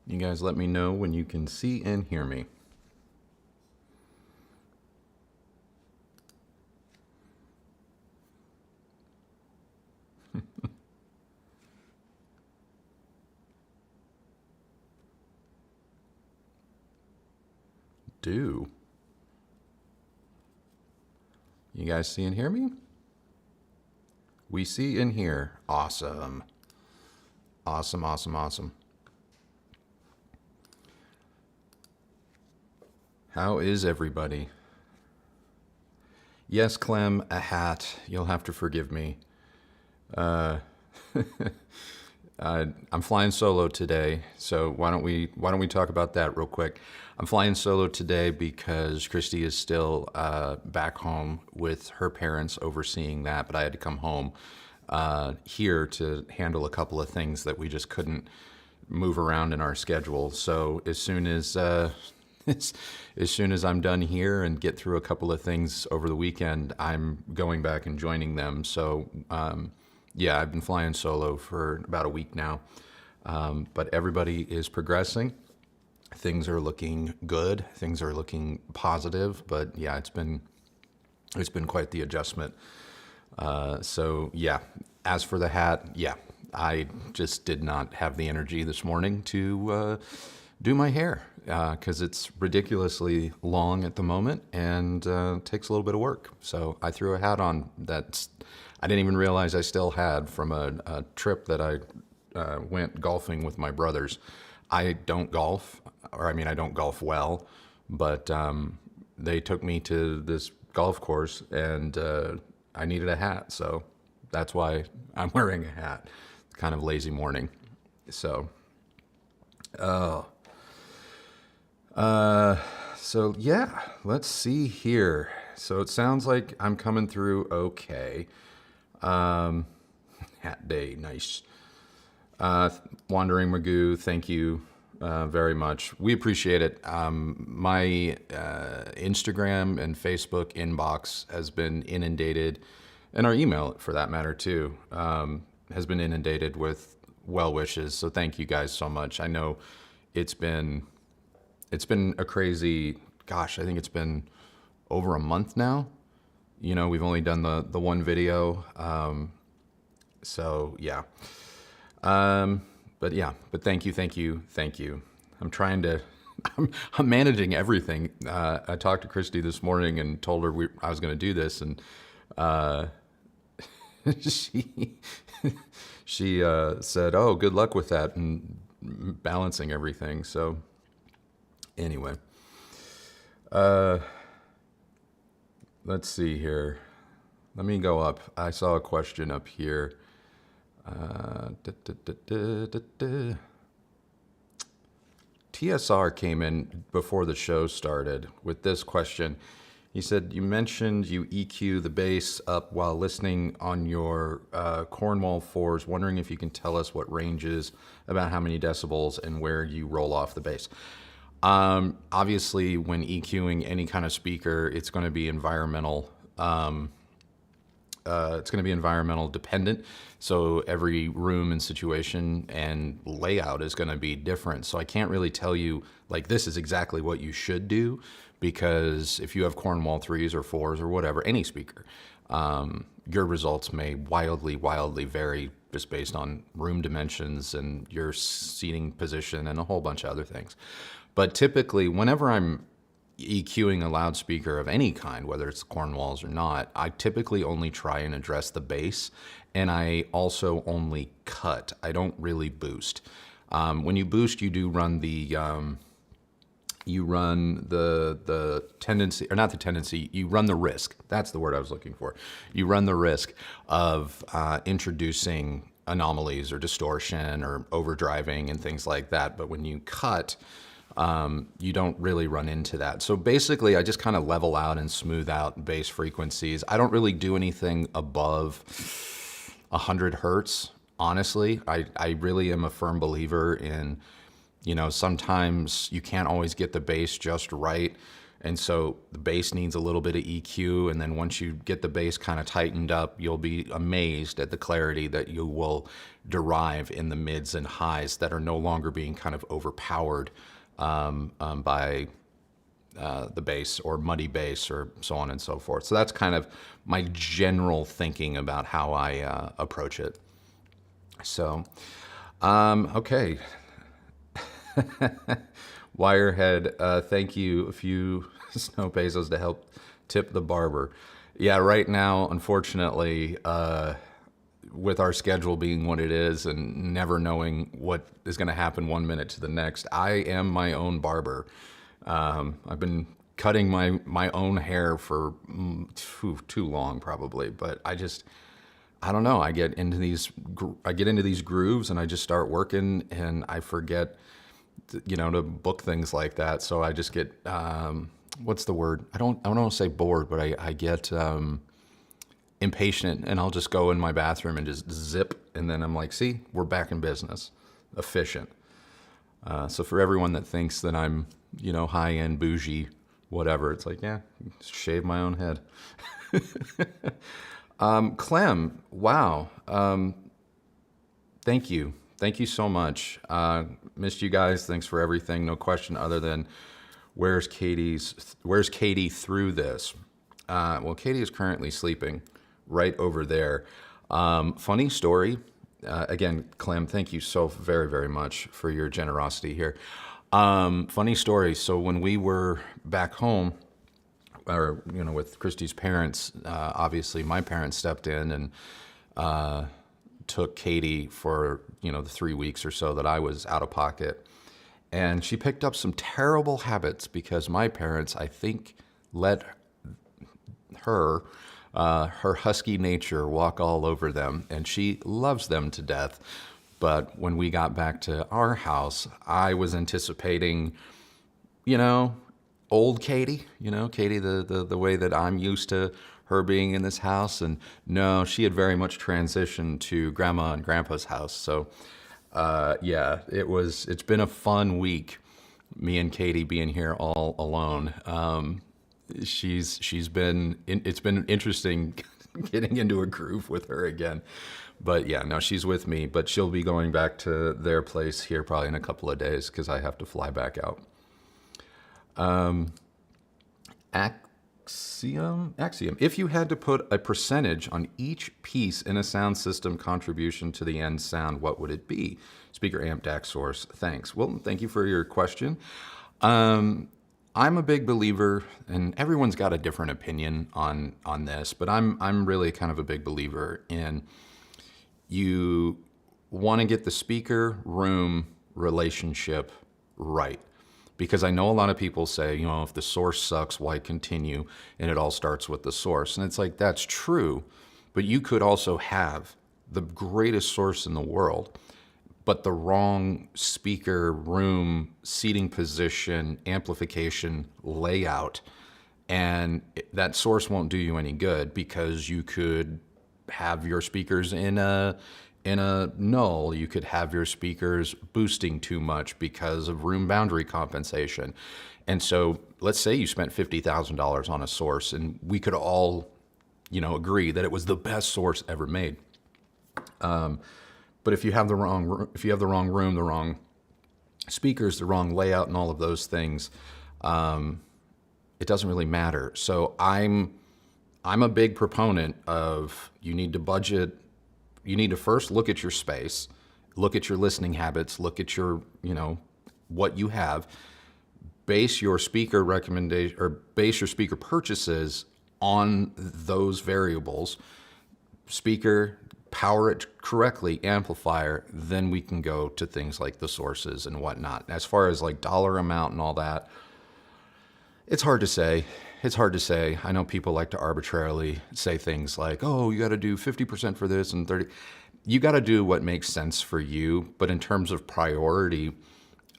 You guys let me know when you can see and hear me. Do you guys see and hear me? We see and hear. Awesome. Awesome, awesome, awesome. How is everybody? Yes, Clem, a hat. You'll have to forgive me. I'm flying solo today, so why don't we talk about that real quick? I'm flying solo today because Kristi is still back home with her parents overseeing that, but I had to come home here to handle a couple of things that we just couldn't move around in our schedule. So as soon as as soon as I'm done here and get through a couple of things over the weekend, I'm going back and joining them. So yeah, I've been flying solo for about a week now, but everybody is progressing. Things are looking good. Things are looking positive. But yeah, it's been quite the adjustment. So yeah, as for the hat, yeah, I just did not have the energy this morning to do my hair because it's ridiculously long at the moment and takes a little bit of work. So I threw a hat on that I didn't even realize I still had from a trip that I went golfing with my brothers. I don't golf, or I mean, I don't golf well, but they took me to this golf course and I needed a hat. So that's why I'm wearing a hat. Kind of lazy morning. So, so yeah, let's see here. So it sounds like I'm coming through okay. Hat day, nice. Wandering Magoo, thank you very much. We appreciate it. My Instagram and Facebook inbox has been inundated, and our email, for that matter, too, has been inundated with well wishes. So thank you guys so much. I know it's been a crazy, gosh, I think it's been over a month now. You know, we've only done the one video. So yeah. But yeah, but thank you. I'm trying to, I'm managing everything. I talked to Kristi this morning and told her I was going to do this, and she said, "Oh, good luck with that," and balancing everything. So anyway, let's see here. Let me go up. I saw a question up here. TSR came in before the show started with this question. He said, you mentioned you EQ the bass up while listening on your Cornwall 4s. Wondering if you can tell us what ranges, about how many decibels, and where you roll off the bass. Obviously, when EQing any kind of speaker, it's going to be environmental. It's going to be environmental dependent. So every room and situation and layout is going to be different. So I can't really tell you, like, this is exactly what you should do, because if you have Cornwall 3s or 4s or whatever, any speaker, your results may wildly vary just based on room dimensions and your seating position and a whole bunch of other things. But typically, whenever I'm EQing a loudspeaker of any kind, whether it's Cornwalls or not, I typically only try and address the bass, and I also only cut. I don't really boost. When you boost, you do run the tendency, or not the tendency, you run the risk. That's the word I was looking for. You run the risk of introducing anomalies or distortion or overdriving and things like that. But when you cut, you don't really run into that. So basically, I just kind of level out and smooth out bass frequencies. I don't really do anything above 100 hertz, honestly. I really am a firm believer in, you know, sometimes you can't always get the bass just right. And so the bass needs a little bit of EQ. And then once you get the bass kind of tightened up, you'll be amazed at the clarity that you will derive in the mids and highs that are no longer being kind of overpowered by the bass or muddy bass or so on and so forth. So that's kind of my general thinking about how I approach it. So, okay. Wirehead, thank you. A few snow pesos to help tip the barber. Yeah, right now, unfortunately, with our schedule being what it is and never knowing what is going to happen 1 minute to the next, I am my own barber. I've been cutting my own hair for too long, probably, but I don't know. I get into these grooves and I just start working and I forget, to book things like that. So I just get, what's the word? I don't want to say bored, but I get impatient, and I'll just go in my bathroom and just zip. And then I'm like, see, we're back in business, efficient. So for everyone that thinks that I'm, high-end, bougie, whatever, it's like, yeah, shave my own head. Clem, wow. Thank you. Thank you so much. Missed you guys. Thanks for everything. No question other than where's Katie through this? Well, Katie is currently sleeping right over there. Funny story. Again, Clem, thank you so very, very much for your generosity here. Funny story. So when we were back home, or, with Kristi's parents, obviously my parents stepped in and took Katie for, the 3 weeks or so that I was out of pocket. And she picked up some terrible habits because my parents, I think, let her husky nature walk all over them, and she loves them to death. But when we got back to our house, I was anticipating, old Katie, Katie, the way that I'm used to her being in this house. And no, she had very much transitioned to Grandma and Grandpa's house. So, yeah, it's been a fun week, me and Katie being here all alone. It's been interesting getting into a groove with her again. But yeah, no, she's with me, but she'll be going back to their place here probably in a couple of days because I have to fly back out. Axiom. If you had to put a percentage on each piece in a sound system contribution to the end sound, what would it be? Speaker, amp, DAC source. Thanks. Well, thank you for your question. I'm a big believer, and everyone's got a different opinion on this, but I'm really kind of a big believer in you want to get the speaker room relationship right. Because I know a lot of people say, if the source sucks, why continue? And it all starts with the source. And it's like, that's true, but you could also have the greatest source in the world, but the wrong speaker room, seating position, amplification, layout, and that source won't do you any good because you could have your speakers in a null. You could have your speakers boosting too much because of room boundary compensation. And so let's say you spent $50,000 on a source, and we could all, agree that it was the best source ever made. But if you have the wrong room, the wrong speakers, the wrong layout, and all of those things, it doesn't really matter. So I'm a big proponent of you need to budget. You need to first look at your space, look at your listening habits, look at your, what you have, base your speaker recommendation or base your speaker purchases on those variables. Speaker, power it correctly, amplifier, then we can go to things like the sources and whatnot. As far as like dollar amount and all that, it's hard to say. I know people like to arbitrarily say things like, oh, you got to do 50% for this and 30. You got to do what makes sense for you. But in terms of priority,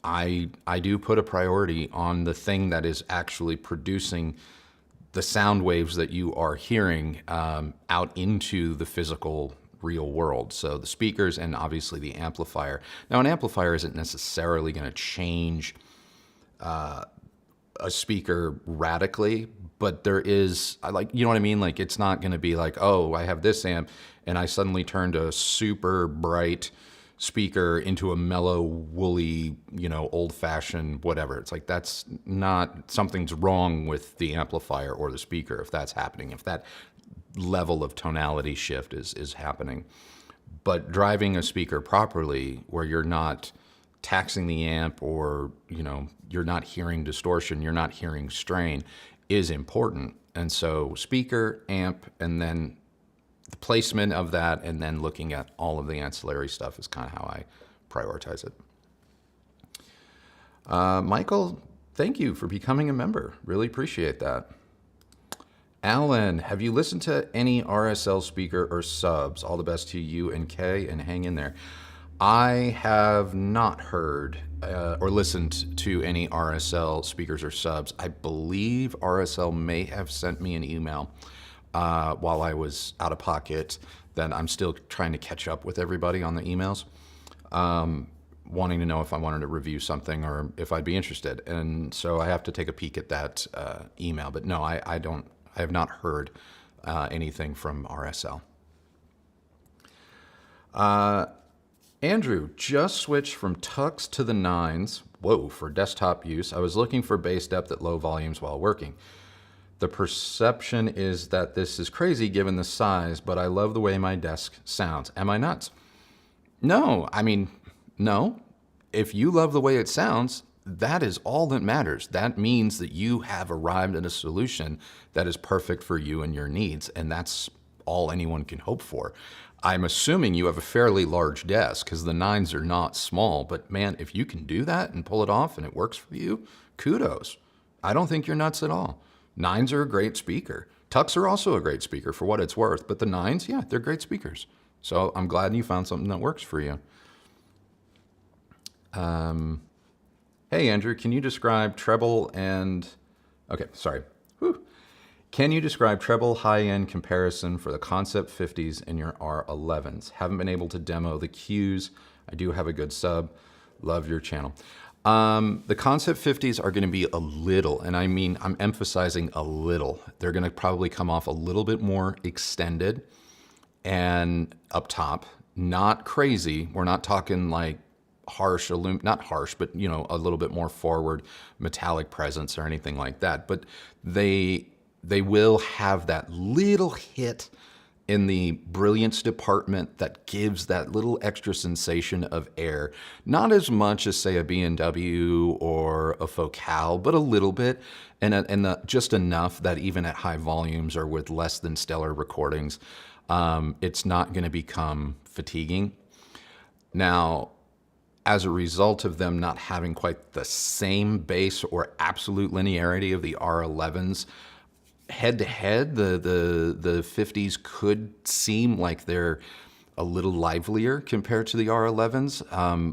I do put a priority on the thing that is actually producing the sound waves that you are hearing out into the physical real world. So the speakers and obviously the amplifier. Now, an amplifier isn't necessarily going to change a speaker radically, but there is, you know what I mean? Like, it's not going to be like, oh, I have this amp and I suddenly turned a super bright speaker into a mellow, woolly, old fashioned whatever. It's like, that's not, something's wrong with the amplifier or the speaker if that's happening, if that level of tonality shift is happening. But driving a speaker properly where you're not taxing the amp, or you're not hearing distortion, you're not hearing strain, is important. And so speaker, amp, and then the placement of that, and then looking at all of the ancillary stuff is kind of how I prioritize it. Michael, thank you for becoming a member. Really appreciate that. Alan, have you listened to any RSL speaker or subs? All the best to you and Kay, and hang in there. I have not heard or listened to any RSL speakers or subs. I believe RSL may have sent me an email while I was out of pocket. Then I'm still trying to catch up with everybody on the emails, wanting to know if I wanted to review something or if I'd be interested. And so I have to take a peek at that email. But no, I have not heard anything from RSL. Andrew, just switched from Tux to the 9s. Whoa, for desktop use. I was looking for bass depth at low volumes while working. The perception is that this is crazy given the size, but I love the way my desk sounds. Am I nuts? No, no. If you love the way it sounds, that is all that matters. That means that you have arrived at a solution that is perfect for you and your needs, and that's all anyone can hope for. I'm assuming you have a fairly large desk because the 9s are not small, but man, if you can do that and pull it off and it works for you, kudos. I don't think you're nuts at all. 9s are a great speaker. Tucks are also a great speaker for what it's worth, but the 9s, yeah, they're great speakers. So I'm glad you found something that works for you. Hey, Andrew, can you describe treble and... Okay, sorry. Whew. Can you describe treble high-end comparison for the Concept 50s in your R11s? Haven't been able to demo the Qs. I do have a good sub. Love your channel. The Concept 50s are going to be a little, and I mean, I'm emphasizing a little. They're going to probably come off a little bit more extended and up top. Not crazy. We're not talking like harsh, not harsh, but a little bit more forward metallic presence or anything like that. But they will have that little hit in the brilliance department that gives that little extra sensation of air. Not as much as, say, a B&W or a Focal, but a little bit, and just enough that even at high volumes or with less than stellar recordings, it's not going to become fatiguing. Now, as a result of them not having quite the same bass or absolute linearity of the R11s, head to head, the 50s could seem like they're a little livelier compared to the R11s,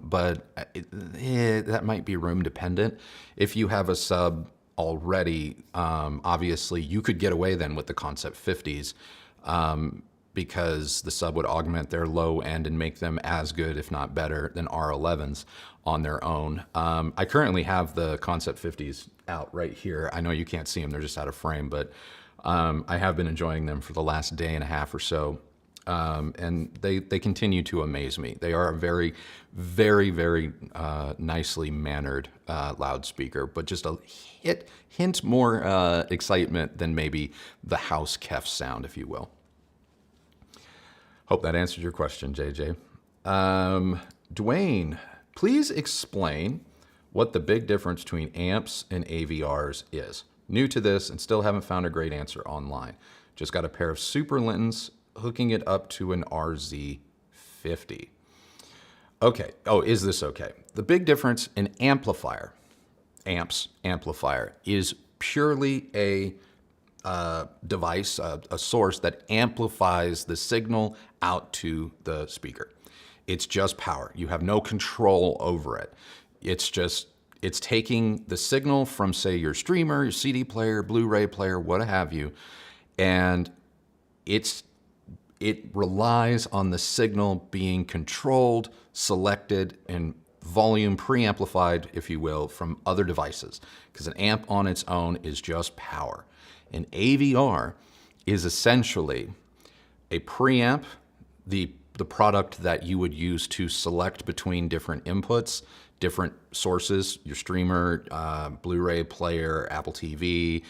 but that might be room dependent. If you have a sub already, obviously you could get away then with the Concept 50s, because the sub would augment their low end and make them as good, if not better, than R11s on their own. I currently have the Concept 50s out right here. I know you can't see them, they're just out of frame, but I have been enjoying them for the last day and a half or so. And they continue to amaze me. They are a very, very, very nicely mannered loudspeaker, but just a hint more excitement than maybe the house Kef sound, if you will. Hope that answered your question, JJ. Dwayne, please explain what the big difference between amps and AVRs is. New to this and still haven't found a great answer online. Just got a pair of Super Lintons, hooking it up to an RZ50. Okay, oh, is this okay? The big difference in amplifier, amplifier, is purely a device, a source that amplifies the signal out to the speaker. It's just power. You have no control over it. It's taking the signal from, say, your streamer, your CD player, Blu-ray player, what have you, and it relies on the signal being controlled, selected, and volume preamplified, if you will, from other devices. Because an amp on its own is just power. An AVR is essentially a preamp, the product that you would use to select between different inputs, different sources, your streamer, Blu-ray player, Apple TV,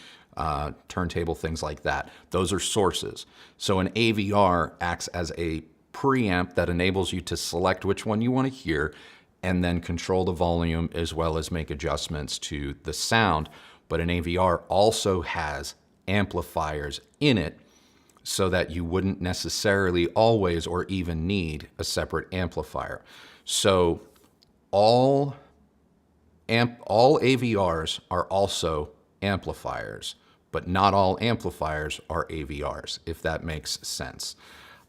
turntable, things like that. Those are sources. So an AVR acts as a preamp that enables you to select which one you want to hear and then control the volume as well as make adjustments to the sound. But an AVR also has amplifiers in it so that you wouldn't necessarily always or even need a separate amplifier. So all AVRs are also amplifiers, but not all amplifiers are AVRs, if that makes sense.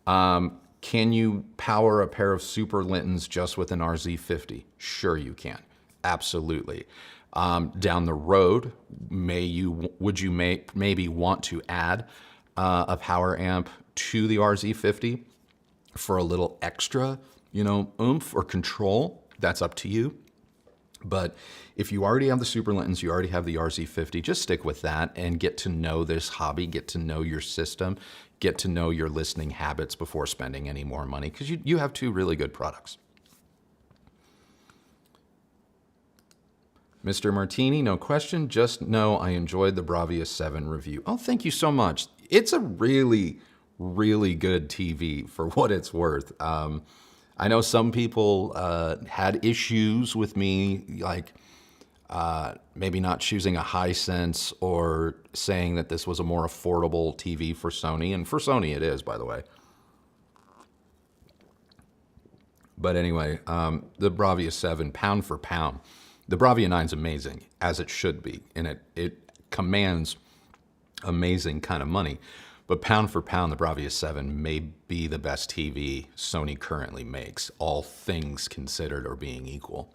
Can you power a pair of Super Lintons just with an RZ50? Sure you can, absolutely. Down the road, would you maybe want to add a power amp to the RZ50 for a little extra, oomph or control? That's up to you. But if you already have the Super Lintons, you already have the RZ50, just stick with that and get to know this hobby, get to know your system, get to know your listening habits before spending any more money, because you have two really good products. Mr. Martini, no question, just know I enjoyed the Bravia 7 review. Oh, thank you so much. It's a really, really good TV for what it's worth. I know some people had issues with me, like maybe not choosing a Hisense or saying that this was a more affordable TV for Sony. And for Sony it is, by the way. But anyway, the Bravia 7, pound for pound. The Bravia 9 is amazing, as it should be. And it commands amazing kind of money. But pound for pound, the Bravia 7 may be the best TV Sony currently makes, all things considered or being equal.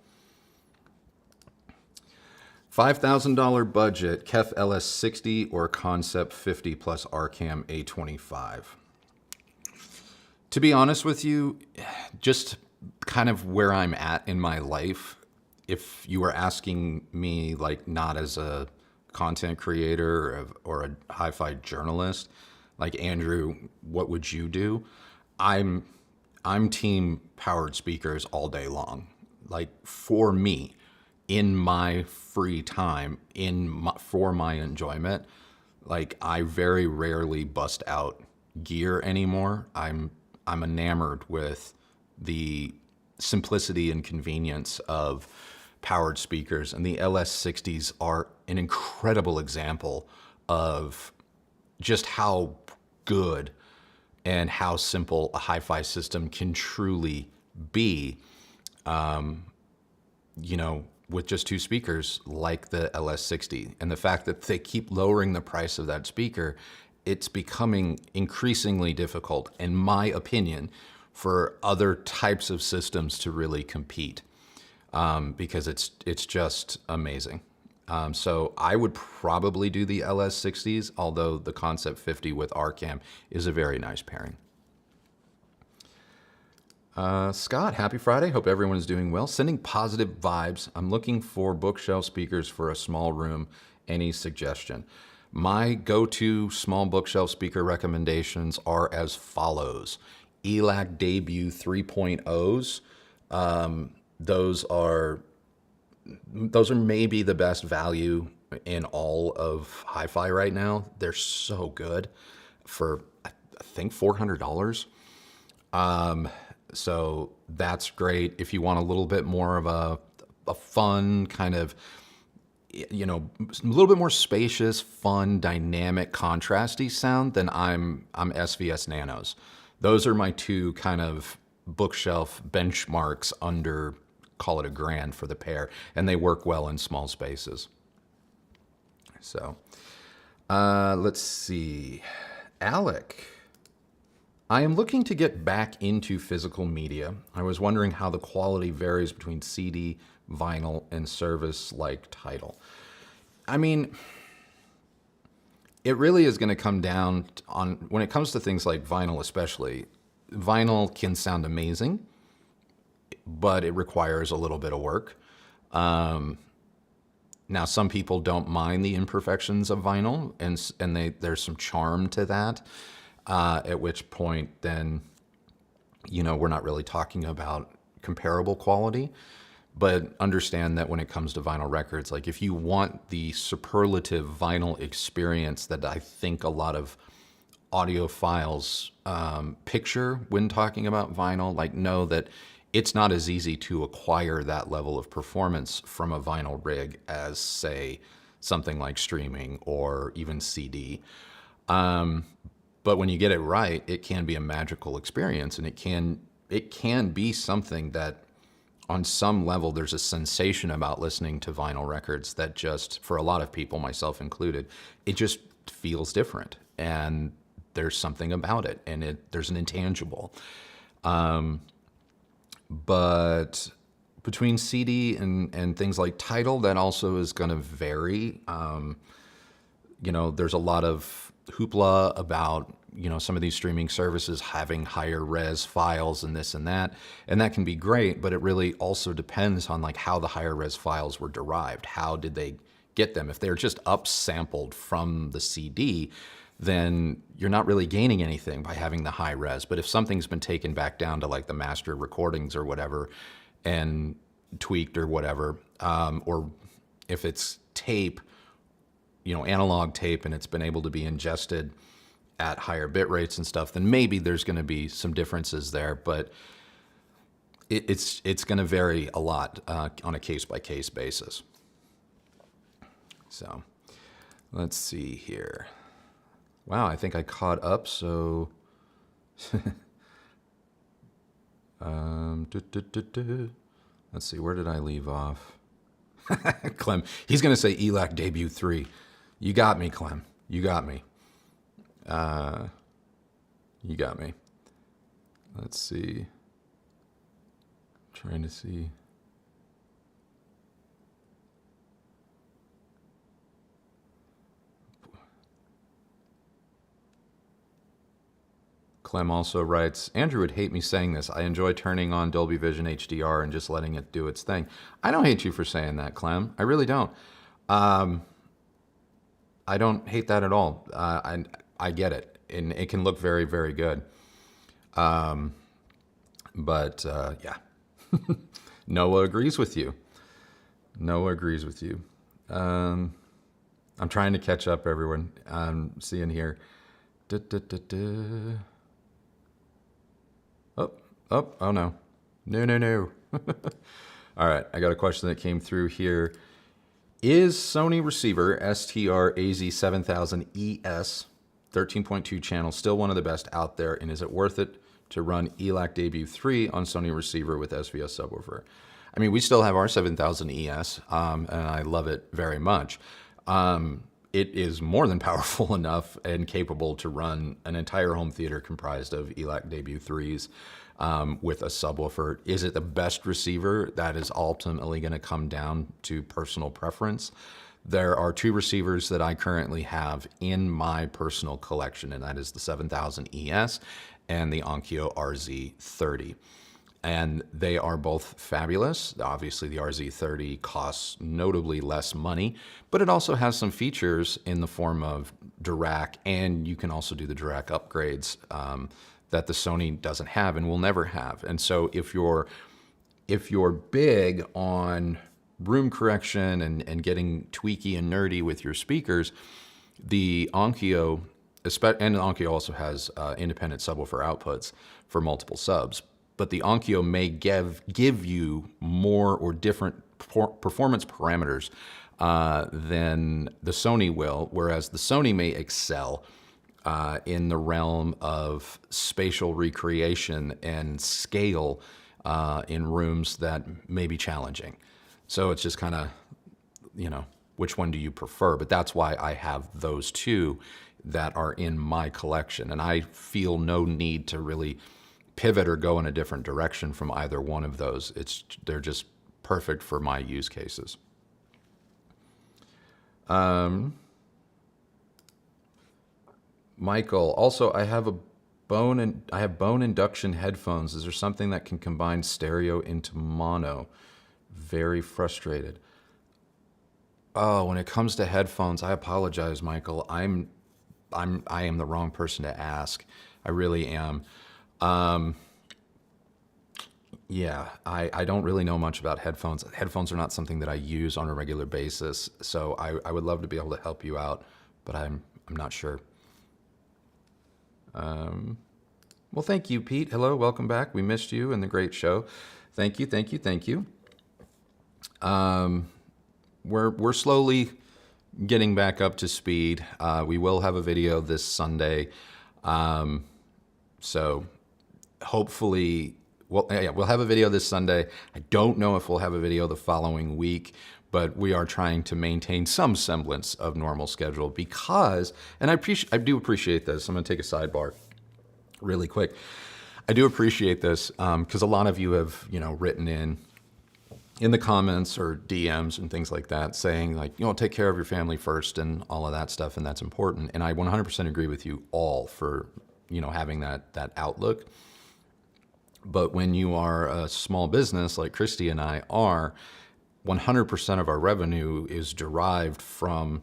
$5,000 budget, KEF LS60 or Concept 50 plus RCam A25. To be honest with you, just kind of where I'm at in my life, if you were asking me, like, not as a content creator or a hi-fi journalist, like, Andrew, what would you do? I'm team powered speakers all day long. Like, for me, in my free time, for my enjoyment, like, I very rarely bust out gear anymore. I'm enamored with the simplicity and convenience of powered speakers, and the LS60s are an incredible example of just how good and how simple a hi-fi system can truly be, with just two speakers like the LS60. And the fact that they keep lowering the price of that speaker, it's becoming increasingly difficult, in my opinion, for other types of systems to really compete, because it's just amazing. So I would probably do the LS60s, although the Concept 50 with RCam is a very nice pairing. Scott, happy Friday. Hope everyone is doing well. Sending positive vibes. I'm looking for bookshelf speakers for a small room. Any suggestion? My go-to small bookshelf speaker recommendations are as follows. ELAC Debut 3.0s. Those are maybe the best value in all of hi-fi right now. They're so good for, I think, $400. So that's great. If you want a little bit more of a fun kind of, a little bit more spacious, fun, dynamic, contrasty sound, then I'm SVS Nanos. Those are my two kind of bookshelf benchmarks under, call it $1,000 for the pair, and they work well in small spaces. So let's see. Alec, I am looking to get back into physical media. I was wondering how the quality varies between CD, vinyl, and service-like title. I mean, it really is going to come down on, when it comes to things like vinyl especially, vinyl can sound amazing, but it requires a little bit of work. Now, some people don't mind the imperfections of vinyl, and there's some charm to that, at which point then, we're not really talking about comparable quality. But understand that when it comes to vinyl records, like if you want the superlative vinyl experience that I think a lot of audiophiles picture when talking about vinyl, like know that it's not as easy to acquire that level of performance from a vinyl rig as, say, something like streaming or even CD. But when you get it right, it can be a magical experience, and it can be something that on some level there's a sensation about listening to vinyl records that just, for a lot of people, myself included, it just feels different, and there's something about it, and there's an intangible. But between CD and things like Tidal, that also is going to vary. There's a lot of hoopla about, some of these streaming services having higher res files and this and that can be great, but it really also depends on like how the higher res files were derived. How did they get them? If they're just upsampled from the CD, then you're not really gaining anything by having the high res. But if something's been taken back down to like the master recordings or whatever and tweaked or whatever, or if it's tape, analog tape, and it's been able to be ingested at higher bit rates and stuff, then maybe there's going to be some differences there. But it's going to vary a lot on a case-by-case basis. So let's see here. Wow, I think I caught up, so... Let's see, where did I leave off? Clem, he's going to say ELAC Debut 3. You got me, Clem. You got me. You got me. Let's see. Trying to see. Clem also writes, Andrew would hate me saying this. I enjoy turning on Dolby Vision HDR and just letting it do its thing. I don't hate you for saying that, Clem. I really don't. I don't hate that at all. I get it, and it can look very, very good. Yeah. Noah agrees with you. Noah agrees with you. I'm trying to catch up, everyone. I'm seeing here. Oh no. No. All right, I got a question that came through here. Is Sony receiver STR-AZ7000ES 13.2 channel still one of the best out there, and is it worth it to run ELAC Debut 3 on Sony receiver with SVS subwoofer? I mean, we still have our 7000 ES, and I love it very much. It is more than powerful enough and capable to run an entire home theater comprised of ELAC Debut 3s with a subwoofer. Is it the best receiver? That is ultimately going to come down to personal preference. There are two receivers that I currently have in my personal collection, and that is the 7000 ES and the Onkyo RZ30. And they are both fabulous. Obviously, the RZ30 costs notably less money, but it also has some features in the form of Dirac, and you can also do the Dirac upgrades that the Sony doesn't have and will never have. And so if you're big on room correction and getting tweaky and nerdy with your speakers, the Onkyo, and the Onkyo also has independent subwoofer outputs for multiple subs, but the Onkyo may give you more or different performance parameters than the Sony will, whereas the Sony may excel in the realm of spatial recreation and scale in rooms that may be challenging. So it's just kind of, which one do you prefer? But that's why I have those two that are in my collection, and I feel no need to really pivot or go in a different direction from either one of those. They're just perfect for my use cases. Michael, also I have I have bone induction headphones. Is there something that can combine stereo into mono? Very frustrated. Oh, when it comes to headphones, I apologize, Michael. I am the wrong person to ask. I really am. Yeah, I don't really know much about headphones. Headphones are not something that I use on a regular basis, so I would love to be able to help you out, but I'm not sure. Well, thank you, Pete. Hello, welcome back. We missed you and the great show. Thank you, thank you, thank you. We're slowly getting back up to speed. We will have a video this Sunday, so hopefully, well, yeah, we'll have a video this Sunday. I don't know if we'll have a video the following week, but we are trying to maintain some semblance of normal schedule because, and I do appreciate this. I'm going to take a sidebar really quick. I do appreciate this because a lot of you have, written in the comments or DMs and things like that saying like, take care of your family first and all of that stuff. And that's important. And I 100% agree with you all for, having that outlook. But when you are a small business like Kristi and I are, 100% of our revenue is derived from,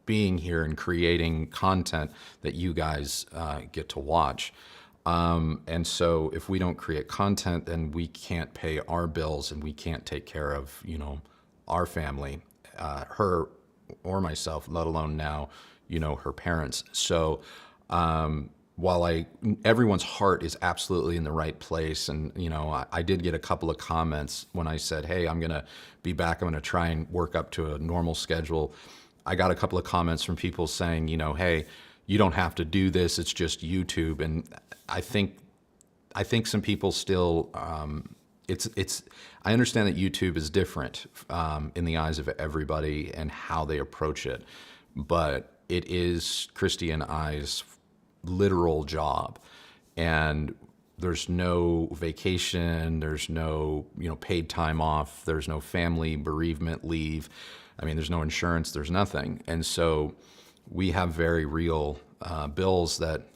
being here and creating content that you guys get to watch. And so if we don't create content, then we can't pay our bills and we can't take care of, our family, her or myself, let alone now, her parents. So, while everyone's heart is absolutely in the right place, and I did get a couple of comments when I said, "Hey, I'm gonna be back. I'm gonna try and work up to a normal schedule." I got a couple of comments from people saying, "Hey, you don't have to do this. It's just YouTube." And I think some people still. I understand that YouTube is different in the eyes of everybody and how they approach it, but it is Kristi and I's literal job, and there's no vacation, there's no paid time off, there's no family bereavement leave. I mean, there's no insurance, there's nothing. And so we have very real bills that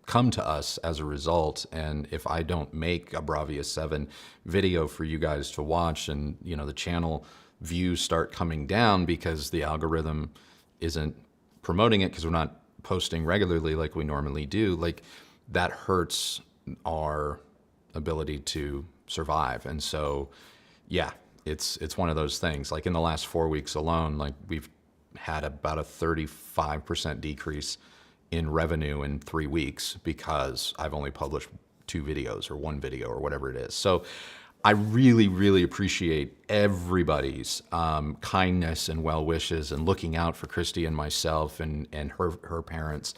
come to us as a result. And if I don't make a Bravia 7 video for you guys to watch, and the channel views start coming down because the algorithm isn't promoting it because we're not posting regularly like we normally do, like that hurts our ability to survive. And so, yeah, it's one of those things. Like in the last 4 weeks alone, like we've had about a 35% decrease in revenue in 3 weeks because I've only published 2 videos or 1 video or whatever it is. So I really, really appreciate everybody's kindness and well wishes and looking out for Kristi and myself and her parents.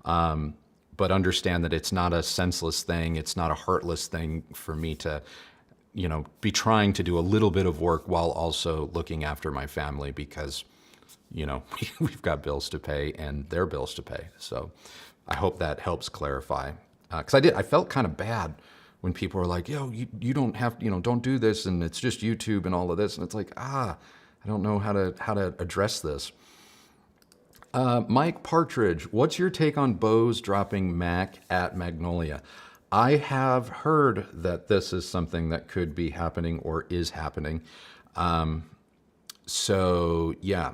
But understand that it's not a senseless thing. It's not a heartless thing for me to, be trying to do a little bit of work while also looking after my family because, we've got bills to pay and their bills to pay. So I hope that helps clarify. Because I felt kind of bad when people were like, you don't have, don't do this, and it's just YouTube and all of this. And it's like, I don't know how to address this. Mike Partridge, what's your take on Bose dropping Mac at Magnolia? I have heard that this is something that could be happening or is happening. So yeah.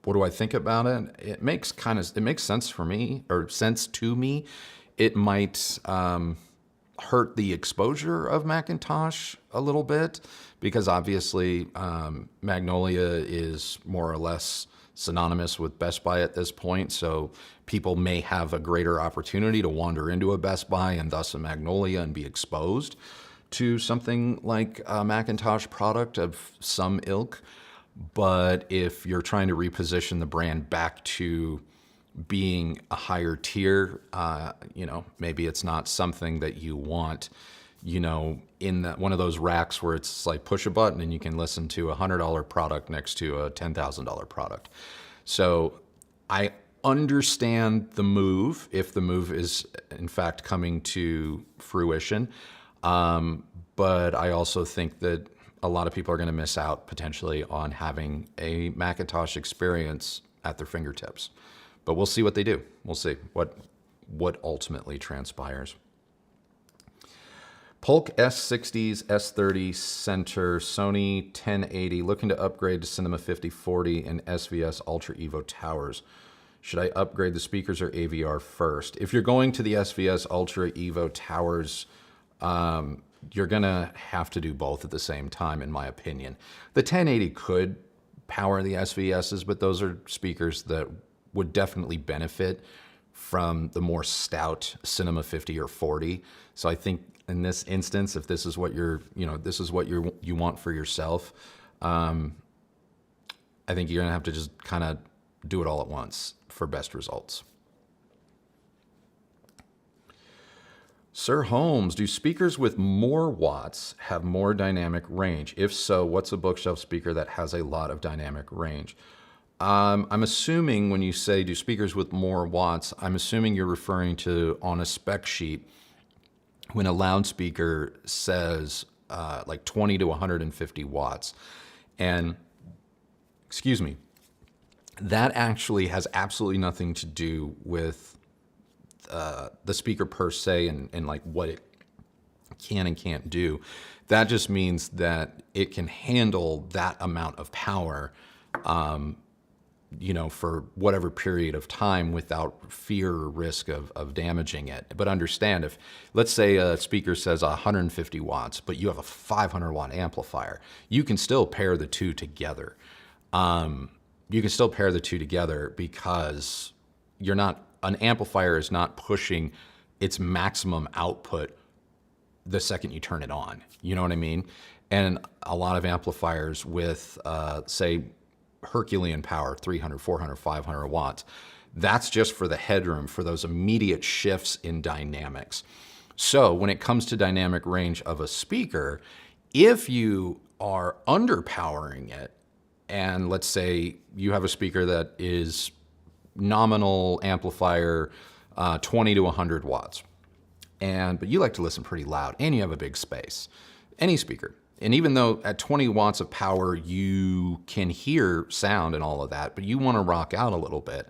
What do I think about it? It makes sense for me, or sense to me. It might hurt the exposure of Macintosh a little bit because obviously Magnolia is more or less synonymous with Best Buy at this point. So people may have a greater opportunity to wander into a Best Buy and thus a Magnolia and be exposed to something like a Macintosh product of some ilk. But if you're trying to reposition the brand back to being a higher tier, maybe it's not something that you want, in one of those racks where it's like push a button and you can listen to a $100 product next to a $10,000 product. So I understand the move if the move is in fact coming to fruition. But I also think that a lot of people are going to miss out potentially on having a Macintosh experience at their fingertips But we'll see what they do. We'll see what ultimately transpires. Polk S60s, S30 center, Sony 1080, looking to upgrade to Cinema 5040 and SVS Ultra Evo towers. Should I upgrade the speakers or AVR first? If you're going to the SVS Ultra Evo towers, you're gonna have to do both at the same time, in my opinion. The 1080 could power the SVSs, but those are speakers that would definitely benefit from the more stout Cinema 50 or 40. So I think in this instance, if this is what this is what you want for yourself, I think you're gonna have to just kind of do it all at once for best results. Sir Holmes, do speakers with more watts have more dynamic range? If so, what's a bookshelf speaker that has a lot of dynamic range? I'm assuming when you say do speakers with more watts, I'm assuming you're referring to on a spec sheet when a loudspeaker says like 20 to 150 watts. And, excuse me, that actually has absolutely nothing to do with the speaker per se and like what it can and can't do. That just means that it can handle that amount of power, for whatever period of time without fear or risk of damaging it. But understand, if let's say a speaker says 150 watts, but you have a 500 watt amplifier, you can still pair the two together. Because an amplifier is not pushing its maximum output the second you turn it on. You know what I mean? And a lot of amplifiers with, say, Herculean power, 300, 400, 500 watts, that's just for the headroom, for those immediate shifts in dynamics. So when it comes to dynamic range of a speaker, if you are underpowering it, and let's say you have a speaker that is nominal amplifier 20 to 100 watts, but you like to listen pretty loud and you have a big space, any speaker. And even though at 20 watts of power, you can hear sound and all of that, but you want to rock out a little bit.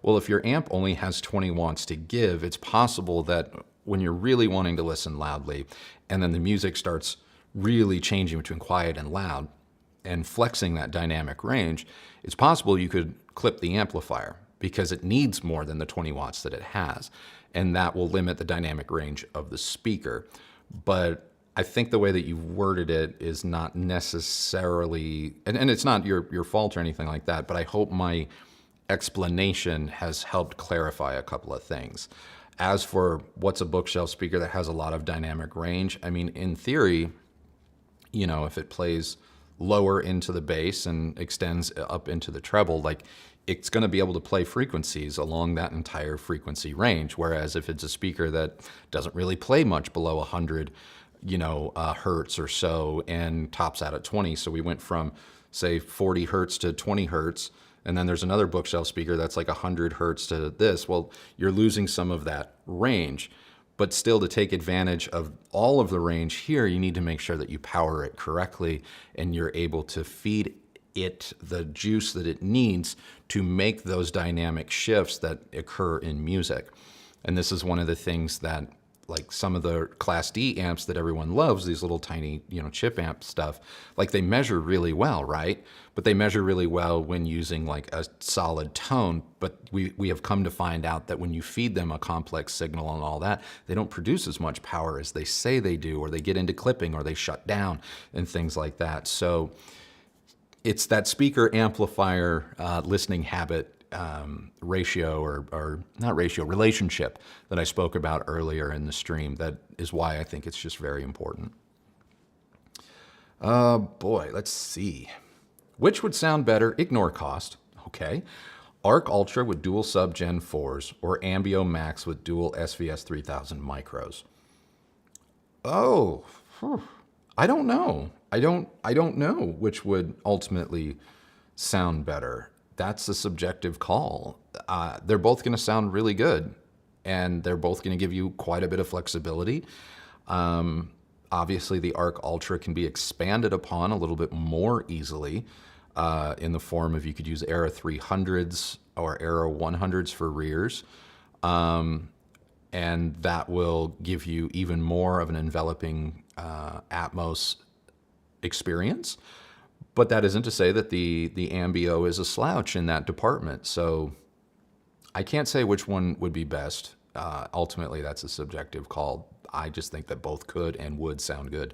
Well, if your amp only has 20 watts to give, it's possible that when you're really wanting to listen loudly and then the music starts really changing between quiet and loud and flexing that dynamic range, it's possible you could clip the amplifier because it needs more than the 20 watts that it has. And that will limit the dynamic range of the speaker. But I think the way that you've worded it is not necessarily, and it's not your fault or anything like that, but I hope my explanation has helped clarify a couple of things. As for what's a bookshelf speaker that has a lot of dynamic range, I mean, in theory, if it plays lower into the bass and extends up into the treble, like it's going to be able to play frequencies along that entire frequency range. Whereas if it's a speaker that doesn't really play much below 100, hertz or so and tops out at 20. So we went from say 40 hertz to 20 hertz. And then there's another bookshelf speaker that's like 100 hertz to this. Well, you're losing some of that range, but still to take advantage of all of the range here, you need to make sure that you power it correctly and you're able to feed it the juice that it needs to make those dynamic shifts that occur in music. And this is one of the things that like some of the Class D amps that everyone loves, these little tiny, chip amp stuff, like they measure really well, right? But they measure really well when using like a solid tone. But we have come to find out that when you feed them a complex signal and all that, they don't produce as much power as they say they do, or they get into clipping, or they shut down and things like that. So it's that speaker amplifier listening habit ratio or not ratio, relationship that I spoke about earlier in the stream. That is why I think it's just very important. Boy, let's see. Which would sound better? Ignore cost. Okay. Arc Ultra with dual sub Gen 4s or Ambio Max with dual SVS 3000 micros. Oh, I don't know. I don't know which would ultimately sound better. That's a subjective call. They're both going to sound really good, and they're both going to give you quite a bit of flexibility. Obviously, the Arc Ultra can be expanded upon a little bit more easily. in the form of you could use Era 300s or Era 100s for rears. And that will give you even more of an enveloping Atmos experience. But that isn't to say that the Ambio is a slouch in that department. So I can't say which one would be best. Ultimately, that's a subjective call. I just think that both could and would sound good.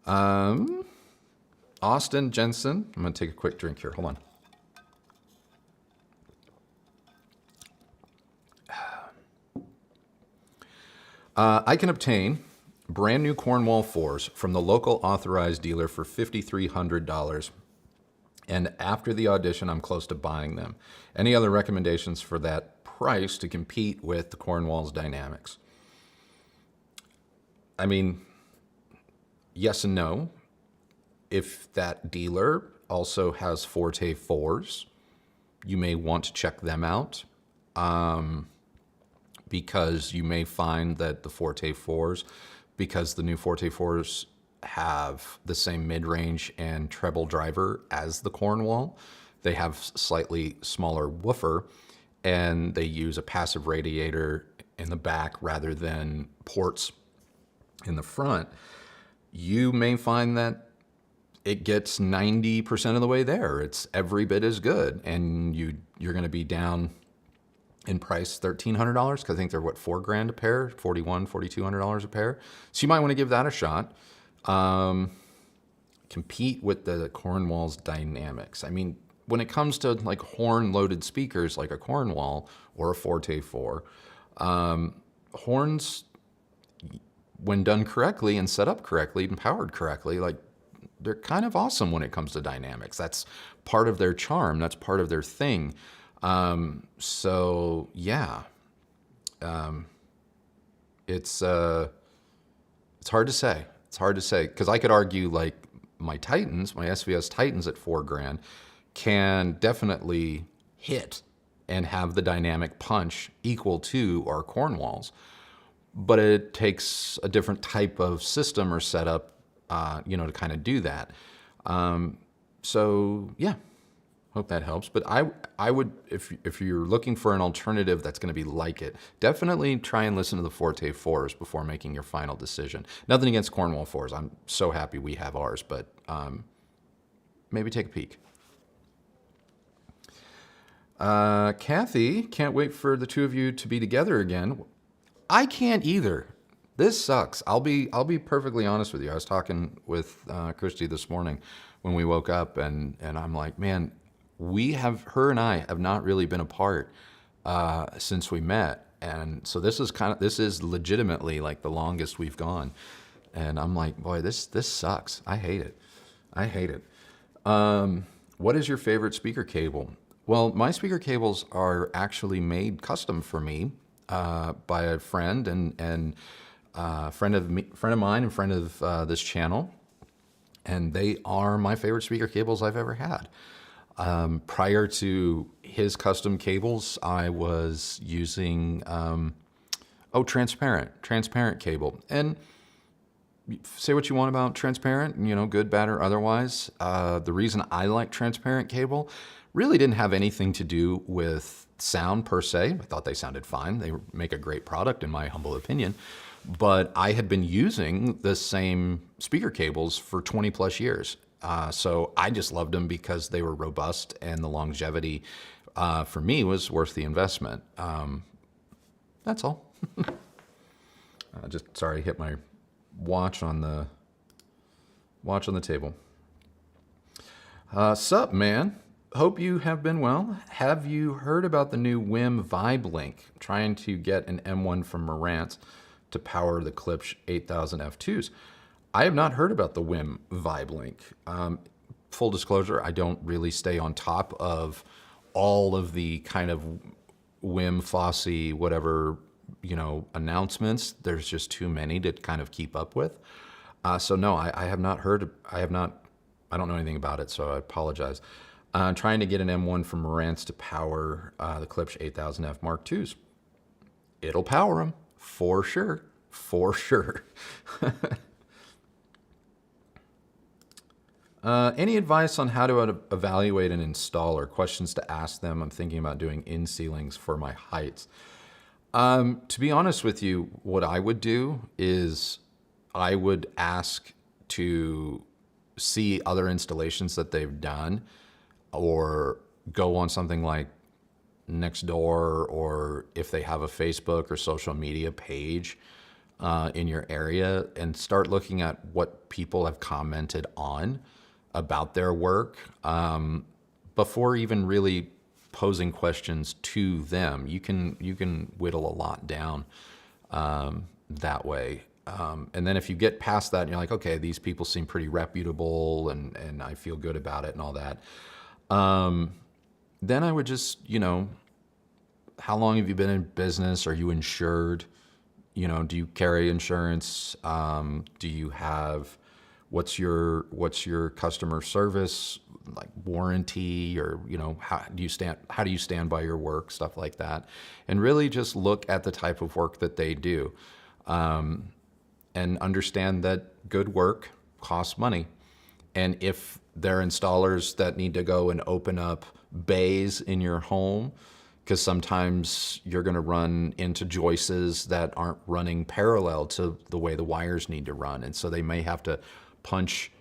Austin Jensen, I'm going to take a quick drink here. Hold on. I can obtain brand new Cornwall 4s from the local authorized dealer for $5,300. And after the audition, I'm close to buying them. Any other recommendations for that price to compete with the Cornwall's dynamics? I mean, yes and no. If that dealer also has Forte 4s, you may want to check them out. Because you may find that the Forte 4s, because the new Forte 4s have the same mid-range and treble driver as the Cornwall, they have slightly smaller woofer, and they use a passive radiator in the back rather than ports in the front. You may find that it gets 90% of the way there. It's every bit as good, and you're going to be down in price $1,300, because I think they're what, $4,000 a pair, $4,200 a pair. So you might want to give that a shot. Compete with the Cornwall's dynamics. I mean, when it comes to like horn-loaded speakers, like a Cornwall or a Forte 4, horns, when done correctly and set up correctly and powered correctly, like they're kind of awesome when it comes to dynamics. That's part of their charm. That's part of their thing. So yeah, it's hard to say. It's hard to say, because I could argue like my Titans, my SVS Titans at $4,000 can definitely hit and have the dynamic punch equal to our Cornwalls, but it takes a different type of system or setup, to kind of do that. So yeah. Hope that helps. But I would, if you're looking for an alternative that's going to be like it, definitely try and listen to the Forte 4s before making your final decision. Nothing against Cornwall 4s. I'm so happy we have ours, but maybe take a peek. Kathy, can't wait for the two of you to be together again. I can't either. This sucks. I'll be perfectly honest with you. I was talking with Kristi this morning when we woke up, and I'm like, man, her and I have not really been apart since we met. And so this is legitimately like the longest we've gone. And I'm like, boy, this sucks. I hate it. What is your favorite speaker cable? Well, my speaker cables are actually made custom for me by a friend and friend of mine and friend of this channel. And they are my favorite speaker cables I've ever had. Prior to his custom cables, I was using, transparent cable. And say what you want about transparent, good, bad, or otherwise. The reason I like transparent cable really didn't have anything to do with sound per se. I thought they sounded fine. They make a great product in my humble opinion. But I had been using the same speaker cables for 20 plus years. So I just loved them because they were robust, and the longevity for me was worth the investment. That's all. Sorry, hit my watch on the table. Sup, man? Hope you have been well. Have you heard about the new WIM Vibe Link? Trying to get an M1 from Marantz to power the Klipsch 8000 F2s. I have not heard about the WIM Vibe Link. Full disclosure, I don't really stay on top of all of the kind of WIM, Fosse, whatever, announcements. There's just too many to kind of keep up with. So no, I have not heard, I don't know anything about it, so I apologize. Trying to get an M1 from Marantz to power the Klipsch 8000F Mark IIs. It'll power them, for sure, for sure. Any advice on how to evaluate an installer? Questions to ask them. I'm thinking about doing in ceilings for my heights. To be honest with you, what I would do is I would ask to see other installations that they've done, or go on something like Nextdoor, or if they have a Facebook or social media page in your area, and start looking at what people have commented on about their work before even really posing questions to them. You can whittle a lot down that way. And then if you get past that and you're like, okay, these people seem pretty reputable and I feel good about it and all that, then I would just, how long have you been in business? Are you insured? Do you carry insurance? Do you have, what's your customer service, like warranty, or, how do you stand by your work, stuff like that. And really just look at the type of work that they do. And understand that good work costs money. And if they're installers that need to go and open up bays in your home, because sometimes you're going to run into joists that aren't running parallel to the way the wires need to run. And so they may have to punch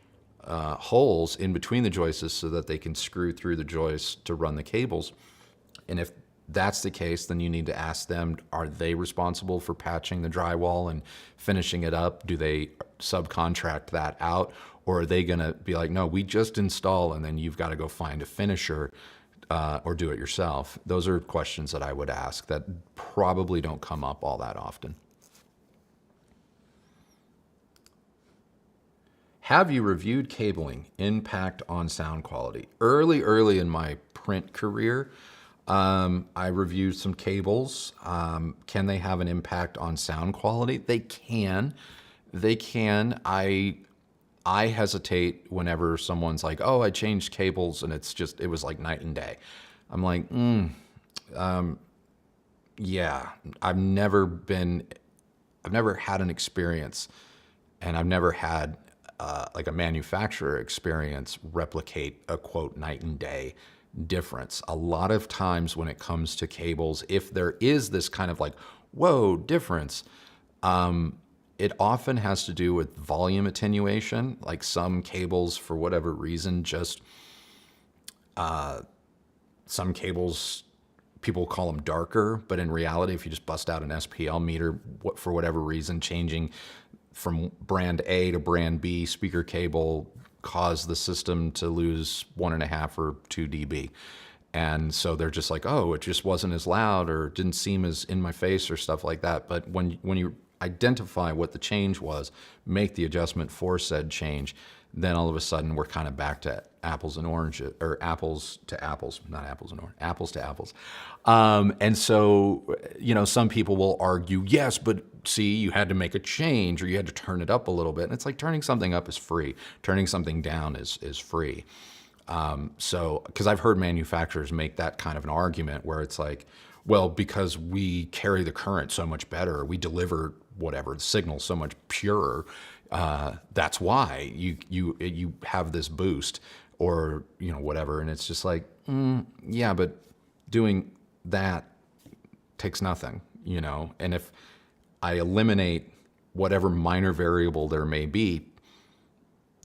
holes in between the joists so that they can screw through the joists to run the cables. And if that's the case, then you need to ask them, are they responsible for patching the drywall and finishing it up? Do they subcontract that out? Or are they going to be like, no, we just install, and then you've got to go find a finisher or do it yourself? Those are questions that I would ask that probably don't come up all that often. Have you reviewed cabling impact on sound quality? Early in my print career, I reviewed some cables. Can they have an impact on sound quality? They can. I hesitate whenever someone's like, oh, I changed cables and it was like night and day. I'm like, yeah, I've never had an experience, and I've never had like a manufacturer experience replicate a quote night and day difference. A lot of times when it comes to cables, if there is this kind of like, whoa, difference, it often has to do with volume attenuation. Like some cables, for whatever reason, some cables, people call them darker, but in reality, if you just bust out an SPL meter, for whatever reason, changing from brand A to brand B speaker cable cause the system to lose 1.5 or 2 dB. And so they're just like, oh, it just wasn't as loud, or didn't seem as in my face, or stuff like that. But when you identify what the change was, make the adjustment for said change, then all of a sudden we're kind of back to apples and oranges, or apples to apples, not apples and oranges, apples to apples. And so, some people will argue, yes, but see, you had to make a change, or you had to turn it up a little bit. And it's like, turning something up is free. Turning something down is free. So, because I've heard manufacturers make that kind of an argument where it's like, well, because we carry the current so much better, we deliver whatever the signal so much purer, that's why you have this boost, or whatever. And it's just like, yeah, but doing that takes nothing, and if I eliminate whatever minor variable there may be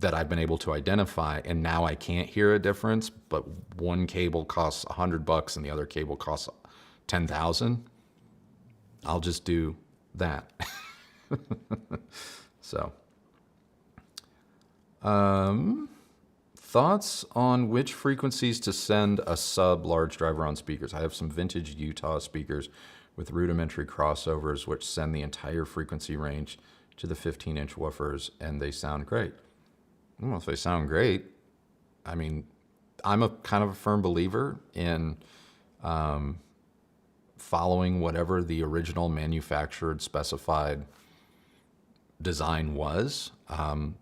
that I've been able to identify, and now I can't hear a difference, but one cable costs $100 and the other cable costs 10,000, I'll just do that. So, thoughts on which frequencies to send a sub large driver on speakers? I have some vintage Utah speakers with rudimentary crossovers, which send the entire frequency range to the 15-inch woofers, and they sound great. Well, if they sound great, I mean, I'm a kind of a firm believer in following whatever the original manufactured specified design was.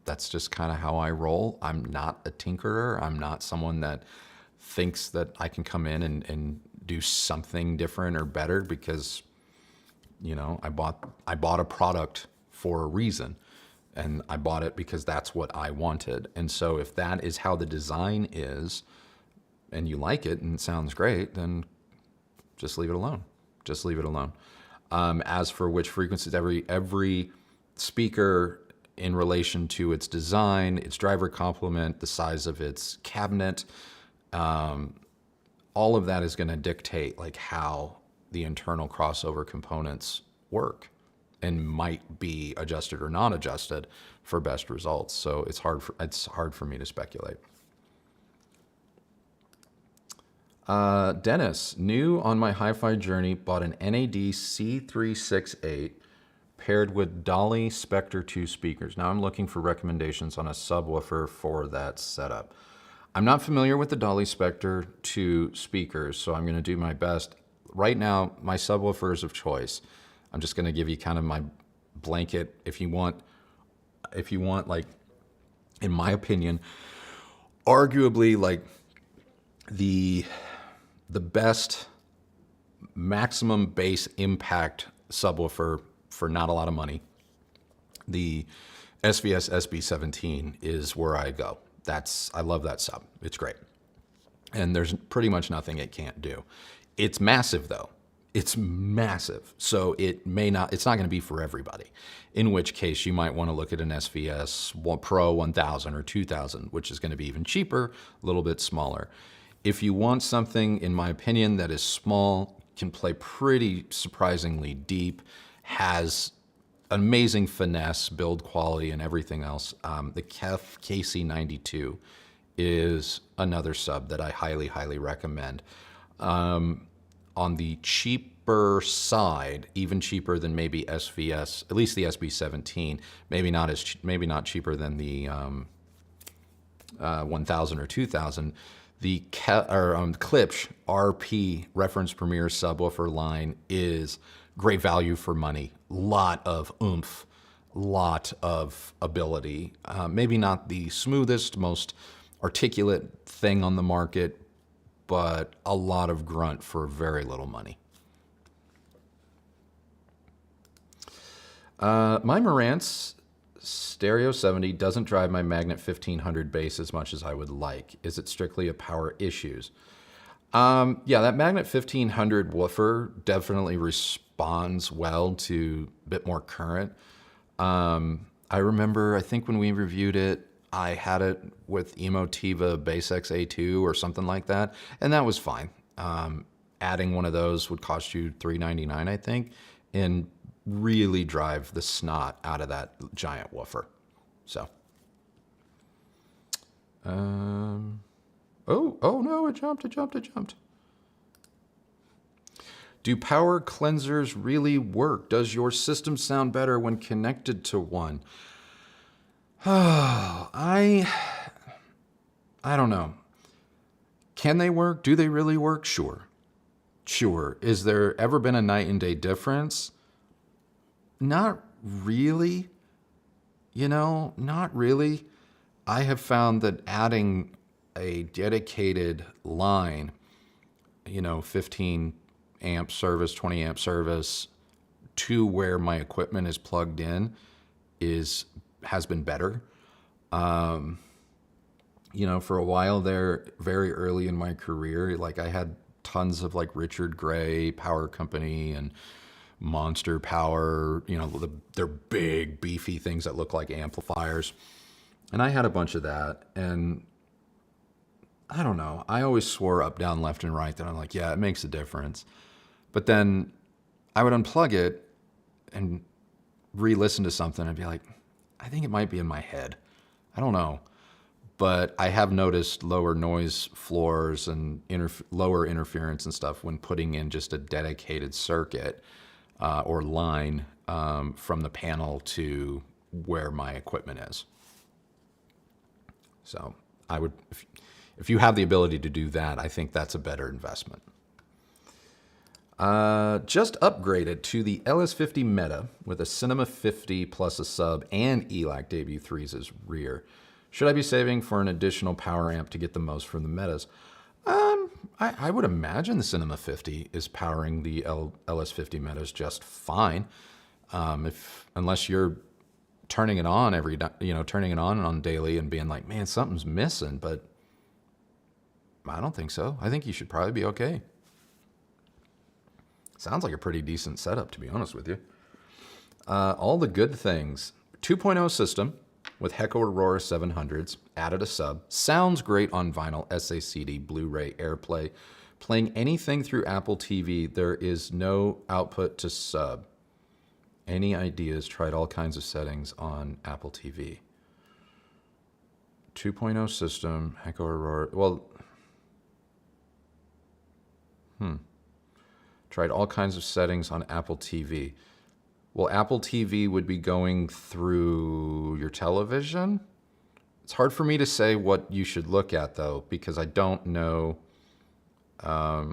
That's just kind of how I roll. I'm not a tinkerer. I'm not someone that thinks that I can come in and do something different or better because, I bought a product for a reason. and I bought it because that's what I wanted. And so if that is how the design is, and you like it and it sounds great, then just leave it alone. Just leave it alone. As for which frequencies, every speaker in relation to its design, its driver complement, the size of its cabinet, all of that is going to dictate like how the internal crossover components work and might be adjusted or not adjusted for best results. So it's hard for me to speculate. Dennis, new on my HiFi journey, bought an NAD C368 paired with Dolly Spectre 2 speakers. Now I'm looking for recommendations on a subwoofer for that setup. I'm not familiar with the Dolly Spectre 2 speakers, so I'm going to do my best. Right now, my subwoofers of choice, I'm just going to give you kind of my blanket. If you want like, in my opinion, arguably like the best maximum bass impact subwoofer for not a lot of money, the SVS SB17 is where I go. I love that sub. It's great. And there's pretty much nothing it can't do. It's massive though. It's massive. So it's not going to be for everybody. In which case you might want to look at an SVS Pro 1000 or 2000, which is going to be even cheaper, a little bit smaller. If you want something, in my opinion, that is small, can play pretty surprisingly deep, has amazing finesse, build quality, and everything else, the KEF KC92 is another sub that I highly, highly recommend. On the cheaper side, even cheaper than maybe SVS, at least the SB17, maybe not cheaper than the 1000 or 2000. The Klipsch RP Reference Premier subwoofer line is great value for money. Lot of oomph, lot of ability. Maybe not the smoothest, most articulate thing on the market, but a lot of grunt for very little money. My Marantz Stereo 70 doesn't drive my Magnet 1500 bass as much as I would like. Is it strictly a power issues? Yeah, that Magnet 1500 woofer definitely responds well to a bit more current. I remember, I think when we reviewed it, I had it with Emotiva Bass X A2 or something like that, and that was fine. Adding one of those would cost you $399, I think, and really drive the snot out of that giant woofer. So, oh no, it jumped. Do power cleansers really work? Does your system sound better when connected to one? I don't know. Can they work? Do they really work? Sure. Is there ever been a night and day difference? Not really. Not really. I have found that adding a dedicated line, 15 amp service, 20 amp service to where my equipment is plugged in has been better. For a while there, very early in my career, like I had tons of like Richard Gray Power Company and Monster Power, they're big, beefy things that look like amplifiers. And I had a bunch of that. And I don't know, I always swore up, down, left, and right that I'm like, yeah, it makes a difference. But then I would unplug it and re-listen to something and be like, I think it might be in my head. I don't know. But I have noticed lower noise floors and lower interference and stuff when putting in just a dedicated circuit or line from the panel to where my equipment is. So I would, if you have the ability to do that, I think that's a better investment. Just upgraded to the LS50 Meta with a Cinema 50 plus a sub and ELAC debut 3s rear. Should I be saving for an additional power amp to get the most from the Metas? I would imagine the Cinema 50 is powering the LS50 Metas just fine. Unless you're turning it on turning it on daily and being like, man, something's missing, but I don't think so. I think you should probably be okay. Sounds like a pretty decent setup, to be honest with you. All the good things. 2.0 system with Heco Aurora 700s, added a sub. Sounds great on vinyl, SACD, Blu-ray, AirPlay. Playing anything through Apple TV, there is no output to sub. Any ideas? Tried all kinds of settings on Apple TV. 2.0 system, Heco Aurora. Well, tried all kinds of settings on Apple TV. Well, Apple TV would be going through your television. It's hard for me to say what you should look at, though, because I don't know. I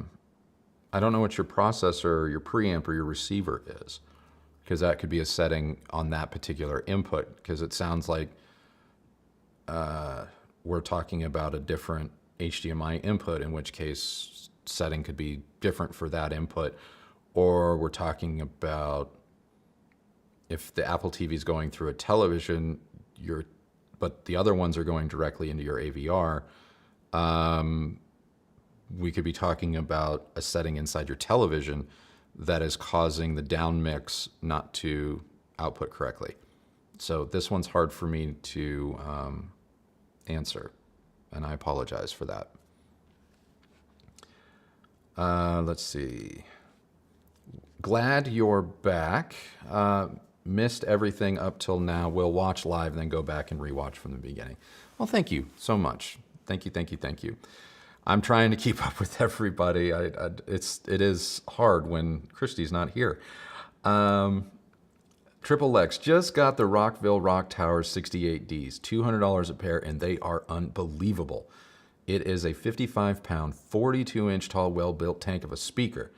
don't know what your processor or your preamp or your receiver is, because that could be a setting on that particular input, because it sounds like we're talking about a different HDMI input, in which case setting could be different for that input, or we're talking about if the Apple TV is going through a television, but the other ones are going directly into your AVR. We could be talking about a setting inside your television that is causing the down mix not to output correctly. So this one's hard for me to answer, and I apologize for that. Let's see. Glad you're back. Missed everything up till now. We'll watch live, then go back and rewatch from the beginning. Well, thank you so much. Thank you. I'm trying to keep up with everybody. It is hard when Kristi's not here. Triple X just got the Rockville Rock Towers 68Ds, $200 a pair, and they are unbelievable. It is a 55-pound, 42-inch tall, well-built tank of a speaker.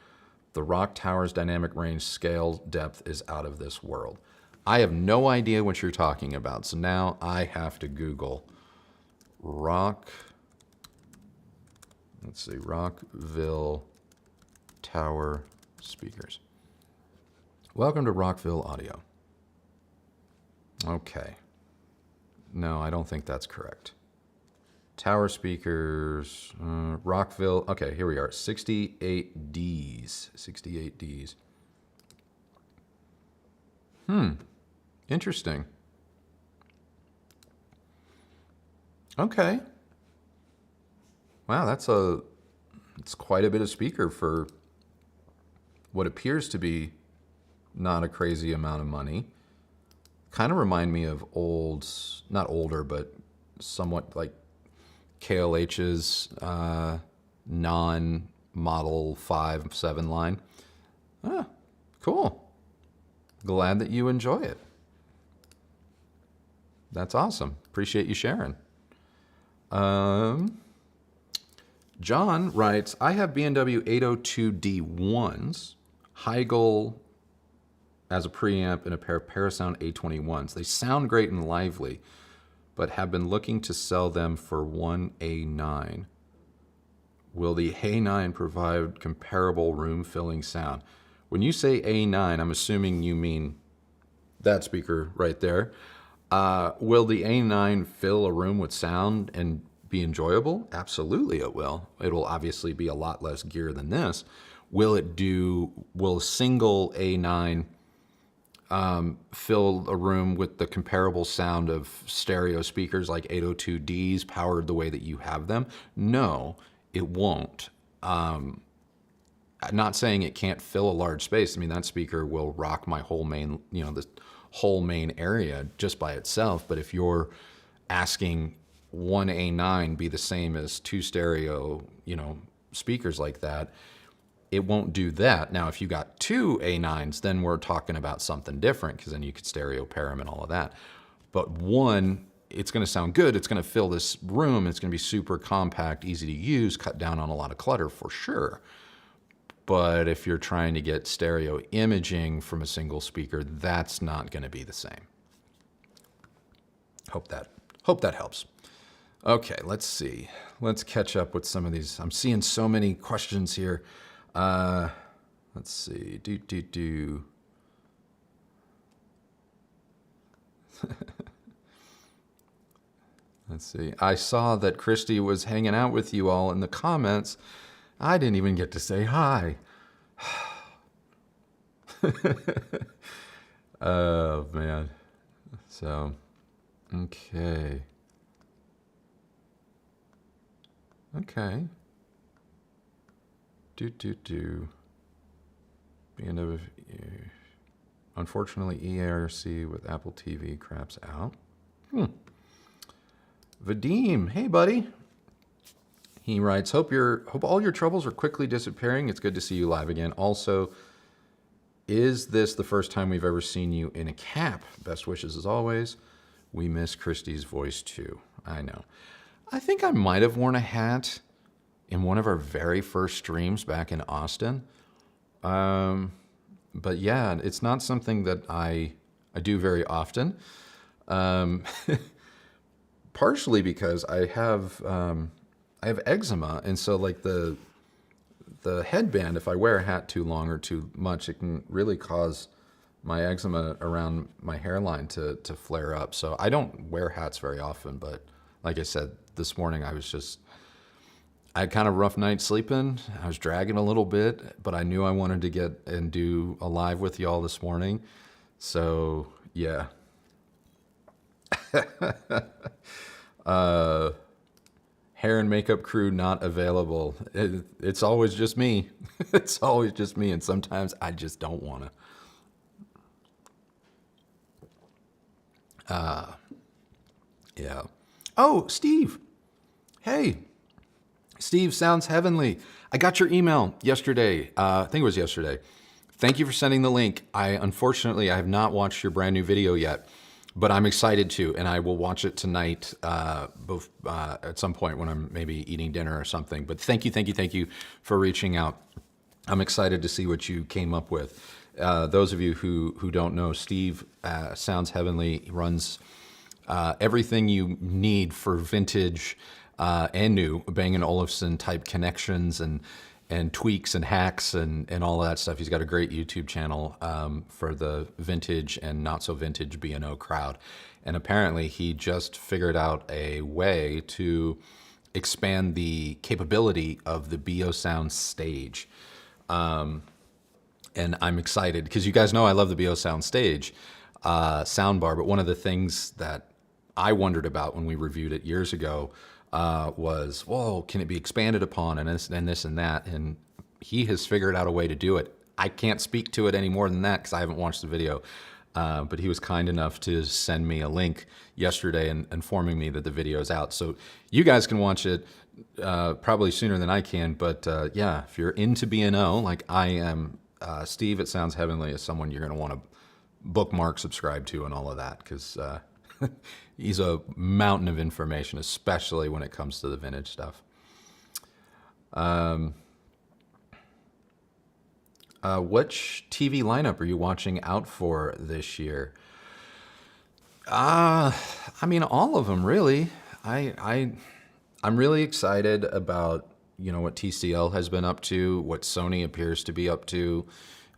The Rock Towers dynamic range scale depth is out of this world. I have no idea what you're talking about, so now I have to Google Rockville Tower speakers. Welcome to Rockville Audio. Okay. No, I don't think that's correct. Tower speakers, Rockville. Okay, here we are. 68Ds. 68Ds. Interesting. Okay. Wow, it's quite a bit of speaker for what appears to be not a crazy amount of money. Kind of remind me of not older, but somewhat like KLH's non-Model 5, 7 line. Ah, cool. Glad that you enjoy it. That's awesome. Appreciate you sharing. John writes, I have B&W 802D1s, Heigl as a preamp, and a pair of Parasound A21s. They sound great and lively, but have been looking to sell them for one A9. Will the A9 provide comparable room-filling sound? When you say A9, I'm assuming you mean that speaker right there. Will the A9 fill a room with sound and be enjoyable? Absolutely it will. It will obviously be a lot less gear than this. Will a single A9 fill a room with the comparable sound of stereo speakers like 802Ds powered the way that you have them? No, it won't. I'm not saying it can't fill a large space. I mean, that speaker will rock my whole main, the whole main area just by itself. But if you're asking one A9 be the same as two stereo, speakers like that, it won't do that. Now, if you got two A9s, then we're talking about something different, because then you could stereo pair them and all of that. But one, it's going to sound good. It's going to fill this room. It's going to be super compact, easy to use, cut down on a lot of clutter for sure. But if you're trying to get stereo imaging from a single speaker, that's not going to be the same. Hope that helps. Okay, let's see. Let's catch up with some of these. I'm seeing so many questions here. Let's see. Let's see. I saw that Kristi was hanging out with you all in the comments. I didn't even get to say hi. Oh, man. So, okay. Okay. Being of, unfortunately, EARC with Apple TV craps out. Vadim, hey buddy. He writes, hope all your troubles are quickly disappearing. It's good to see you live again. Also, is this the first time we've ever seen you in a cap? Best wishes as always. We miss Kristi's voice too. I know. I think I might have worn a hat in one of our very first streams back in Austin. But yeah, it's not something that I do very often. Partially because I have eczema, and so like the headband, if I wear a hat too long or too much, it can really cause my eczema around my hairline to flare up. So I don't wear hats very often, but like I said, this morning I had kind of a rough night sleeping. I was dragging a little bit, but I knew I wanted to get and do a live with y'all this morning. So yeah. Hair and makeup crew not available. It's always just me. It's always just me, and sometimes I just don't want to. Yeah. Oh, Steve. Hey. Steve, sounds heavenly. I got your email yesterday. I think it was yesterday. Thank you for sending the link. Unfortunately, I have not watched your brand new video yet, but I'm excited to, and I will watch it tonight at some point when I'm maybe eating dinner or something. But thank you for reaching out. I'm excited to see what you came up with. Those of you who don't know, Steve Sounds Heavenly. He runs everything you need for vintage and new Bang & Olufsen type connections and tweaks and hacks and all that stuff. He's got a great YouTube channel for the vintage and not so vintage B&O crowd. And apparently he just figured out a way to expand the capability of the BO Sound stage. And I'm excited because you guys know I love the BO Sound stage soundbar. But one of the things that I wondered about when we reviewed it years ago was, whoa, can it be expanded upon and this and that? And he has figured out a way to do it. I can't speak to it any more than that because I haven't watched the video. But he was kind enough to send me a link yesterday and informing me that the video is out. So you guys can watch it probably sooner than I can. But yeah, if you're into B&O like I am, Steve, it Sounds Heavenly is someone you're going to want to bookmark, subscribe to, and all of that because he's a mountain of information, especially when it comes to the vintage stuff. Which TV lineup are you watching out for this year? I mean, all of them, really. I'm really excited about, what TCL has been up to, what Sony appears to be up to.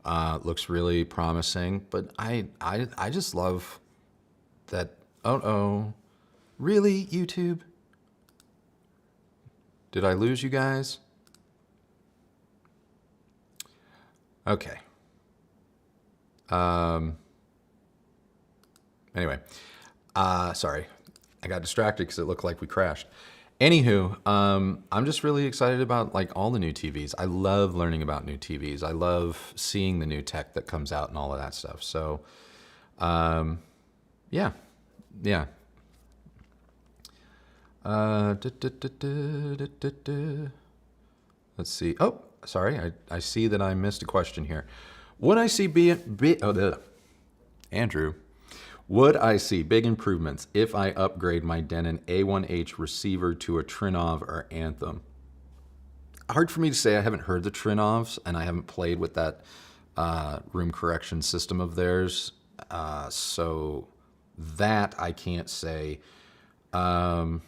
Looks really promising, but I just love that. Oh, really, YouTube? Did I lose you guys? Okay. Anyway, sorry. I got distracted because it looked like we crashed. Anywho, I'm just really excited about like all the new TVs. I love learning about new TVs. I love seeing the new tech that comes out and all of that stuff. So, yeah. Let's see. Oh, sorry. I see that I missed a question here. Would I see Andrew, would I see big improvements if I upgrade my Denon A1H receiver to a Trinov or Anthem? Hard for me to say. I haven't heard the Trinovs, and I haven't played with that room correction system of theirs. So that I can't say. But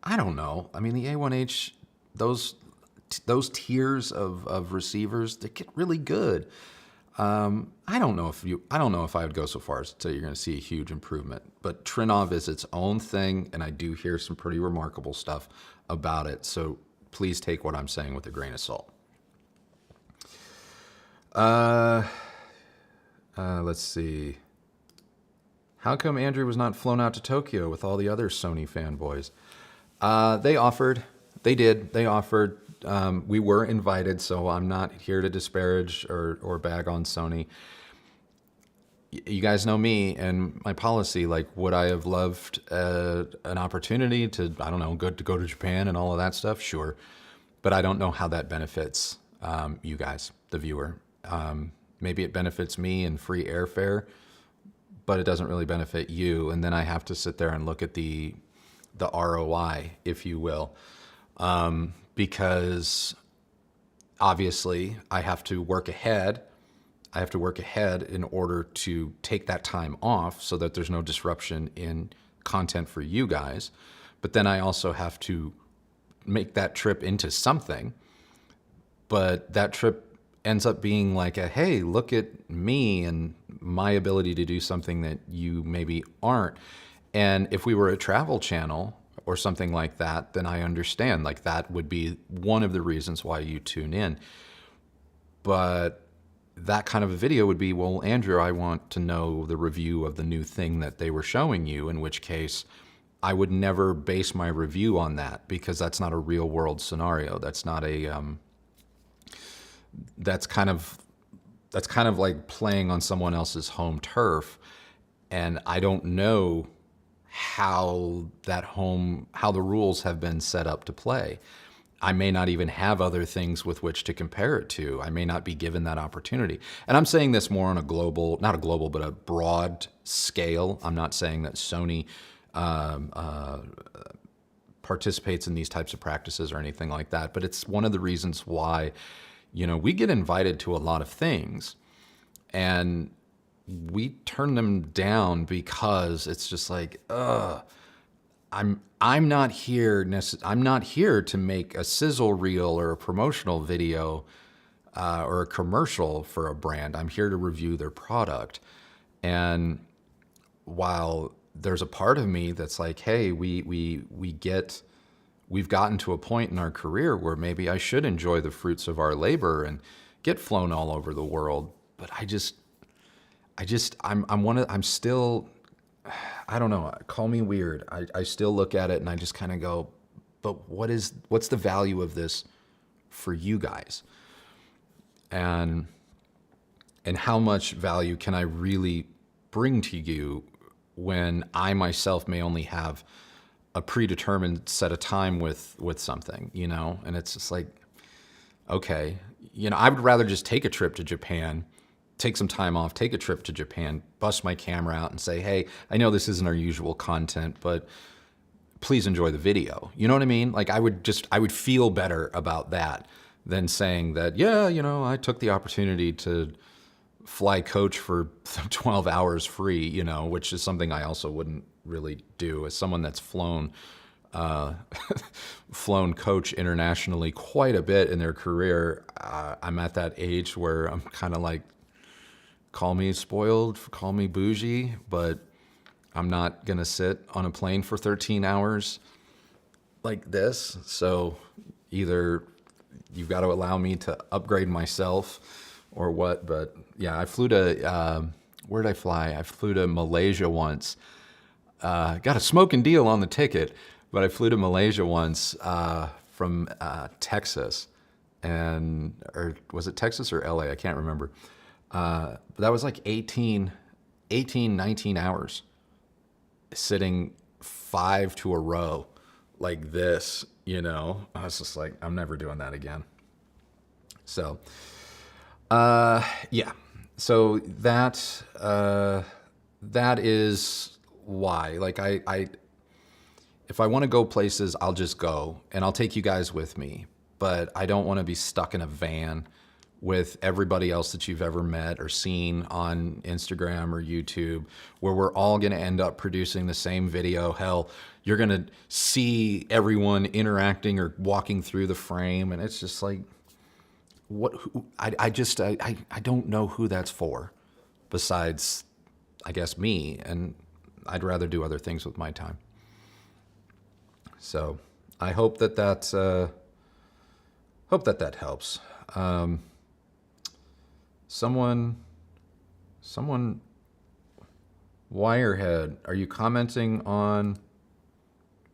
I don't know. I mean, the A1H, those tiers of receivers, they get really good. I don't know if I would go so far as to say you're going to see a huge improvement, but Trinov is its own thing, and I do hear some pretty remarkable stuff about it. So please take what I'm saying with a grain of salt. Let's see. How come Andrew was not flown out to Tokyo with all the other Sony fanboys? They offered. They did. They offered. We were invited, so I'm not here to disparage or bag on Sony. You guys know me and my policy. Like, would I have loved an opportunity to, I don't know, go to Japan and all of that stuff? Sure. But I don't know how that benefits you guys, the viewer. Maybe it benefits me in free airfare, but it doesn't really benefit you. And then I have to sit there and look at the ROI, if you will, because obviously I have to work ahead. I have to work ahead in order to take that time off so that there's no disruption in content for you guys. But then I also have to make that trip into something. But that trip ends up being like a, hey, look at me and my ability to do something that you maybe aren't. And if we were a travel channel or something like that, then I understand. Like, that would be one of the reasons why you tune in. But that kind of a video would be, well, Andrew, I want to know the review of the new thing that they were showing you, in which case I would never base my review on that, because that's not a real world scenario. That's not a, that's kind of like playing on someone else's home turf. And I don't know how the rules have been set up to play. I may not even have other things with which to compare it to. I may not be given that opportunity. And I'm saying this more on a global, not a global, but a broad scale. I'm not saying that Sony participates in these types of practices or anything like that, but it's one of the reasons why, you know, we get invited to a lot of things and we turn them down because it's just like, I'm not here to make a sizzle reel or a promotional video or a commercial for a brand. I'm here to review their product. And while there's a part of me that's like, hey, we've gotten to a point in our career where maybe I should enjoy the fruits of our labor and get flown all over the world. But I'm still, I don't know, call me weird. I still look at it and I just kind of go, but what's the value of this for you guys? And how much value can I really bring to you when I myself may only have a predetermined set of time with something, you know? And it's just like, okay, you know, I would rather just take a trip to Japan, take some time off, take a trip to Japan, bust my camera out and say, hey, I know this isn't our usual content, but please enjoy the video. You know what I mean? Like, I would feel better about that than saying that, yeah, you know, I took the opportunity to fly coach for 12 hours free, you know, which is something I also wouldn't really do as someone that's flown coach internationally quite a bit in their career. I'm at that age where I'm kind of like, call me spoiled, call me bougie, but I'm not going to sit on a plane for 13 hours like this. So either you've got to allow me to upgrade myself or what. But yeah, I flew to, where did I fly? I flew to Malaysia once. Got a smoking deal on the ticket, but I flew to Malaysia once from Texas. Or was it Texas or LA? I can't remember. But that was like 19 hours sitting 5 to a row like this, you know. I was just like, I'm never doing that again. So, yeah. So that is why, like, if I want to go places, I'll just go and I'll take you guys with me, but I don't want to be stuck in a van with everybody else that you've ever met or seen on Instagram or YouTube, where we're all going to end up producing the same video. Hell, you're going to see everyone interacting or walking through the frame. And it's just like, I don't know who that's for besides, I guess, me, and I'd rather do other things with my time. So I hope that that helps. Someone, Wirehead, are you commenting on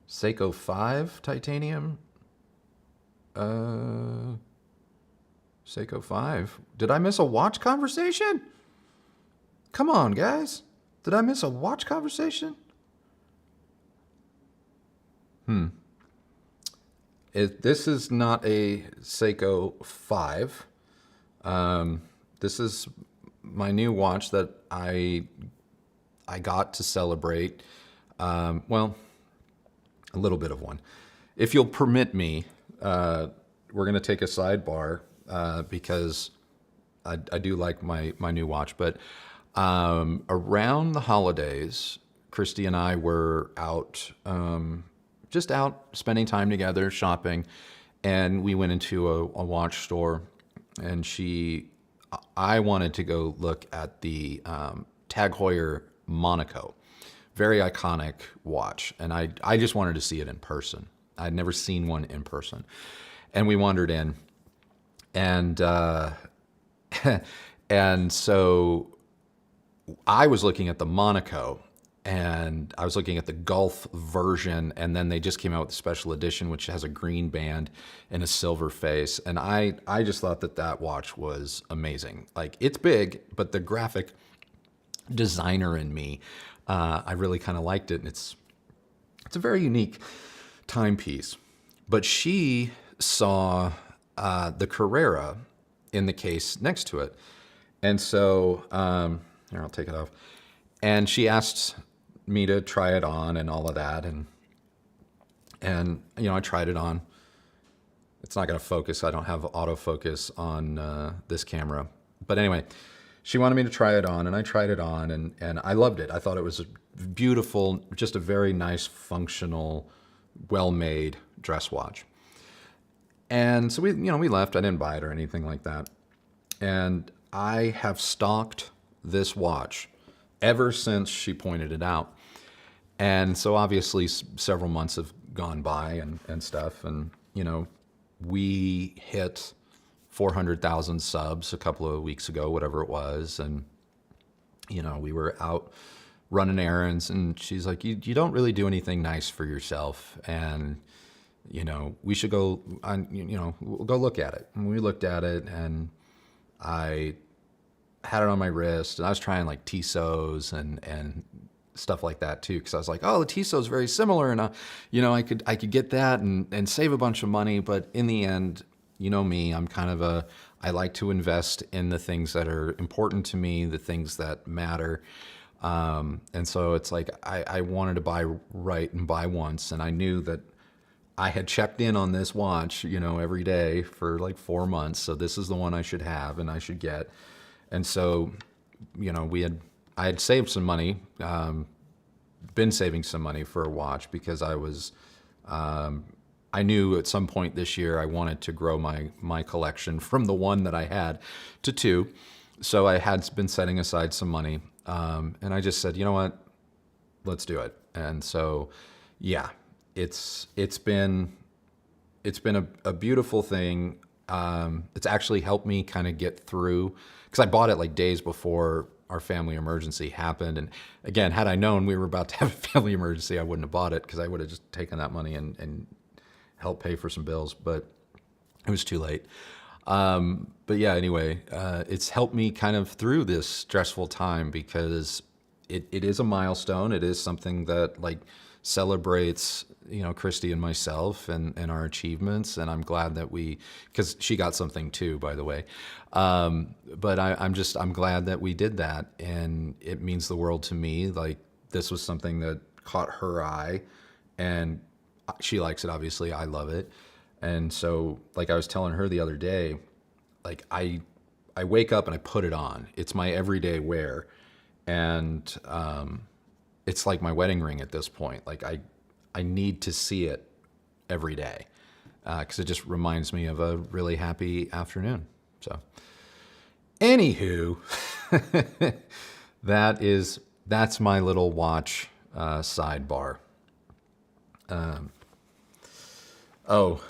Seiko 5 titanium? Seiko 5. Did I miss a watch conversation? Come on, guys. Did I miss a watch conversation? This is not a Seiko 5. This is my new watch that I got to celebrate. Well, a little bit of one. If you'll permit me, we're going to take a sidebar because I do like my new watch. But around the holidays, Kristi and I were out, just out spending time together, shopping, and we went into a watch store, and I wanted to go look at the Tag Heuer Monaco. Very iconic watch, and I just wanted to see it in person. I'd never seen one in person. And we wandered in, and and so I was looking at the Monaco, and I was looking at the Gulf version, and then they just came out with the special edition, which has a green band and a silver face. And I just thought that watch was amazing. Like, it's big, but the graphic designer in me, I really kind of liked it. And it's a very unique timepiece. But she saw the Carrera in the case next to it. And so, here, I'll take it off. And she asked me to try it on and all of that. And you know, I tried it on. It's not going to focus. I don't have autofocus on this camera. But anyway, she wanted me to try it on, and I tried it on, and I loved it. I thought it was a beautiful, just a very nice, functional, well-made dress watch. And so we left. I didn't buy it or anything like that. And I have stalked this watch ever since she pointed it out. And so obviously several months have gone by and stuff. And, you know, we hit 400,000 subs a couple of weeks ago, whatever it was. And, you know, we were out running errands, and she's like, you don't really do anything nice for yourself. And, you know, we should go, we'll go look at it. And we looked at it, and I had it on my wrist, and I was trying like Tissot's and stuff like that too, because I was like, oh, the Tissot's very similar, and I could get that and save a bunch of money. But in the end, you know me, I'm kind of I like to invest in the things that are important to me, the things that matter. And so it's like I wanted to buy right and buy once, and I knew that I had checked in on this watch, you know, every day for like 4 months. So this is the one I should have and I should get. And so, you know, I had saved some money, been saving some money for a watch, because I knew at some point this year I wanted to grow my collection from the one that I had to 2. So I had been setting aside some money, and I just said, you know what, let's do it. And so, yeah, it's been a beautiful thing. It's actually helped me kind of get through, because I bought it like days before our family emergency happened. And again, had I known we were about to have a family emergency, I wouldn't have bought it, because I would have just taken that money and helped pay for some bills, but it was too late. But yeah, anyway, it's helped me kind of through this stressful time, because it is a milestone. It is something that like celebrates, you know, Kristi and myself and our achievements. And I'm glad that because she got something too, by the way. But I'm glad that we did that. And it means the world to me. Like, this was something that caught her eye, and she likes it, obviously. I love it. And so, like I was telling her the other day, like I wake up and I put it on. It's my everyday wear. And it's like my wedding ring at this point. Like I need to see it every day, because it just reminds me of a really happy afternoon. So, anywho, that's my little watch sidebar. Oh,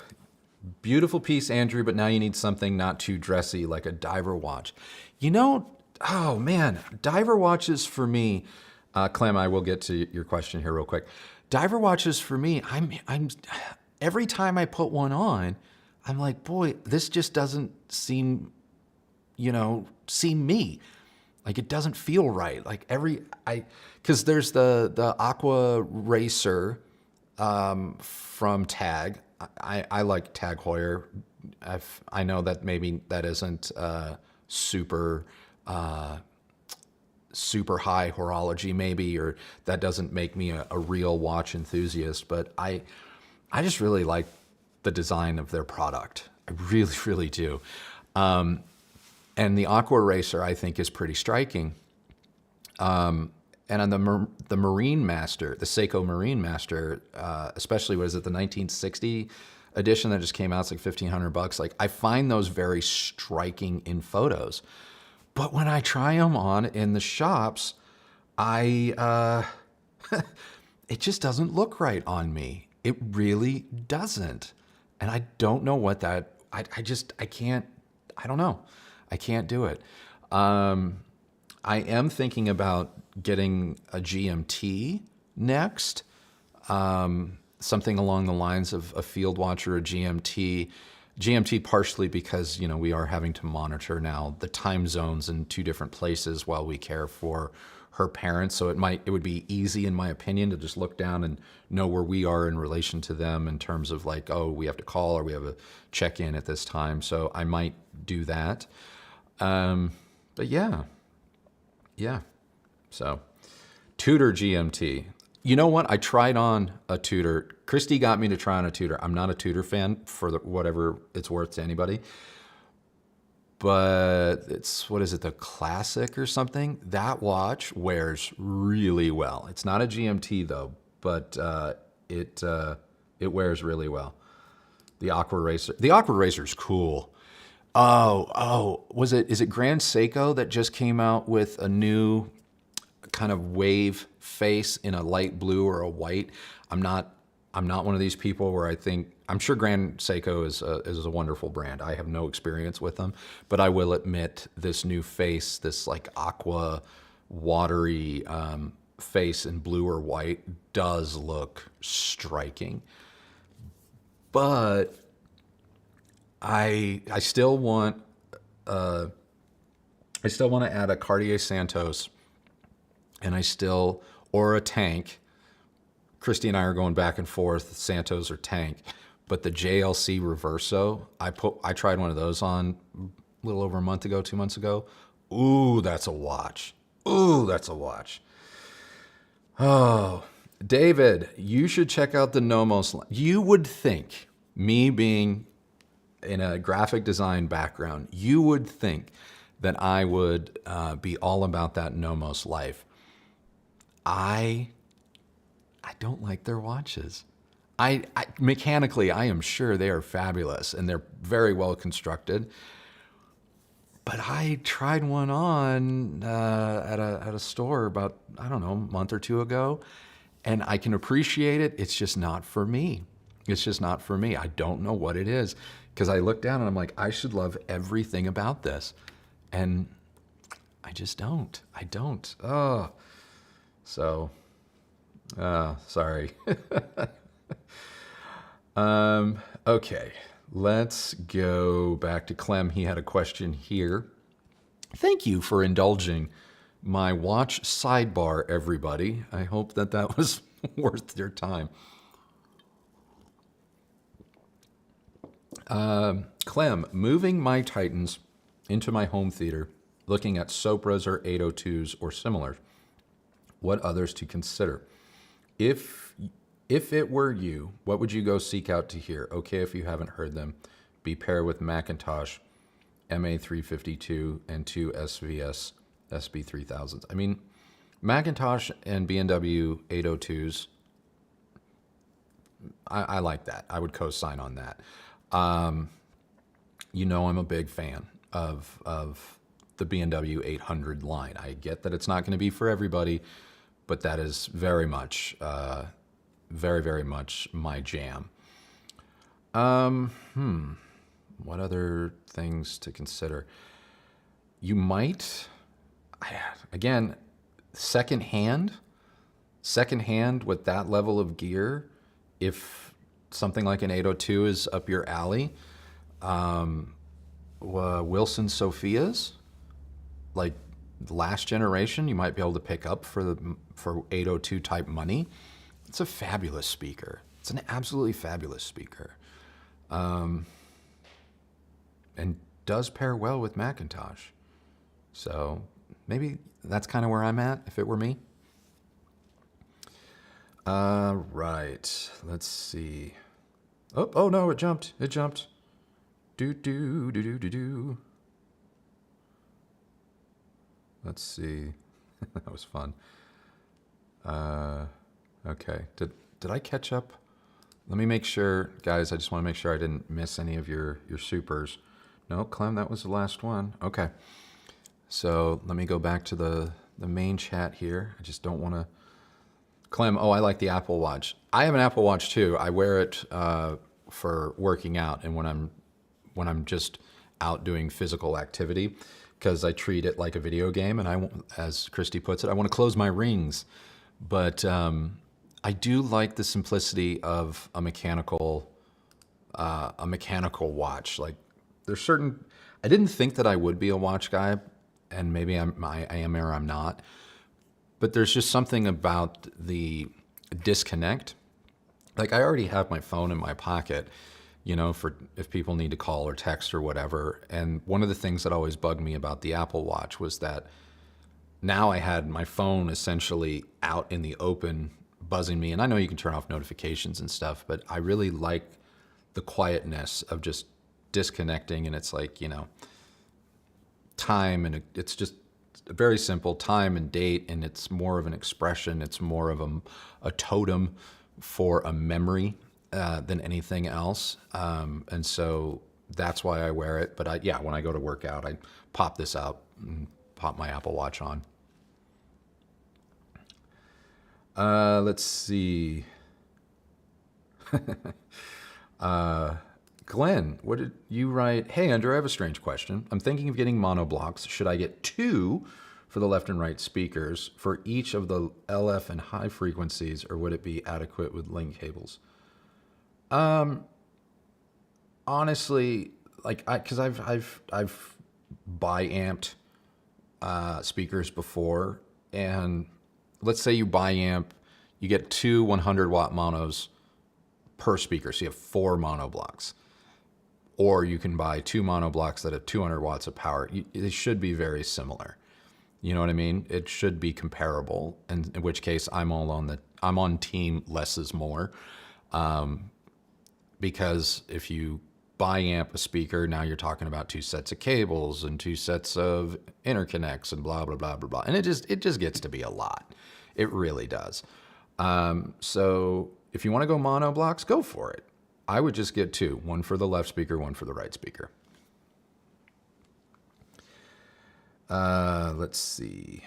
beautiful piece, Andrew, but now you need something not too dressy, like a diver watch. You know, oh man, diver watches for me, Clem, I will get to your question here real quick. Diver watches for me, I'm every time I put one on, I'm like, boy, this just doesn't seem me. Like it doesn't feel right. Like because there's the Aqua Racer from Tag. I like Tag Heuer. I know that maybe that isn't super super high horology maybe, or that doesn't make me a real watch enthusiast, but I just really like the design of their product. I really, really do. And the Aqua Racer, I think, is pretty striking. And on the Marine Master, the Seiko Marine Master, especially, what is it, the 1960 edition that just came out, it's like $1,500. Like, I find those very striking in photos. But when I try them on in the shops, it just doesn't look right on me. It really doesn't. And I don't know what that, I can't, I don't know. I can't do it. I am thinking about getting a GMT next. Something along the lines of a Field Watch or a GMT. GMT partially because, we are having to monitor now the time zones in two different places while we care for her parents. So it would be easy, in my opinion, to just look down and know where we are in relation to them in terms of like, oh, we have to call or we have a check-in at this time. So I might do that. But yeah. So Tudor GMT. You know what? I tried on a Tudor. Kristi got me to try on a Tudor. I'm not a Tudor fan for whatever it's worth to anybody. But it's, what is it, the Classic or something? That watch wears really well. It's not a GMT though, but it wears really well. The Aqua Racer. The Aqua Racer is cool. Oh, is it Grand Seiko that just came out with a new kind of wave face in a light blue or a white? I'm not one of these people where I'm sure Grand Seiko is a wonderful brand. I have no experience with them, but I will admit this new face, this like aqua watery face in blue or white, does look striking. But I still want to add a Cartier Santos, and or a Tank. Kristi and I are going back and forth, Santos or Tank, but the JLC Reverso, I tried one of those on a little over a month ago, 2 months ago. Ooh, that's a watch. Oh, David, you should check out the Nomos. You would think, me being in a graphic design background, you would think that I would be all about that Nomos life. I don't like their watches. I mechanically, I am sure they are fabulous and they're very well constructed. But I tried one on at a store about, I don't know, a month or two ago, and I can appreciate it. It's just not for me. I don't know what it is, because I look down and I'm like, I should love everything about this, and I just don't. Oh, so sorry. Okay, let's go back to Clem. He had a question here. Thank you for indulging my watch sidebar, everybody. I hope that was worth your time. Clem, moving my Titans into my home theater, looking at Sopras or 802s or similar. What others to consider? If it were you, what would you go seek out to hear? Okay, if you haven't heard them, be paired with Macintosh MA352 and two SVS SB3000s. I mean, Macintosh and B&W 802s, I like that. I would co-sign on that. I'm a big fan of the B&W 800 line. I get that it's not going to be for everybody, but that is very much, very much my jam. What other things to consider? You might, again, secondhand with that level of gear, if something like an 802 is up your alley, Wilson Sophia's, like last generation, you might be able to pick up for 802 type money. It's a fabulous speaker. It's an absolutely fabulous speaker. And does pair well with Macintosh. So maybe that's kind of where I'm at if it were me. Right. Let's see. Oh no, it jumped. It jumped. Do. Let's see. That was fun. Okay. Did I catch up? Let me make sure, guys, I just want to make sure I didn't miss any of your supers. No, Clem, that was the last one. Okay. So let me go back to the main chat here. I just don't want to... Clem, oh, I like the Apple Watch. I have an Apple Watch too. I wear it for working out and when I'm just out doing physical activity, because I treat it like a video game, and as Kristi puts it, I want to close my rings. But I do like the simplicity of a mechanical watch. Like there's certain, I didn't think that I would be a watch guy, and maybe I am or I'm not. But there's just something about the disconnect. Like I already have my phone in my pocket, you know, for if people need to call or text or whatever. And one of the things that always bugged me about the Apple Watch was that now I had my phone essentially out in the open buzzing me. And I know you can turn off notifications and stuff, but I really like the quietness of just disconnecting. And it's like, you know, time, and it's just very simple, time and date, and it's more of an expression. It's more of a totem for a memory than anything else. And so that's why I wear it. But when I go to work out, I pop this out and pop my Apple Watch on. Let's see. Glenn, what did you write? Hey, Andrew, I have a strange question. I'm thinking of getting monoblocks. Should I get 2 for the left and right speakers for each of the LF and high frequencies, or would it be adequate with link cables? Honestly, like because I've bi-amped speakers before, and let's say you bi-amp, you get 2 100-watt monos per speaker, so you have 4 mono blocks. Or you can buy 2 mono blocks that have 200 watts of power. They should be very similar. You know what I mean? It should be comparable. And in which case, I'm on team less is more. Because if you bi-amp a speaker, now you're talking about 2 sets of cables and 2 sets of interconnects and blah blah blah blah blah. And it just gets to be a lot. It really does. So if you want to go mono blocks, go for it. I would just get 2, one for the left speaker, one for the right speaker. Let's see.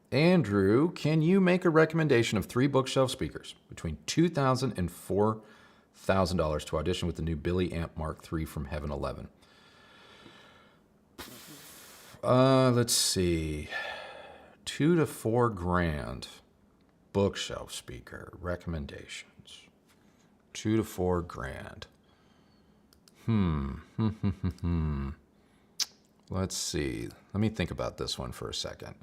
Andrew, can you make a recommendation of 3 bookshelf speakers between $2,000 and $4,000 to audition with the new Billy Amp Mark III from Heaven 11? Let's see. $2,000 to $4,000 bookshelf speaker recommendations. $2,000 to $4,000. Let's see. Let me think about this one for a second.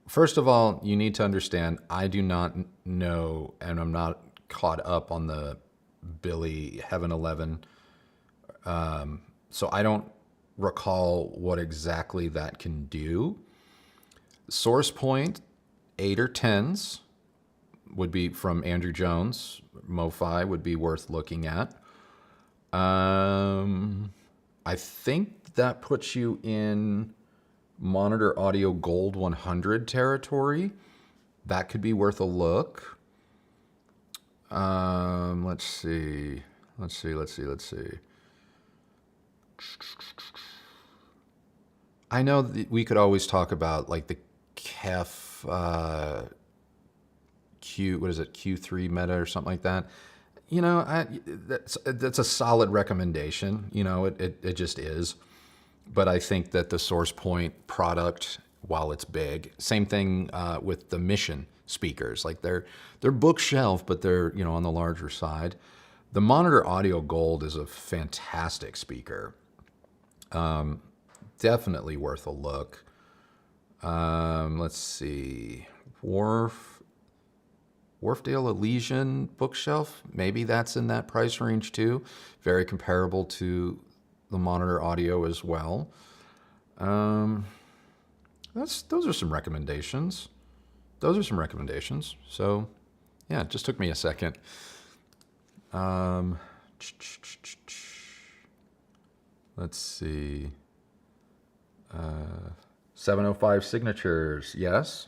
First of all, you need to understand, I do not know, and I'm not caught up on the Billy Heaven 11. So I don't recall what exactly that can do. Source point, 8 or 10s would be from Andrew Jones. MoFi would be worth looking at. I think that puts you in Monitor Audio Gold 100 territory. That could be worth a look. Let's see. I know that we could always talk about like the KEF what is it, Q3 Meta or something like that. You know, that's a solid recommendation. You know, it just is. But I think that the SourcePoint product, while it's big, same thing with the Mission speakers. Like they're bookshelf, but they're, you know, on the larger side. The Monitor Audio Gold is a fantastic speaker. Definitely worth a look. Let's see, Wharfdale Elysian bookshelf. Maybe that's in that price range too. Very comparable to the Monitor Audio as well. Those are some recommendations. So yeah, it just took me a second. Let's see. 705 signatures. Yes.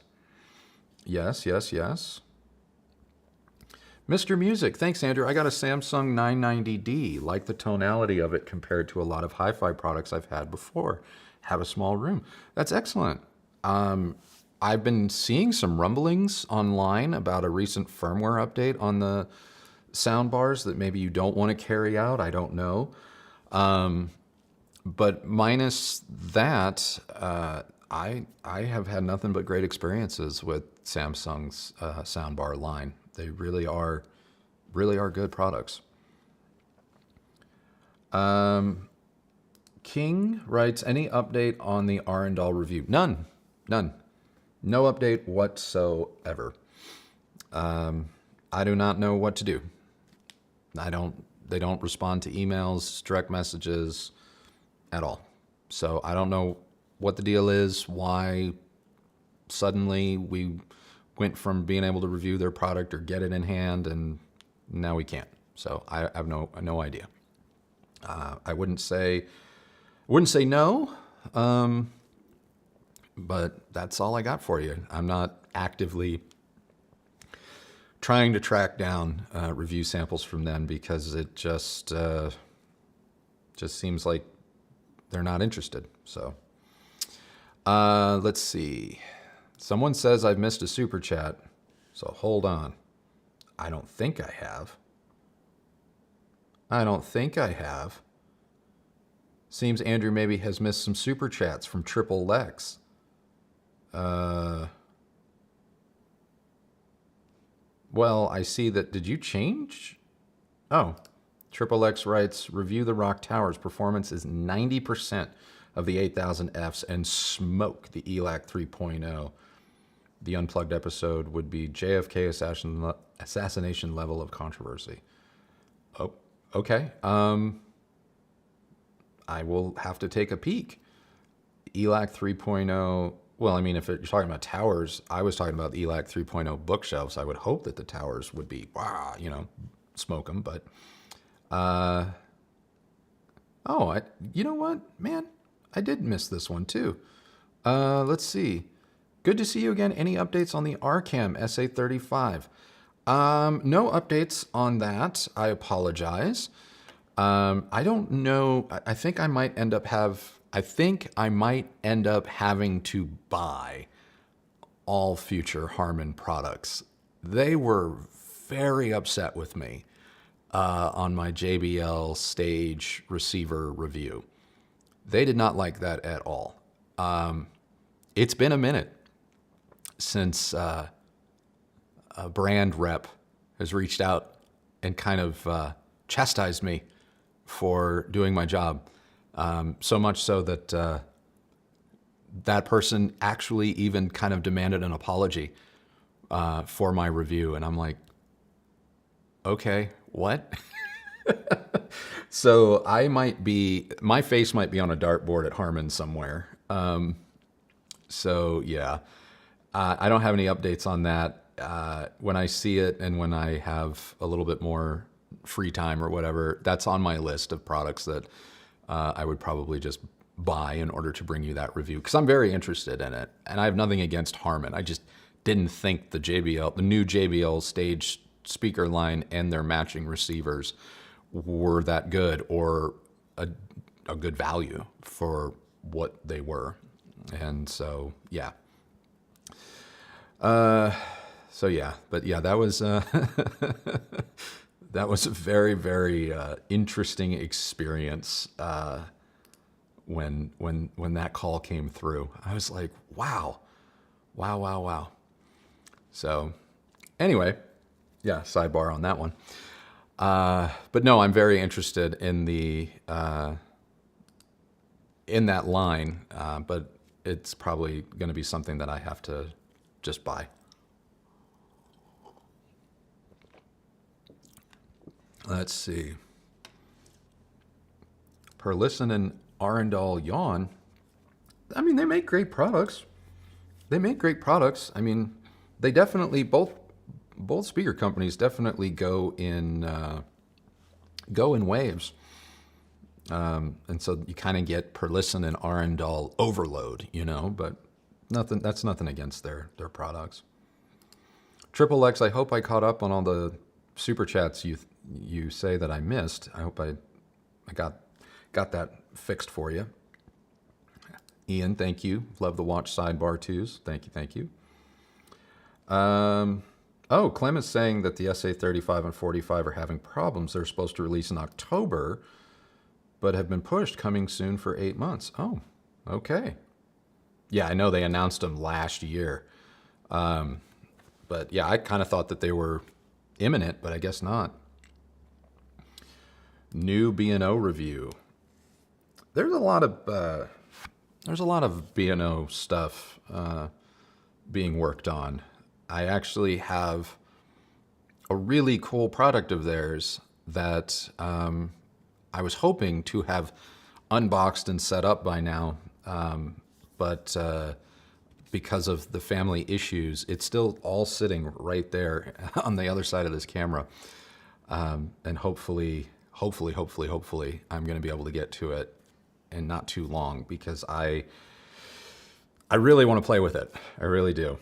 Mr. Music, thanks, Andrew. I got a Samsung 990D. Like the tonality of it compared to a lot of HiFi products I've had before. Have a small room. That's excellent. I've been seeing some rumblings online about a recent firmware update on the sound bars that maybe you don't want to carry out. I don't know. But minus that, I have had nothing but great experiences with Samsung's soundbar line. They really are good products. King writes, any update on the Arendal review? None. No update whatsoever. I do not know what to do. They don't respond to emails, direct messages at all. So I don't know what the deal is, why suddenly we went from being able to review their product or get it in hand and now we can't. So I have no idea. I wouldn't say no, but that's all I got for you. I'm not actively trying to track down review samples from them because it just seems like they're not interested. So let's see. Someone says I've missed a super chat, so hold on. I don't think I have. Seems Andrew maybe has missed some super chats from Triple Lex. Well, I see that. Did you change? Oh, Triple X writes, review the Rock Towers. Performance is 90% of the 8000Fs and smoke the ELAC 3.0. The Unplugged episode would be JFK assassination level of controversy. Oh, okay. I will have to take a peek. ELAC 3.0. Well, I mean, if you're talking about towers, I was talking about the ELAC 3.0 bookshelves. I would hope that the towers would be, wow, you know, smoke them. But, you know what, man? I did miss this one too. Let's see. Good to see you again. Any updates on the Arcam SA35? No updates on that. I apologize. I don't know. I think I might end up having to buy all future Harman products. They were very upset with me on my JBL stage receiver review. They did not like that at all. It's been a minute since a brand rep has reached out and kind of chastised me for doing my job. So much so that that person actually even kind of demanded an apology for my review. And I'm like, okay, what? So my face might be on a dartboard at Harman somewhere. So yeah, I don't have any updates on that. When I see it and when I have a little bit more free time or whatever, that's on my list of products that I would probably just buy in order to bring you that review, because I'm very interested in it. And I have nothing against Harman. I just didn't think the new JBL stage speaker line and their matching receivers were that good or a good value for what they were. And so, yeah. So yeah, but yeah, that was that was a very, very interesting experience when that call came through. I was like, wow, wow, wow, wow. So anyway, yeah, sidebar on that one. But no, I'm very interested in the in that line, but it's probably going to be something that I have to just buy. Let's see. Per listen and Arendal yawn. I mean, they make great products. They make great products. I mean, they definitely both speaker companies definitely go in waves. And so you kind of get Per listen and Arendal overload, you know, but nothing. That's nothing against their products. Triple X, I hope I caught up on all the super chats you say that I missed. I hope I got that fixed for you. Ian, thank you. Love the watch sidebar twos. Thank you, thank you. Oh, Clem is saying that the SA35 and 45 are having problems. They're supposed to release in October, but have been pushed, coming soon for 8 months. Oh, okay. Yeah, I know they announced them last year. But yeah, I kind of thought that they were imminent, but I guess not. New B&O review. There's a lot of B&O stuff being worked on. I actually have a really cool product of theirs that I was hoping to have unboxed and set up by now, but because of the family issues, it's still all sitting right there on the other side of this camera. And hopefully, I'm going to be able to get to it in not too long, because I really want to play with it. I really do.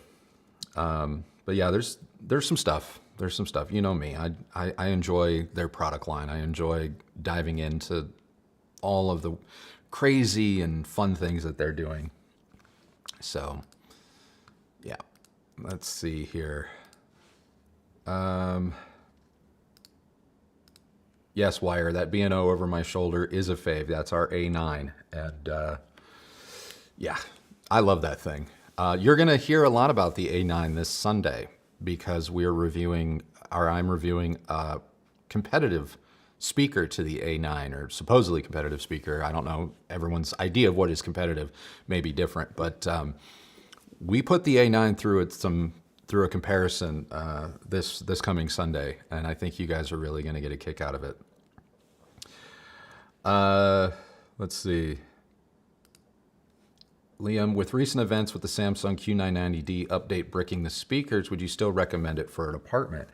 But yeah, there's some stuff. There's some stuff. You know me. I enjoy their product line. I enjoy diving into all of the crazy and fun things that they're doing. So, yeah. Let's see here. Yes, Wire, that B&O over my shoulder is a fave. That's our A9. And yeah, I love that thing. You're going to hear a lot about the A9 this Sunday, because I'm reviewing a competitive speaker to the A9, or supposedly competitive speaker. I don't know. Everyone's idea of what is competitive may be different, but we put the A9 through a comparison this coming Sunday, and I think you guys are really going to get a kick out of it. Let's see. Liam, with recent events with the Samsung Q990D update bricking the speakers, would you still recommend it for an apartment?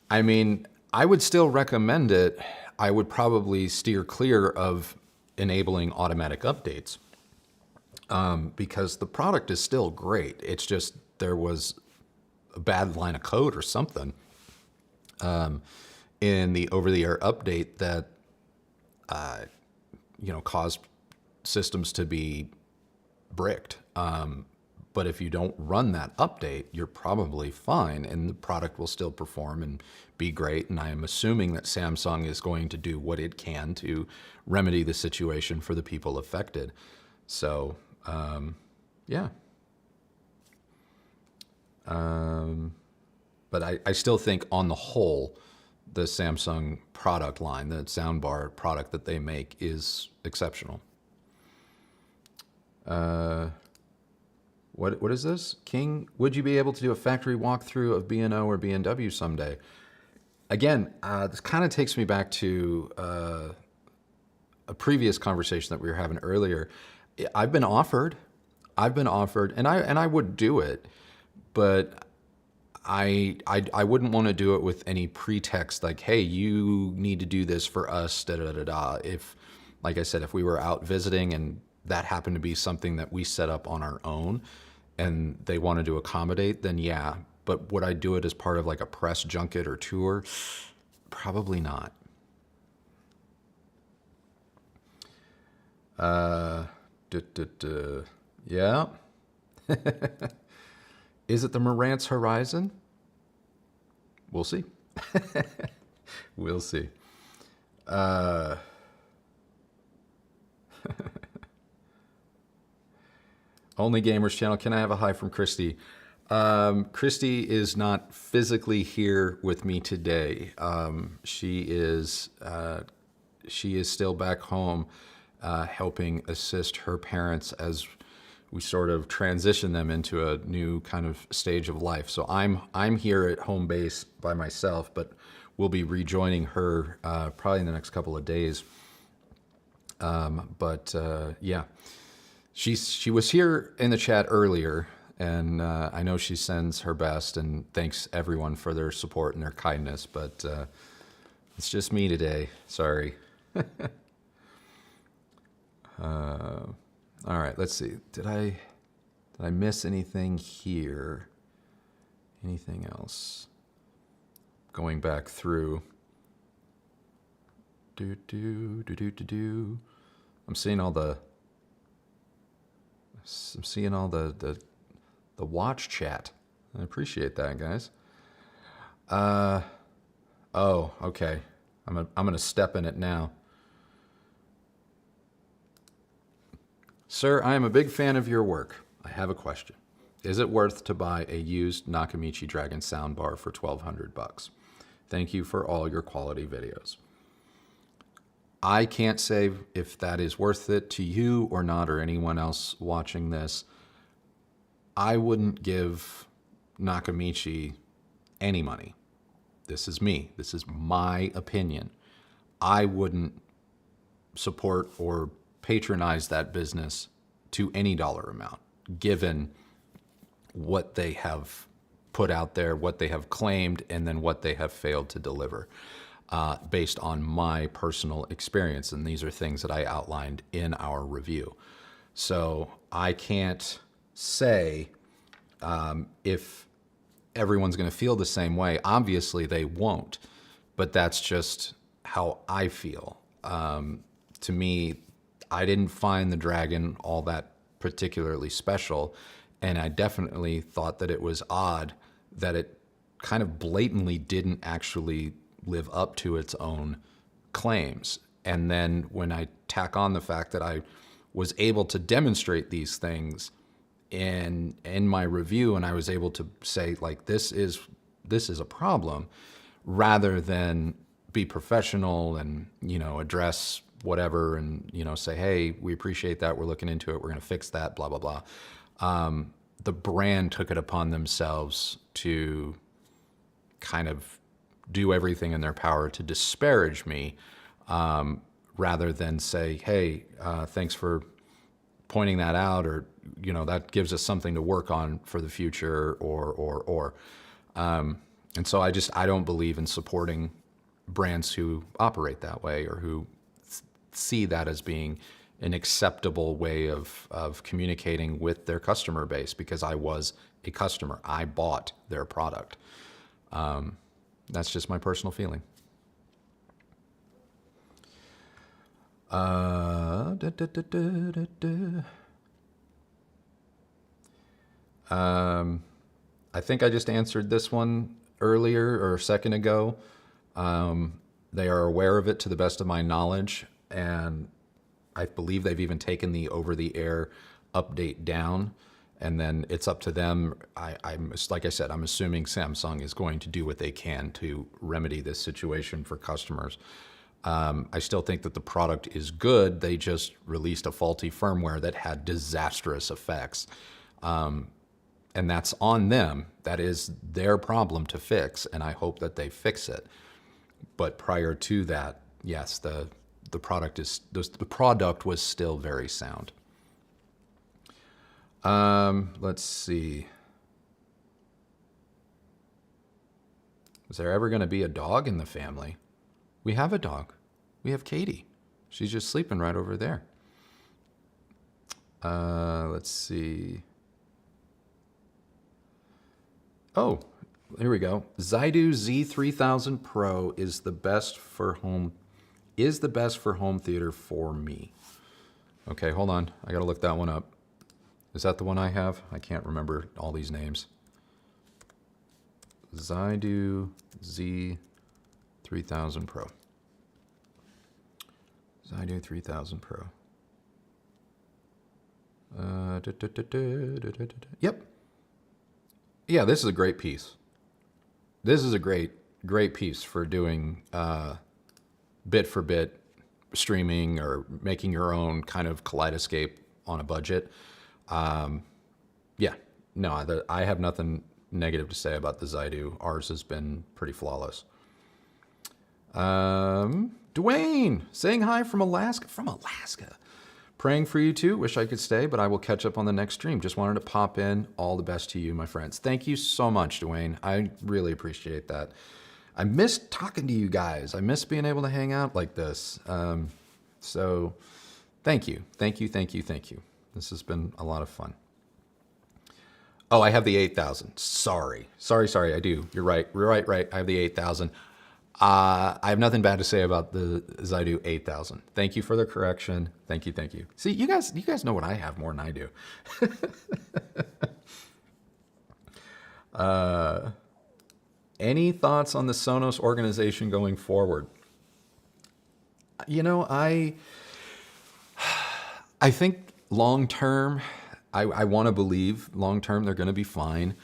I mean, I would still recommend it. I would probably steer clear of enabling automatic updates, because the product is still great. It's just there was a bad line of code or something in the over-the-air update that caused systems to be bricked. But if you don't run that update, you're probably fine, and the product will still perform and be great. And I am assuming that Samsung is going to do what it can to remedy the situation for the people affected. So, yeah. But I still think on the whole, the Samsung product line, the soundbar product that they make, is exceptional. What is this? King, would you be able to do a factory walkthrough of B&O or B&W someday? Again, this kind of takes me back to a previous conversation that we were having earlier. I've been offered, and I would do it, but I wouldn't want to do it with any pretext like, hey, you need to do this for us, da da da da. If, like I said, if we were out visiting and that happened to be something that we set up on our own and they wanted to accommodate, then yeah. But would I do it as part of like a press junket or tour? Probably not. Yeah. Is it the Marantz Horizon? We'll see. We'll see. Only Gamers channel. Can I have a hi from Kristi? Kristi is not physically here with me today. She is still back home, helping assist her parents as we sort of transition them into a new kind of stage of life. So I'm here at home base by myself, but we'll be rejoining her probably in the next couple of days. Yeah, she was here in the chat earlier, and I know she sends her best and thanks everyone for their support and their kindness. But it's just me today. Sorry. All right, let's see. Did I miss anything here? Anything else? Going back through. I'm seeing all the watch chat. I appreciate that, guys. Oh, okay. I'm gonna step in it now. Sir, I am a big fan of your work. I have a question. Is it worth to buy a used Nakamichi Dragon soundbar for $1,200? Thank you for all your quality videos. I can't say if that is worth it to you or not, or anyone else watching this. I wouldn't give Nakamichi any money. This is me. This is my opinion. I wouldn't support or patronize that business to any dollar amount, given what they have put out there, what they have claimed, and then what they have failed to deliver, based on my personal experience. And these are things that I outlined in our review. So I can't say if everyone's going to feel the same way. Obviously, they won't, but that's just how I feel. To me, I didn't find the Dragon all that particularly special, and I definitely thought that it was odd that it kind of blatantly didn't actually live up to its own claims. And then when I tack on the fact that I was able to demonstrate these things in my review, and I was able to say, like, this is a problem, rather than be professional and, you know, address whatever and, you know, say, hey, we appreciate that, we're looking into it, we're going to fix that, blah, blah, blah. The brand took it upon themselves to kind of do everything in their power to disparage me, rather than say, hey, thanks for pointing that out, or, you know, that gives us something to work on for the future, or. And so I don't believe in supporting brands who operate that way, or who see that as being an acceptable way of communicating with their customer base, because I was a customer. I bought their product. That's just my personal feeling. I think I just answered this one earlier or a second ago. They are aware of it to the best of my knowledge, and I believe they've even taken the over-the-air update down, and then it's up to them. Like I said, I'm assuming Samsung is going to do what they can to remedy this situation for customers. I still think that the product is good. They just released a faulty firmware that had disastrous effects. And that's on them. That is their problem to fix, and I hope that they fix it. But prior to that, yes, the product was still very sound. Let's see. Is there ever going to be a dog in the family? We have a dog. We have Katie. She's just sleeping right over there. Let's see. Oh, here we go. Zydu Z3000 Pro is the best for home theater for me. Okay, hold on. I got to look that one up. Is that the one I have? I can't remember all these names. Zydew Z3000 Pro. Zydew 3000 Pro. Yep. Yeah, this is a great piece. This is a great piece for doing bit for bit streaming or making your own kind of kaleidoscape on a budget. Yeah, no, I have nothing negative to say about the Zydew. Ours has been pretty flawless. Dwayne saying hi from Alaska. From Alaska. Praying for you too. Wish I could stay, but I will catch up on the next stream. Just wanted to pop in. All the best to you, my friends. Thank you so much, Dwayne. I really appreciate that. I miss talking to you guys. I miss being able to hang out like this. So thank you. Thank you, thank you, thank you. This has been a lot of fun. Oh, I have the 8000. Sorry. I do. You're right. Right. I have the 8000. I have nothing bad to say about the Zydew 8000. Thank you for the correction. Thank you. See, you guys know what I have more than I do. Any thoughts on the Sonos organization going forward? You know, I think long term, I want to believe long term they're going to be fine.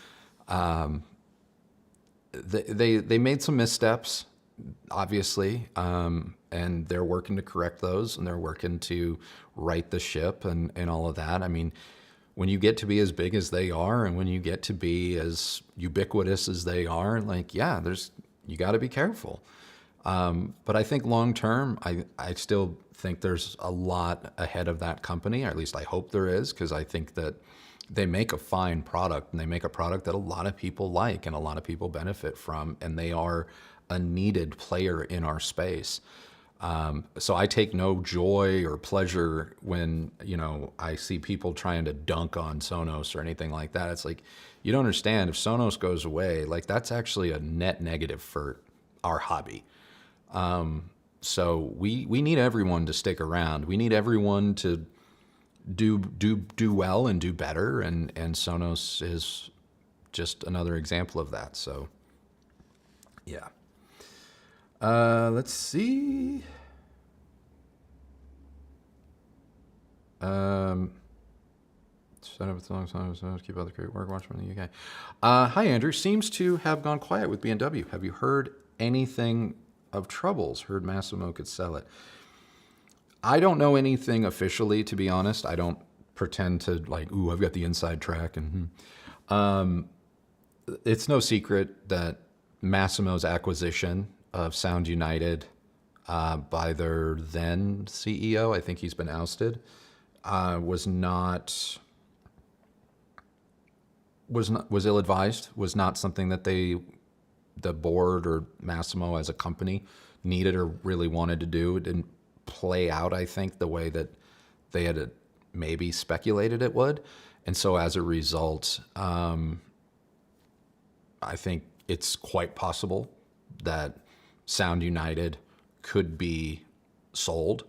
They made some missteps, obviously, and they're working to correct those, and they're working to right the ship and all of that. I mean, when you get to be as big as they are, and when you get to be as ubiquitous as they are, like, yeah, you got to be careful. But I think long term, I still think there's a lot ahead of that company, or at least I hope there is, because I think that they make a fine product, and they make a product that a lot of people like and a lot of people benefit from, and they are a needed player in our space. So I take no joy or pleasure when, I see people trying to dunk on Sonos or anything like that. It's like, you don't understand, if Sonos goes away, like, that's actually a net negative for our hobby. So we need everyone to stick around. We need everyone to do well and do better, and Sonos is just another example of that. So yeah. Let's see. Set up with long songs, keep up the great work. Watch from the UK. Hi Andrew. Seems to have gone quiet with B&W. Have you heard anything of troubles? Heard Massimo could sell it. I don't know anything officially, to be honest. I don't pretend to I've got the inside track. And it's no secret that Massimo's acquisition of Sound United by their then CEO, I think he's been ousted, was ill-advised, was not something that the board or Massimo as a company needed or really wanted to do. It didn't play out, I think, the way that they had maybe speculated it would. And so as a result, I think it's quite possible that Sound United could be sold.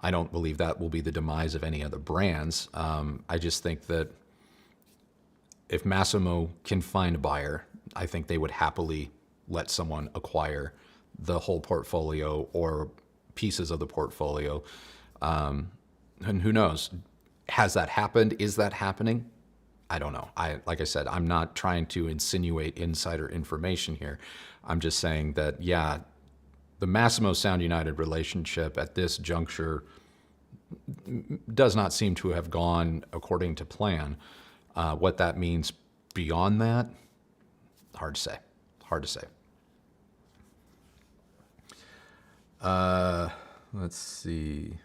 I don't believe that will be the demise of any other brands. I just think that if Massimo can find a buyer, I think they would happily let someone acquire the whole portfolio or pieces of the portfolio. And who knows? Has that happened? Is that happening? I don't know. Like I said, I'm not trying to insinuate insider information here. I'm just saying that, yeah, the Massimo Sound United relationship at this juncture does not seem to have gone according to plan. What that means beyond that, hard to say. Let's see.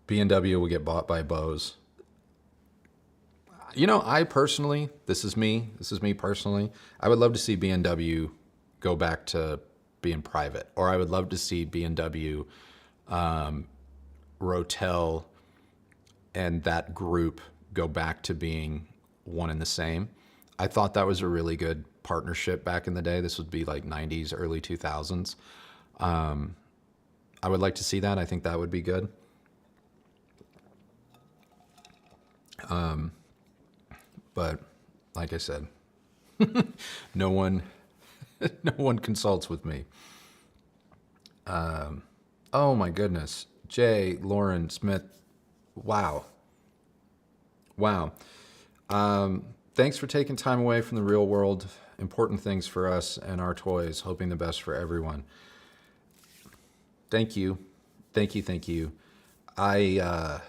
B&W will get bought by Bose. I personally, this is me personally, I would love to see B&W go back to being private, or I would love to see B&W, Rotel, and that group go back to being one and the same. I thought that was a really good partnership back in the day. This would be like 90s, early 2000s. I would like to see that. I think that would be good. But like I said, no one consults with me. Oh my goodness. Jay, Lauren, Smith. Wow. Thanks for taking time away from the real world. Important things for us and our toys. Hoping the best for everyone. Thank you. I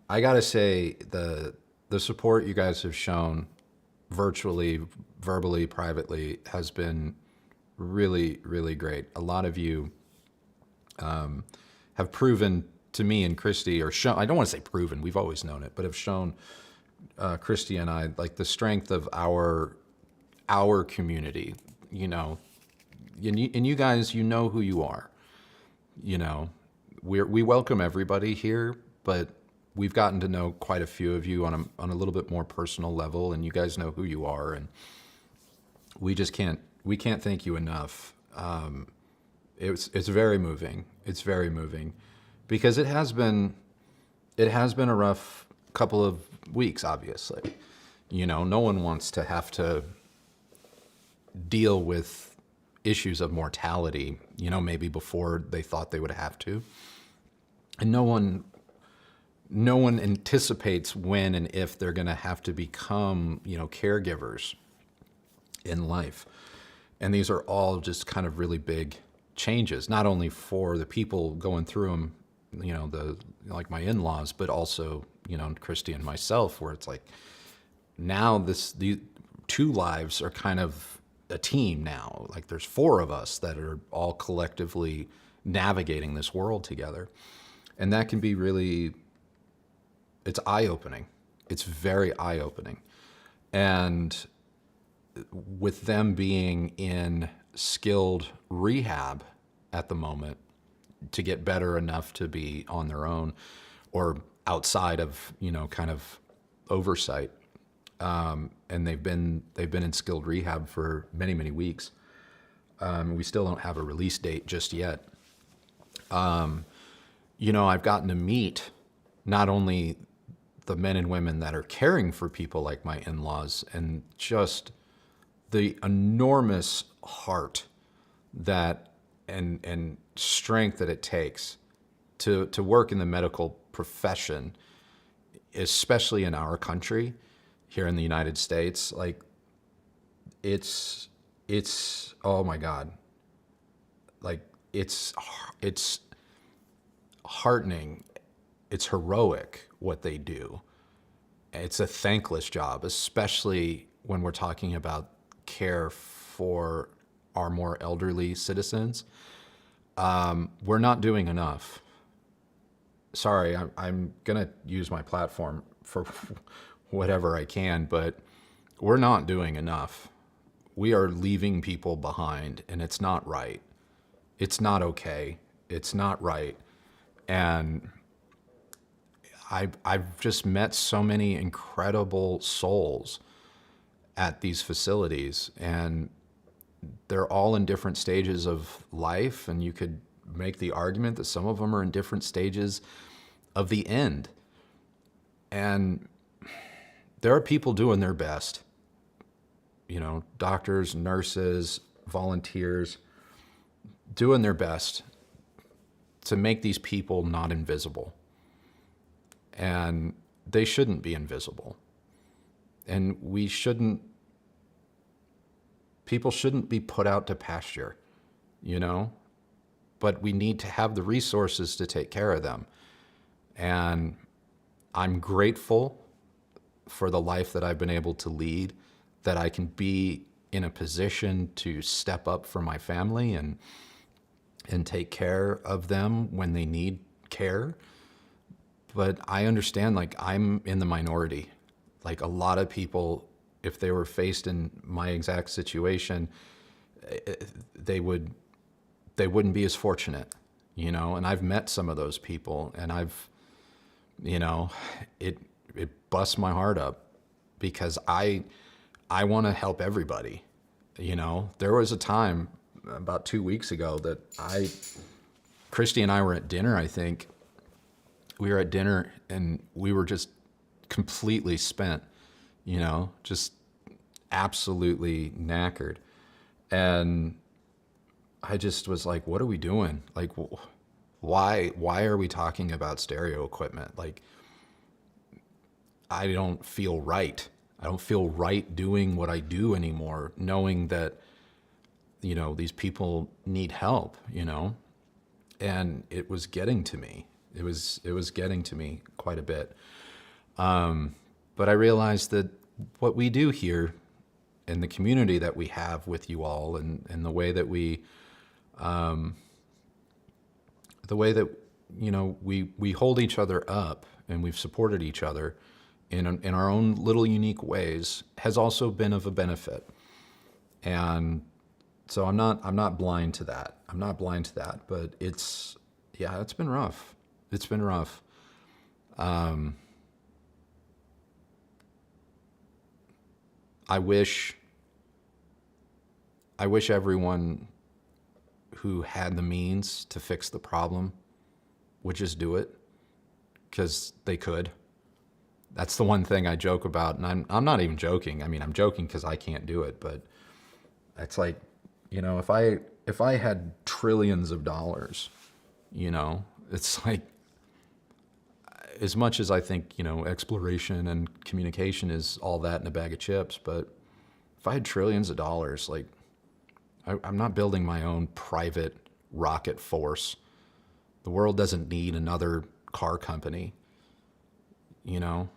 gotta say the support you guys have shown virtually, verbally, privately has been really, really great. A lot of you have proven to me and Kristi, or shown, I don't want to say proven, we've always known it, but have shown Kristi and I like the strength of our community, you know, and you guys, you know who you are, you know, we welcome everybody here, but we've gotten to know quite a few of you on a little bit more personal level, and you guys know who you are, and we can't thank you enough. It's very moving. It's very moving because it has been a rough couple of weeks, obviously. You know, no one wants to have to deal with issues of mortality, you know, maybe before they thought they would have to. And no one anticipates when and if they're going to have to become, you know, caregivers in life. And these are all just kind of really big changes, not only for the people going through them, you know, like my in-laws, but also, you know, Kristi and myself, where it's like now these two lives are kind of a team now. Like there's four of us that are all collectively navigating this world together. And that can be really, it's eye-opening. It's very eye-opening. And with them being in skilled rehab at the moment to get better enough to be on their own or outside of, you know, kind of oversight. And they've been in skilled rehab for many, many weeks. We still don't have a release date just yet. You know, I've gotten to meet not only the men and women that are caring for people like my in-laws, and just the enormous heart that and strength that it takes to work in the medical profession, especially in our country here in the United States. Like it's oh my God, like it's heartening. It's heroic what they do. It's a thankless job, especially when we're talking about care for our more elderly citizens. We're not doing enough. Sorry, I'm gonna use my platform for whatever I can, but we're not doing enough. We are leaving people behind, and it's not right. It's not okay. It's not right. And I've just met so many incredible souls at these facilities, and they're all in different stages of life, and you could make the argument that some of them are in different stages of the end. And there are people doing their best, you know, doctors, nurses, volunteers, doing their best to make these people not invisible. And they shouldn't be invisible. And people shouldn't be put out to pasture, you know? But we need to have the resources to take care of them. And I'm grateful for the life that I've been able to lead, that I can be in a position to step up for my family and take care of them when they need care. But I understand, like, I'm in the minority. Like, a lot of people, if they were faced in my exact situation, they wouldn't be as fortunate, you know? And I've met some of those people, and you know, it busts my heart up because I want to help everybody. You know, there was a time about 2 weeks ago that Kristi and I were at dinner, I think. We were at dinner and we were just completely spent, you know, just absolutely knackered. And I just was like, what are we doing? Like, why are we talking about stereo equipment? Like, I don't feel right. I don't feel right doing what I do anymore, knowing that, you know, these people need help, you know? And it was getting to me. It was getting to me quite a bit. But I realized that what we do here in the community that we have with you all, and the way that you know, we hold each other up and we've supported each other in our own little unique ways, has also been of a benefit. And so I'm not blind to that. I'm not blind to that, but it's been rough. It's been rough. I wish everyone who had the means to fix the problem would just do it, because they could. That's the one thing I joke about, and I'm not even joking. I mean, I'm joking because I can't do it, but it's like, you know, if I had trillions of dollars, you know, it's like, as much as I think, you know, exploration and communication is all that in a bag of chips, but if I had trillions of dollars, like, I'm not building my own private rocket force. The world doesn't need another car company. You know,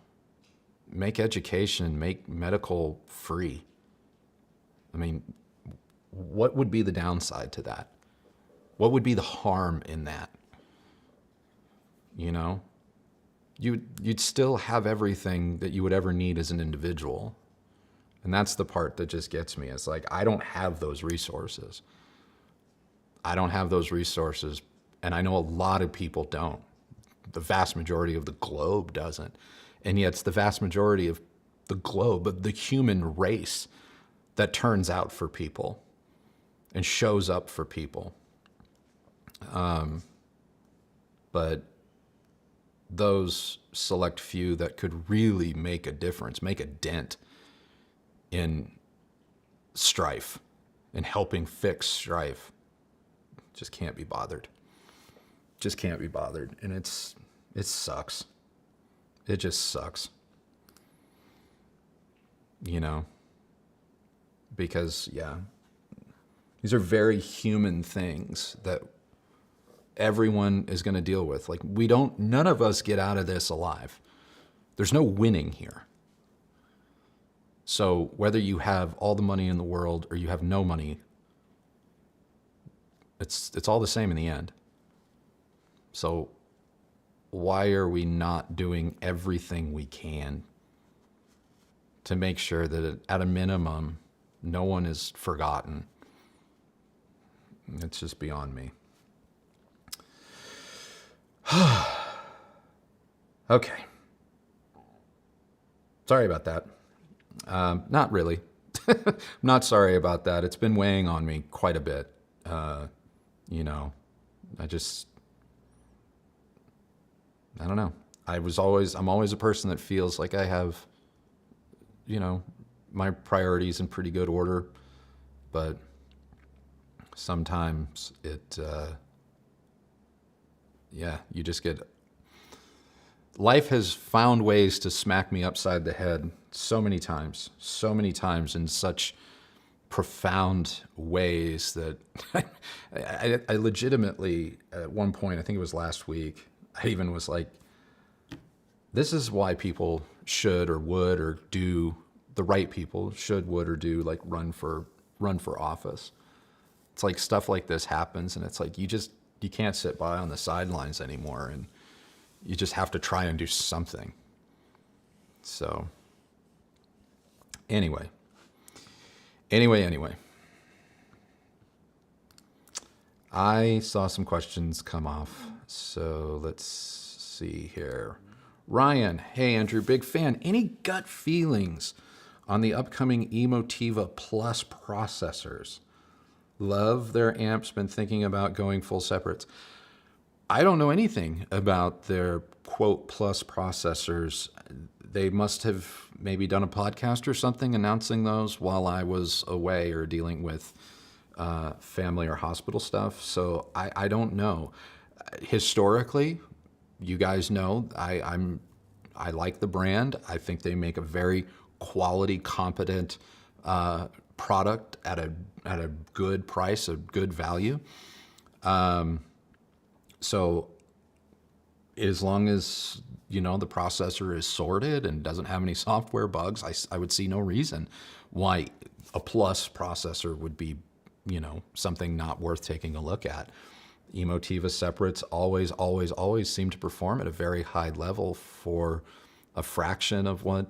make education, make medical free. I mean, what would be the downside to that? What would be the harm in that? You know, you'd still have everything that you would ever need as an individual. And that's the part that just gets me. It's like, I don't have those resources. I don't have those resources. And I know a lot of people don't. The vast majority of the globe doesn't. And yet it's the vast majority of the globe, of the human race, that turns out for people and shows up for people. But those select few that could really make a difference, make a dent in strife and helping fix strife, just can't be bothered. Just can't be bothered. And it sucks. It just sucks. You know, because, yeah, these are very human things that everyone is going to deal with. Like, none of us get out of this alive. There's no winning here. So whether you have all the money in the world or you have no money, it's all the same in the end. So why are we not doing everything we can to make sure that at a minimum, no one is forgotten? It's just beyond me. Okay. Sorry about that. Not really. I'm not sorry about that. It's been weighing on me quite a bit. You know, I don't know. I'm always a person that feels like I have, you know, my priorities in pretty good order, but sometimes you just get, life has found ways to smack me upside the head so many times in such profound ways that I legitimately, at one point, I think it was last week, I even was like, this is why people should or would or do, the right people should, would, or do, like, run for office. It's like stuff like this happens, and it's like you can't sit by on the sidelines anymore, and you just have to try and do something. So anyway. I saw some questions come off, so let's see here. Ryan, hey Andrew, big fan. Any gut feelings on the upcoming Emotiva Plus processors. Love their amps, been thinking about going full separates. I don't know anything about their quote plus processors. They must have maybe done a podcast or something announcing those while I was away or dealing with family or hospital stuff. So I don't know. Historically, you guys know I like the brand. I think they make a very quality, competent product at a good price, a good value. So as long as, the processor is sorted and doesn't have any software bugs, I would see no reason why a plus processor would be, something not worth taking a look at. Emotiva separates always, always, always seem to perform at a very high level for a fraction of what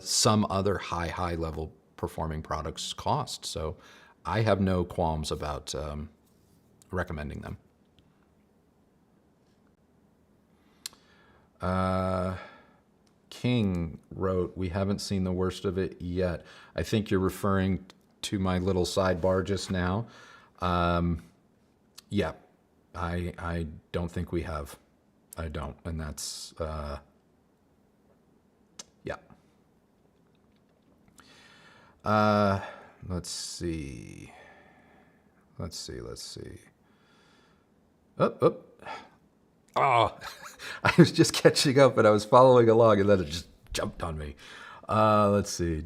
some other high level performing products cost. So I have no qualms about recommending them. King wrote, we haven't seen the worst of it yet. I think you're referring to my little sidebar just now. Yeah, I don't think we have. I don't. And that's, yeah. Let's see. Oh, I was just catching up and I was following along and then it just jumped on me. Let's see.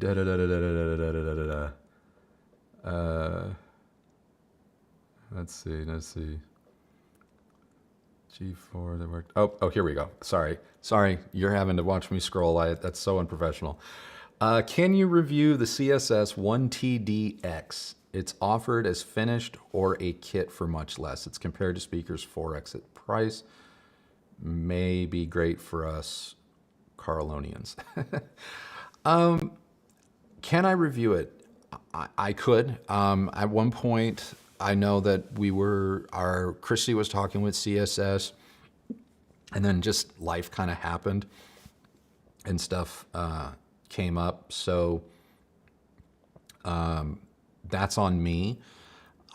Let's see. G4 that worked. Oh, here we go. Sorry. You're having to watch me scroll. That's so unprofessional. Can you review the CSS 1TDX? It's offered as finished or a kit for much less. It's compared to speakers 4x at price. May be great for us Carlonians. Can I review it? I could. At one point, I know that Kristi was talking with CSS, and then just life kind of happened and stuff came up. So that's on me.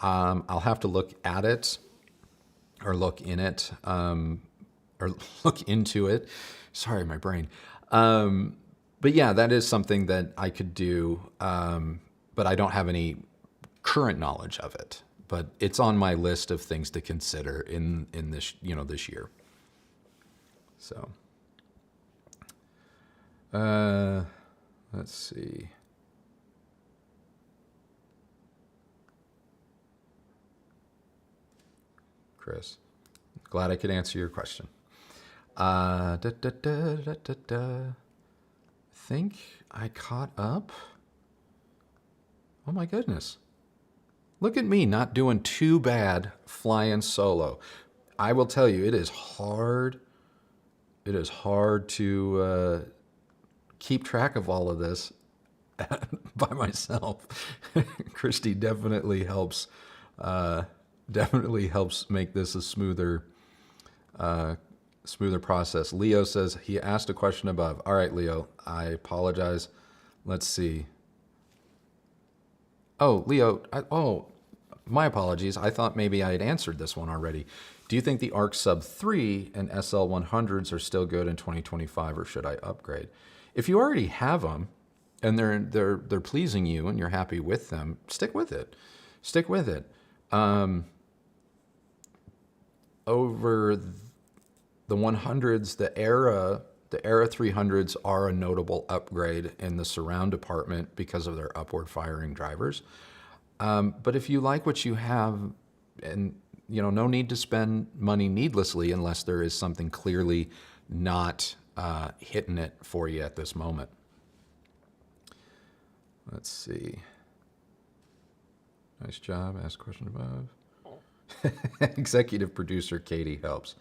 I'll have to look at it or look in it or look into it. Sorry, my brain. But yeah, that is something that I could do, but I don't have any current knowledge of it. But it's on my list of things to consider in this, this year. So, let's see. Chris, glad I could answer your question. Think I caught up. Oh my goodness. Look at me not doing too bad flying solo. I will tell you, it is hard. It is hard to keep track of all of this by myself. Kristi definitely helps make this a smoother process. Leo says he asked a question above. All right, Leo, I apologize. Let's see. Oh, Leo, my apologies. I thought maybe I had answered this one already. Do you think the ARC Sub 3 and SL100s are still good in 2025, or should I upgrade? If you already have them and they're pleasing you and you're happy with them, stick with it. Over the 100s, the Era 300s are a notable upgrade in the surround department because of their upward firing drivers. But if you like what you have, and no need to spend money needlessly unless there is something clearly not hitting it for you at this moment. Let's see. Nice job. Ask question above. Executive producer Katie helps.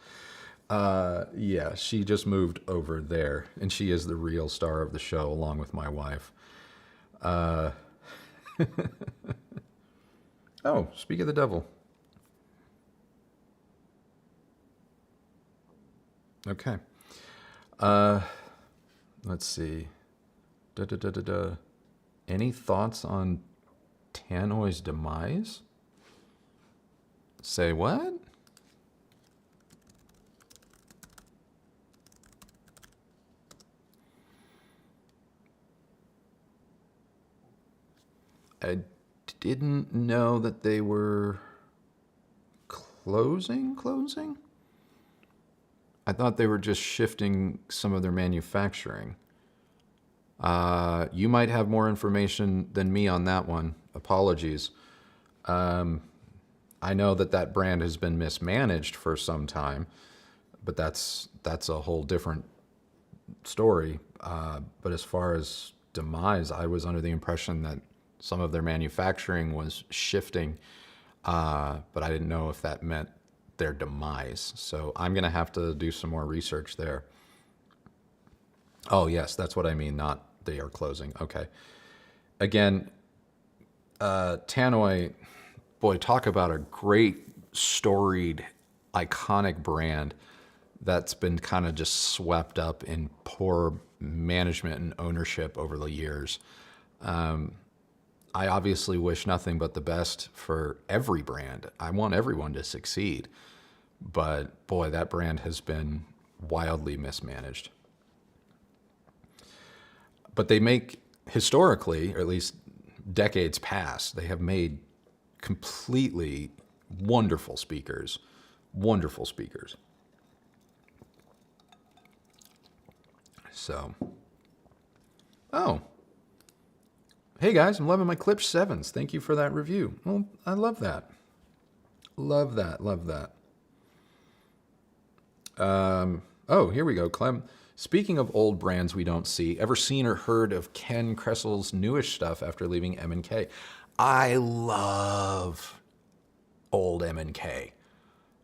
Yeah, she just moved over there, and she is the real star of the show, along with my wife. Oh, speak of the devil. Okay. Let's see. Any thoughts on Tannoy's demise? Say what? I didn't know that they were closing? I thought they were just shifting some of their manufacturing. You might have more information than me on that one. Apologies. I know that that brand has been mismanaged for some time, but that's a whole different story. But as far as demise, I was under the impression that some of their manufacturing was shifting, but I didn't know if that meant their demise. So I'm going to have to do some more research there. Oh, yes, that's what I mean, not they are closing. Okay. Again, Tannoy, boy, talk about a great, storied, iconic brand that's been kind of just swept up in poor management and ownership over the years. I obviously wish nothing but the best for every brand. I want everyone to succeed. But boy, that brand has been wildly mismanaged. But they make, historically, or at least decades past, they have made completely wonderful speakers. Wonderful speakers. So, oh. Hey guys, I'm loving my Klipsch 7s. Thank you for that review. Well, I love that. Love that, love that. Oh, here we go, Clem. Speaking of old brands we don't see, ever seen or heard of Ken Kressel's newish stuff after leaving M&K? I love old M&K.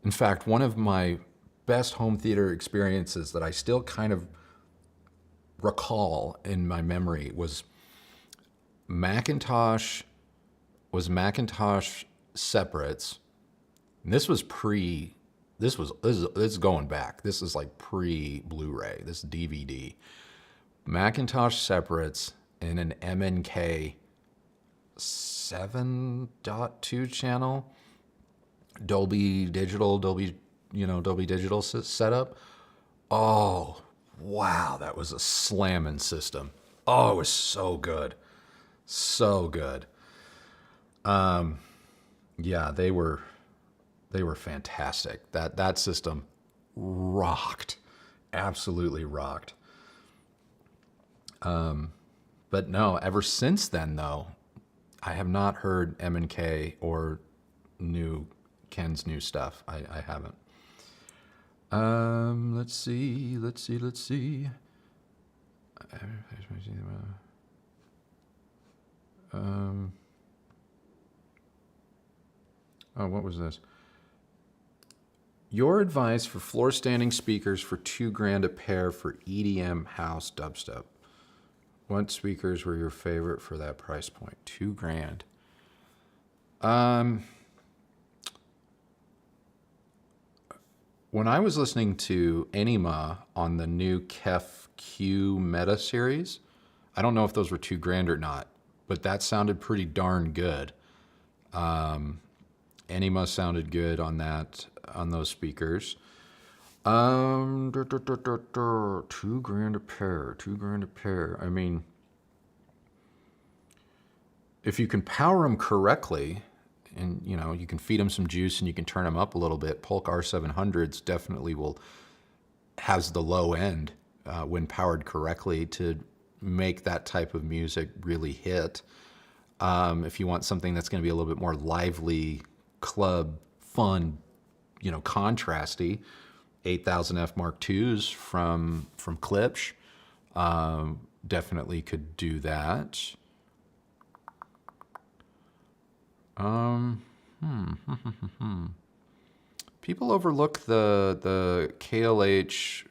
In fact, one of my best home theater experiences that I still kind of recall in my memory was Macintosh separates. And this was this is going back. This is like pre-Blu-ray, this DVD. Macintosh separates in an M&K 7.2 channel, Dolby Digital setup. Oh, wow, that was a slamming system. Oh, it was so good. So good. Yeah, they were fantastic. That system rocked. Absolutely rocked. But no, ever since then though, I have not heard M&K or Ken's new stuff. I haven't. Let's see. Oh, what was this? Your advice for floor standing speakers for $2,000 a pair for EDM house dubstep. What speakers were your favorite for that price point? $2,000. When I was listening to Enima on the new Kef Q Meta series, I don't know if those were $2,000 or not, but that sounded pretty darn good. Enima sounded good on those speakers. $2,000 a pair. $2,000 a pair. I mean, if you can power them correctly, and you can feed them some juice and you can turn them up a little bit, Polk R700s definitely has the low end when powered correctly to make that type of music really hit. If you want something that's going to be a little bit more lively, club, fun, contrasty, 8000F Mark IIs from Klipsch definitely could do that. People overlook the KLH,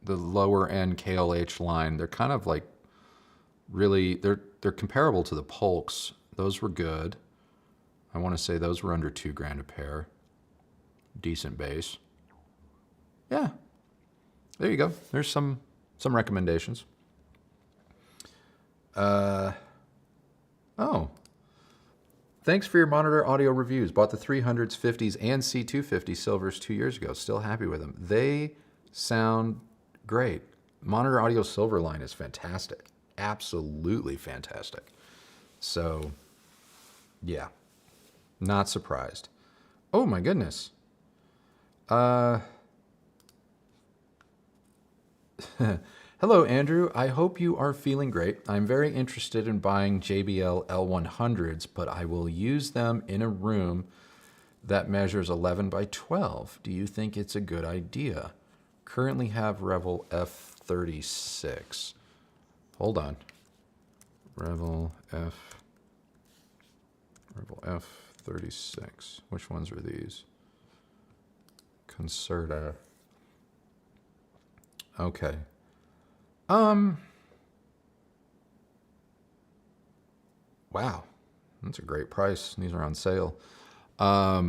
the lower end KLH line. They're kind of like really, they're comparable to the Polks. Those were good. I want to say those were under $2,000 a pair. Decent bass. Yeah, there you go. There's some recommendations. Oh, thanks for your monitor audio reviews. Bought the 300s, 50s, and C250 silvers 2 years ago. Still happy with them. They sound great. Monitor audio silver line is fantastic. Absolutely fantastic. So, yeah, not surprised. Oh my goodness. Hello, Andrew. I hope you are feeling great. I'm very interested in buying JBL L100s, but I will use them in a room that measures 11 by 12. Do you think it's a good idea? Currently have Revel F36. Hold on. Revel F36. Which ones are these? Concerta. Okay. Wow. That's a great price. These are on sale. I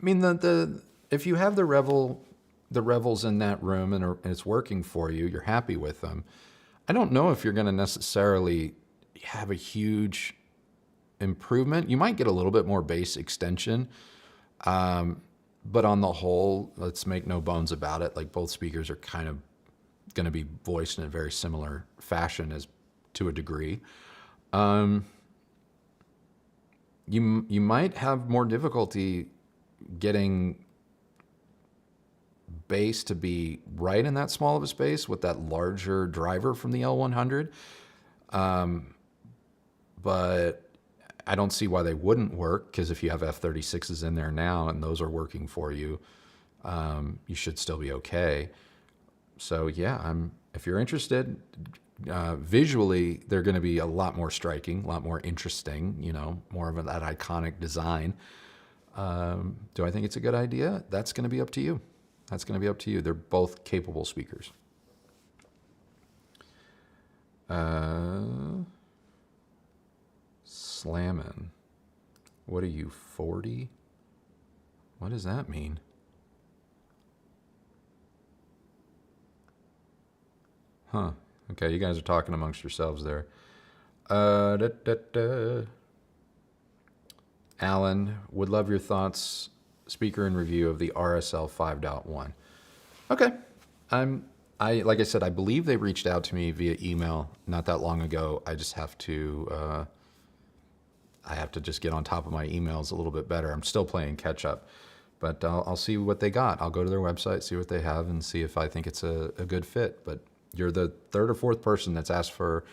mean, if you have the Revels in that room and it's working for you, you're happy with them. I don't know if you're going to necessarily have a huge improvement. You might get a little bit more bass extension. But on the whole, let's make no bones about it. Like, both speakers are kind of going to be voiced in a very similar fashion as to a degree. You might have more difficulty getting bass to be right in that small of a space with that larger driver from the L100. But I don't see why they wouldn't work, because if you have F36s in there now and those are working for you, you should still be okay. So yeah, if you're interested, visually they're going to be a lot more striking, a lot more interesting, you know, more of that iconic design. Do I think it's a good idea? That's going to be up to you. That's going to be up to you. They're both capable speakers. Slammin'. What are you, 40? What does that mean? Huh. Okay, you guys are talking amongst yourselves there. Alan, would love your thoughts, speaker and review of the RSL 5.1. Okay. Like I said, I believe they reached out to me via email not that long ago. I just have to just get on top of my emails a little bit better. I'm still playing catch up, but I'll see what they got. I'll go to their website, see what they have, and see if I think it's a good fit. But you're the third or fourth person that's asked for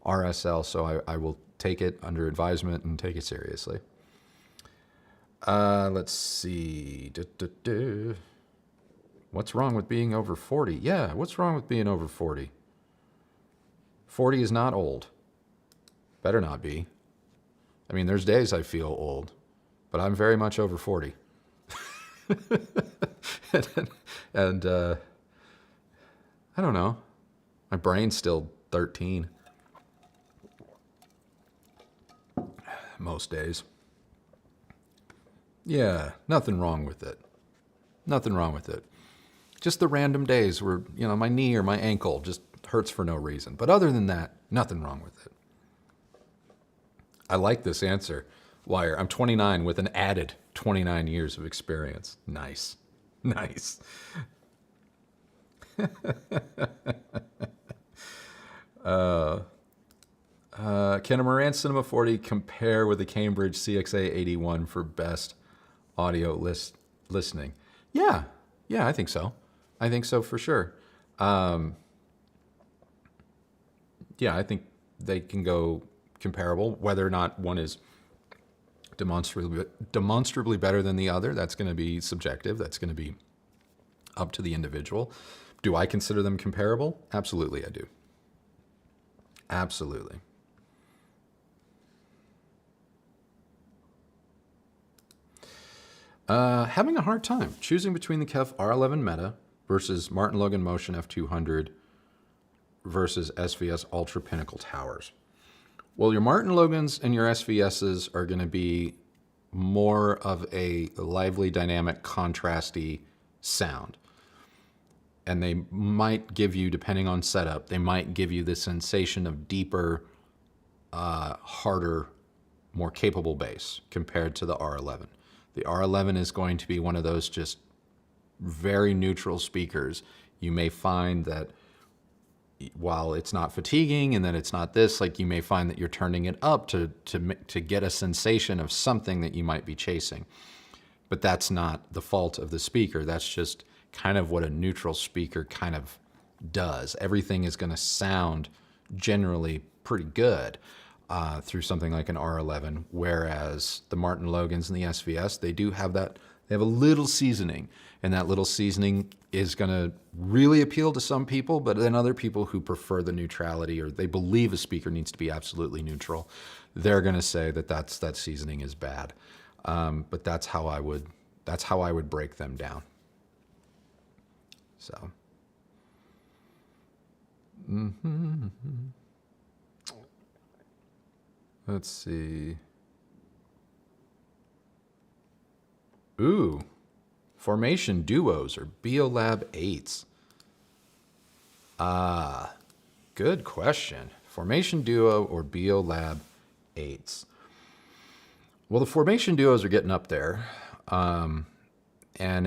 RSL, so I will take it under advisement and take it seriously. Let's see. What's wrong with being over 40? Yeah, what's wrong with being over 40? 40 is not old. Better not be. I mean, there's days I feel old, but I'm very much over 40. and I don't know. My brain's still 13. Most days. Yeah, nothing wrong with it. Nothing wrong with it. Just the random days where, you know, my knee or my ankle just hurts for no reason. But other than that, nothing wrong with it. I like this answer, Wire. I'm 29 with an added 29 years of experience. Nice. Nice. Can a Marantz Cinema 40 compare with the Cambridge CXA 81 for best audio listening? Yeah, I think so. I think so for sure. Yeah, I think they can go comparable. Whether or not one is demonstrably better than the other, that's going to be subjective. That's going to be up to the individual. Do I consider them comparable? Absolutely, I do. Absolutely. Having a hard time choosing between the KEF R11 Meta versus Martin Logan Motion F200 versus SVS Ultra Pinnacle Towers. Well, your Martin Logans and your SVSs are going to be more of a lively, dynamic, contrasty sound. and they might give you, depending on setup, they might give you the sensation of deeper, harder, more capable bass compared to the R11. The R11 is going to be one of those just very neutral speakers. You may find that while it's not fatiguing and then it's not this, like you may find that you're turning it up to get a sensation of something that you might be chasing. But that's not the fault of the speaker. That's just kind of what a neutral speaker kind of does. Everything is going to sound generally pretty good through something like an R11, whereas the Martin Logans and the SVS, they do have that. They have a little seasoning, and that little seasoning is going to really appeal to some people, but then other people who prefer the neutrality or they believe a speaker needs to be absolutely neutral, they're going to say that that seasoning is bad. But that's how I would break them down. So. Let's see. Ooh, formation duos or Biolab 8s. Good question. Formation duo or Biolab 8s. Well, the formation duos are getting up there. And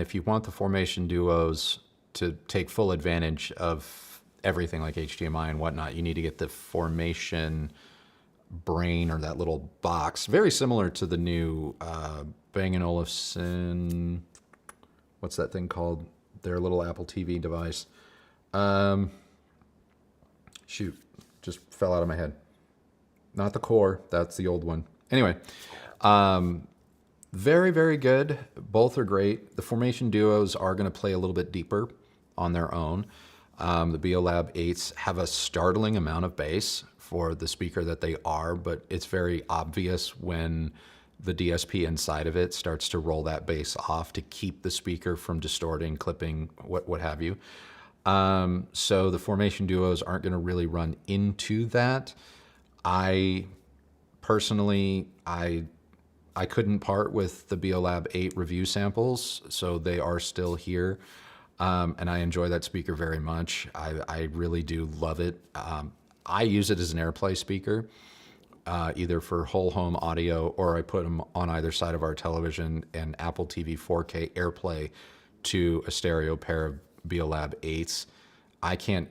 if you want the formation duos to take full advantage of everything like HDMI and whatnot, you need to get the formation brain or that little box, very similar to the new Bang & Olufsen, what's that thing called? Their little Apple TV device. Shoot, just fell out of my head. Not the Core, that's the old one. Anyway, very, very good. Both are great. The formation duos are going to play a little bit deeper on their own. The Biolab 8s have a startling amount of bass for the speaker that they are, but it's very obvious when the DSP inside of it starts to roll that bass off to keep the speaker from distorting, clipping, what have you. So the formation duos aren't going to really run into that. I personally, I couldn't part with the Biolab 8 review samples, so they are still here. And I enjoy that speaker very much. I really do love it. I use it as an AirPlay speaker, either for whole home audio, or I put them on either side of our television and Apple TV 4K AirPlay to a stereo pair of Biolab 8s. I can't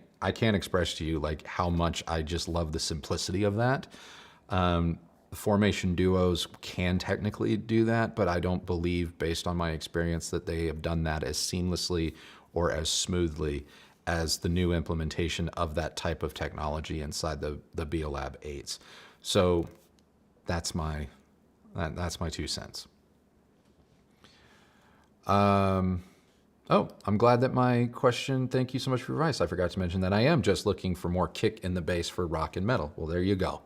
express to you like how much I just love the simplicity of that. Formation duos can technically do that, but I don't believe, based on my experience, that they have done that as seamlessly or as smoothly as the new implementation of that type of technology inside the Biolab 8s. So that's my 2 cents. Oh, I'm glad that my question, thank you so much for your advice. I forgot to mention that I am just looking for more kick in the bass for rock and metal. Well, there you go.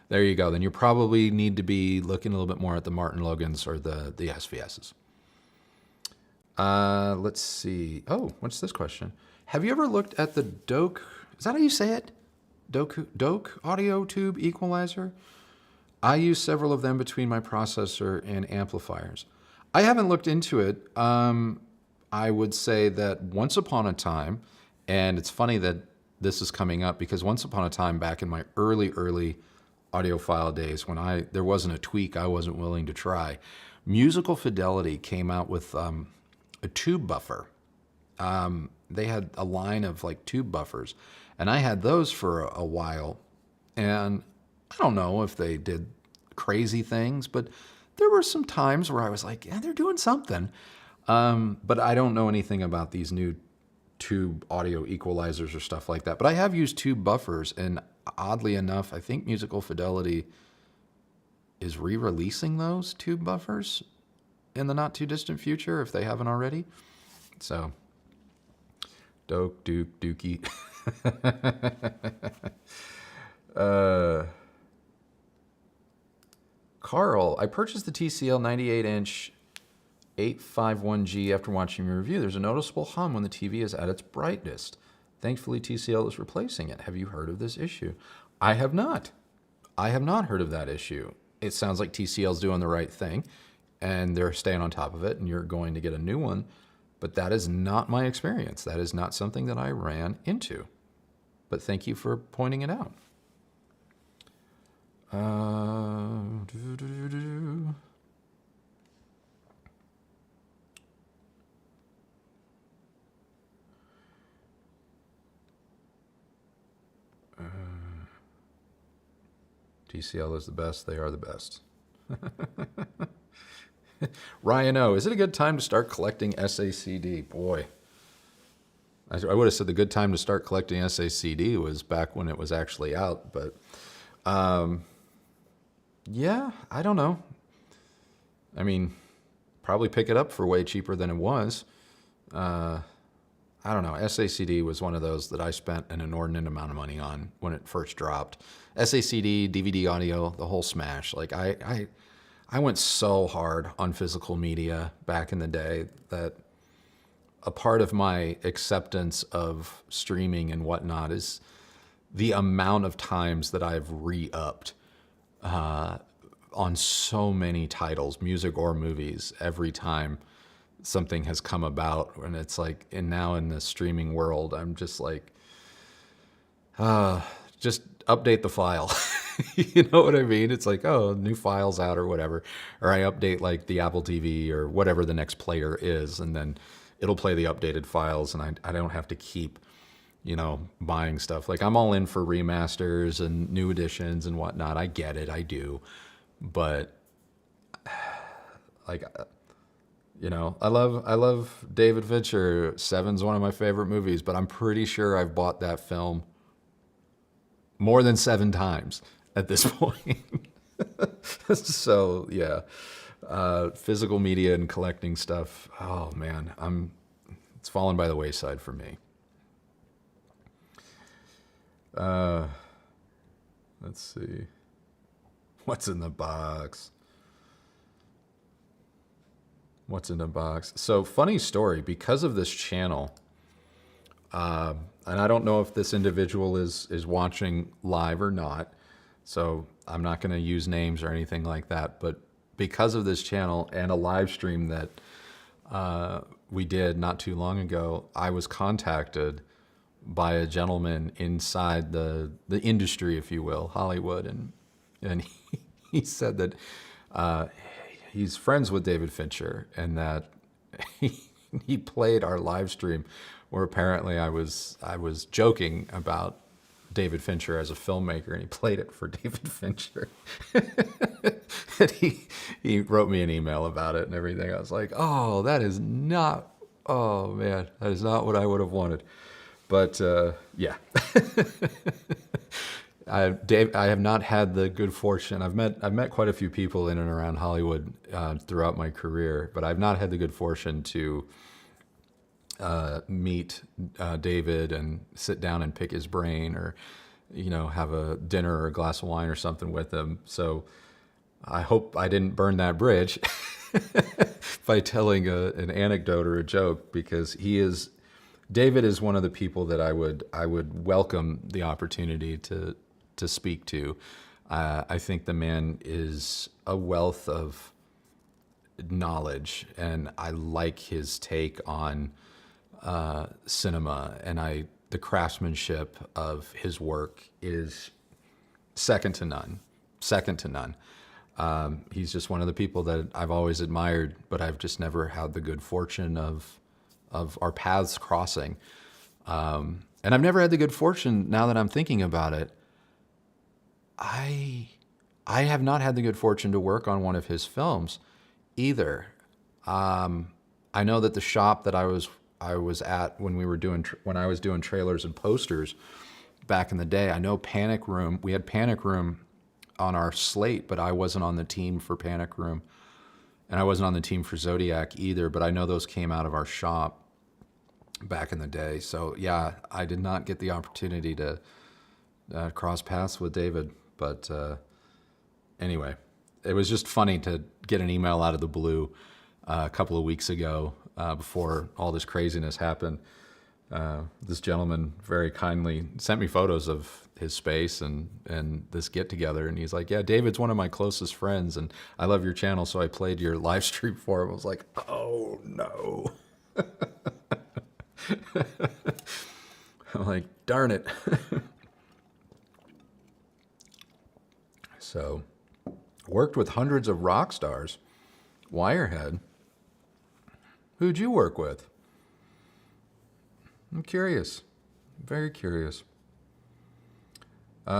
There you go. Then you probably need to be looking a little bit more at the Martin Logans or the SVSs. Let's see. Oh, what's this question? Have you ever looked at the Doak, is that how you say it? Doak audio tube equalizer? I use several of them between my processor and amplifiers. I haven't looked into it. I would say that once upon a time, and it's funny that this is coming up because once upon a time back in my early audiophile days when there wasn't a tweak I wasn't willing to try, Musical Fidelity came out with a tube buffer. They had a line of like tube buffers, and I had those for a while, and I don't know if they did crazy things, but there were some times where I was like, yeah, they're doing something. But I don't know anything about these new tube audio equalizers or stuff like that. But I have used tube buffers, and oddly enough, I think Musical Fidelity is re-releasing those tube buffers in the not too distant future, if they haven't already. So, Dookie. Carl, I purchased the TCL 98-inch 851G after watching your review. There's a noticeable hum when the TV is at its brightest. Thankfully, TCL is replacing it. Have you heard of this issue? I have not. I have not heard of that issue. It sounds like TCL's doing the right thing, and they're staying on top of it, and you're going to get a new one But that is not my experience. That is not something that I ran into. But thank you for pointing it out. TCL is the best. They are the best. Ryan O, is it a good time to start collecting SACD? Boy, I would have said the good time to start collecting SACD was back when it was actually out. But yeah, I don't know. I mean, probably pick it up for way cheaper than it was. I don't know. SACD was one of those that I spent an inordinate amount of money on when it first dropped. SACD, DVD audio, the whole smash. Like I went so hard on physical media back in the day that a part of my acceptance of streaming and whatnot is the amount of times that I've re-upped on so many titles, music or movies, every time something has come about. And it's like, and now in the streaming world, I'm just like, just update the file. You know what I mean? It's like, oh, new file's out or whatever. Or I update like the Apple TV or whatever the next player is, and then it'll play the updated files, and I don't have to keep, you know, buying stuff. Like, I'm all in for remasters and new editions and whatnot. I get it, I do. But like, you know, I love David Fincher. Seven's one of my favorite movies, but I'm pretty sure I've bought that film more than 7 times at this point. So yeah, physical media and collecting stuff. Oh man, it's fallen by the wayside for me. Let's see. What's in the box? What's in the box? So funny story, because of this channel, and I don't know if this individual is watching live or not, so I'm not going to use names or anything like that, but because of this channel and a live stream that we did not too long ago, I was contacted by a gentleman inside the industry, if you will, Hollywood, and he said that he's friends with David Fincher, and that he played our live stream where apparently I was joking about David Fincher as a filmmaker, and he played it for David Fincher. And he wrote me an email about it and everything. I was like, oh, that is not, oh man, that is not what I would have wanted. But yeah. I have not had the good fortune. I've met quite a few people in and around Hollywood throughout my career, but I've not had the good fortune to meet David and sit down and pick his brain, or, you know, have a dinner or a glass of wine or something with him. So I hope I didn't burn that bridge by telling an anecdote or a joke, because David is one of the people that I would welcome the opportunity to speak to. I think the man is a wealth of knowledge, and I like his take on cinema, and the craftsmanship of his work is second to none. Second to none. He's just one of the people that I've always admired, but I've just never had the good fortune of our paths crossing. And I've never had the good fortune, now that I'm thinking about it, I have not had the good fortune to work on one of his films either. I know that the shop that I was at when I was doing trailers and posters back in the day, I know Panic Room, we had Panic Room on our slate, but I wasn't on the team for Panic Room, and I wasn't on the team for Zodiac either, but I know those came out of our shop back in the day. So yeah, I did not get the opportunity to cross paths with David, but anyway, it was just funny to get an email out of the blue a couple of weeks ago before all this craziness happened. This gentleman very kindly sent me photos of his space and this get together, and he's like, yeah, David's one of my closest friends, and I love your channel, so I played your live stream for him. I was like, oh no. I'm like, darn it. So, worked with hundreds of rock stars. Wirehead. Who'd you work with? I'm curious. Very curious.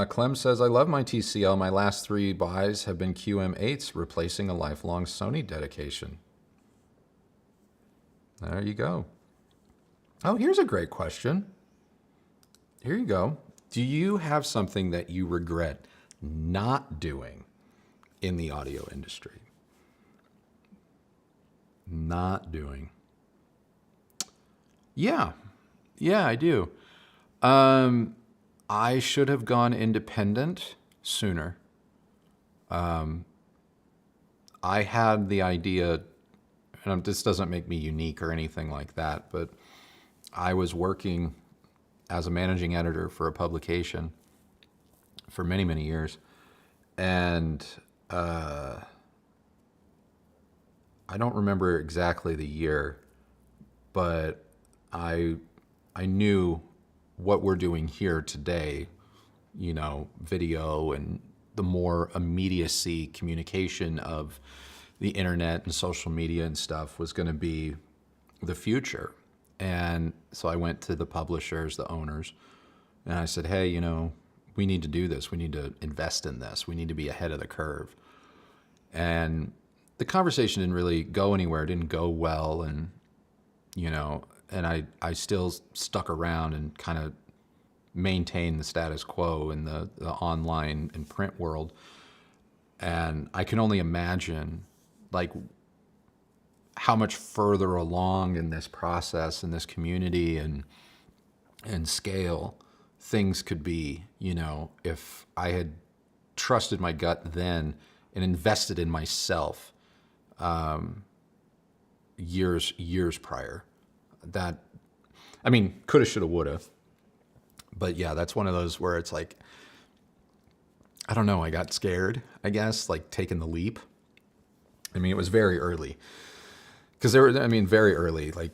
Clem says, I love my TCL. My last 3 buys have been QM8s, replacing a lifelong Sony dedication. There you go. Oh, here's a great question. Here you go. Do you have something that you regret not doing in the audio industry? Not doing. Yeah, I do. I should have gone independent sooner. I had the idea, and this doesn't make me unique or anything like that, but I was working as a managing editor for a publication for many, many years. And I don't remember exactly the year, but I knew what we're doing here today, you know, video and the more immediacy communication of the internet and social media and stuff was going to be the future. And so I went to the publishers, the owners, and I said, hey, you know, we need to do this. We need to invest in this. We need to be ahead of the curve. And the conversation didn't really go anywhere. It didn't go well. And, you know, and I still stuck around and kind of maintained the status quo in the online and print world. And I can only imagine, like, how much further along in this process, in this community and scale things could be, you know, if I had trusted my gut then and invested in myself years prior. That, I mean, coulda, shoulda, woulda. But yeah, that's one of those where it's like, I don't know, I got scared, I guess, like taking the leap. I mean, it was very early. Because very early, like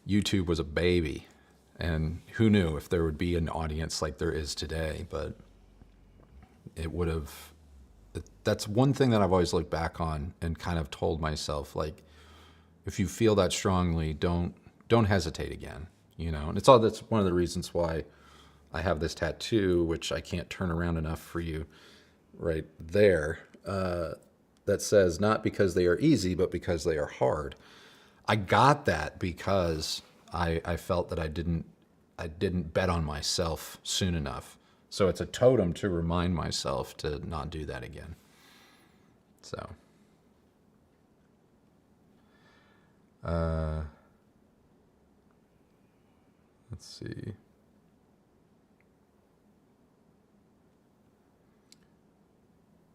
YouTube was a baby, and who knew if there would be an audience like there is today, but it would have, that's one thing that I've always looked back on and kind of told myself, like, if you feel that strongly, don't hesitate again, you know? And that's one of the reasons why I have this tattoo, which I can't turn around enough for you right there, that says, not because they are easy, but because they are hard. I got that because I felt that I didn't bet on myself soon enough. So it's a totem to remind myself to not do that again. So, let's see.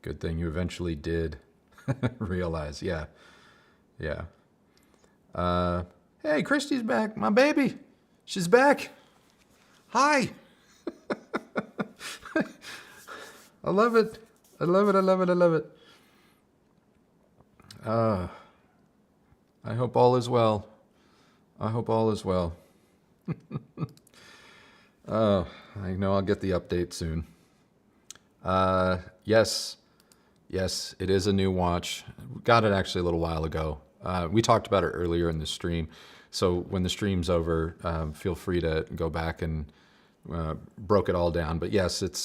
Good thing you eventually did realize. Yeah. Hey, Kristi's back. My baby. She's back. Hi. I love it. I love it. I hope all is well. Oh, I know I'll get the update soon. Yes, it is a new watch. Got it actually a little while ago. We talked about it earlier in the stream. So when the stream's over, feel free to go back and broke it all down. But yes, it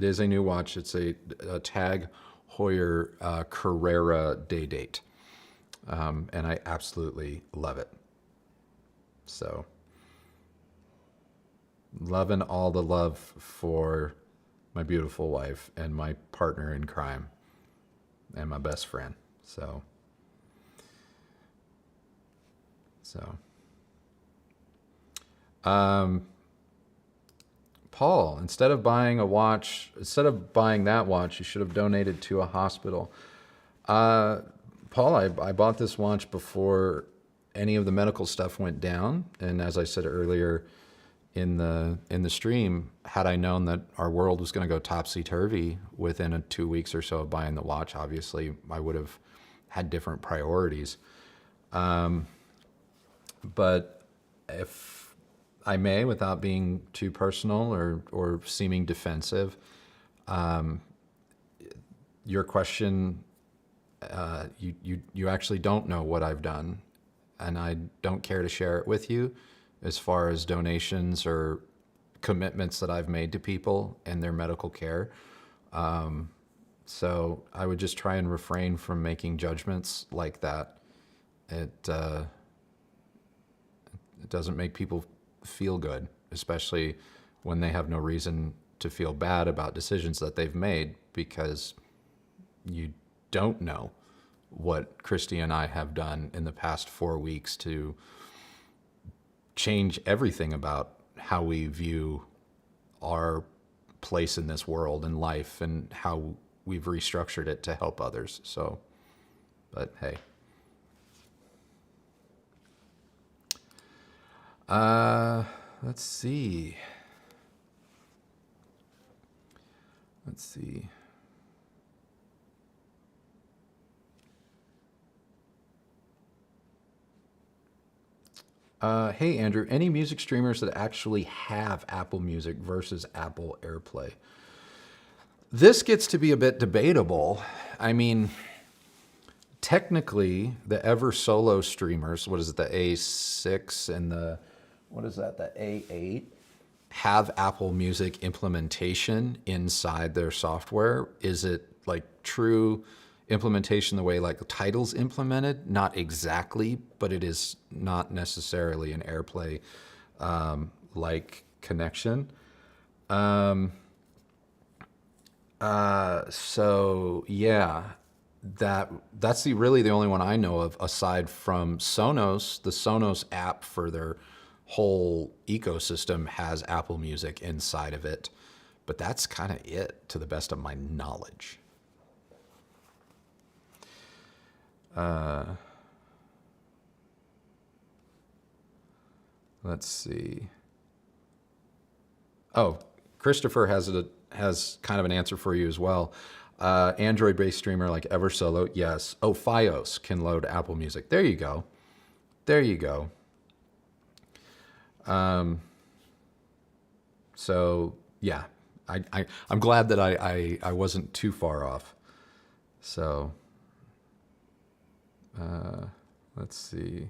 is a new watch. It's a Tag Heuer Carrera day date. And I absolutely love it. So loving all the love for my beautiful wife and my partner in crime and my best friend. So Paul, instead of buying that watch, you should have donated to a hospital. Paul, I bought this watch before any of the medical stuff went down. And as I said earlier in the stream, had I known that our world was going to go topsy-turvy within 2 weeks or so of buying the watch, obviously I would have had different priorities. But if I may, without being too personal or seeming defensive, your question, you actually don't know what I've done, and I don't care to share it with you as far as donations or commitments that I've made to people and their medical care. So I would just try and refrain from making judgments like that. It doesn't make people feel good, especially when they have no reason to feel bad about decisions that they've made, because you don't know what Kristi and I have done in the past 4 weeks to change everything about how we view our place in this world and life, and how we've restructured it to help others. So, but hey. Let's see. Hey, Andrew, any music streamers that actually have Apple Music versus Apple AirPlay? This gets to be a bit debatable. I mean, technically, the Ever Solo streamers, what is it, the A6 and the, what is that, the A8, have Apple Music implementation inside their software. Is it like true implementation the way like Tidal's implemented? Not exactly, but it is not necessarily an AirPlay like connection. So yeah, that's really the only one I know of aside from Sonos. The Sonos app for their whole ecosystem has Apple Music inside of it, but that's kind of it to the best of my knowledge. Let's see. Oh, Christopher has kind of an answer for you as well. Android-based streamer like Eversolo, yes. Oh, Fios can load Apple Music. There you go. There you go. So yeah, I'm glad that I wasn't too far off. So let's see.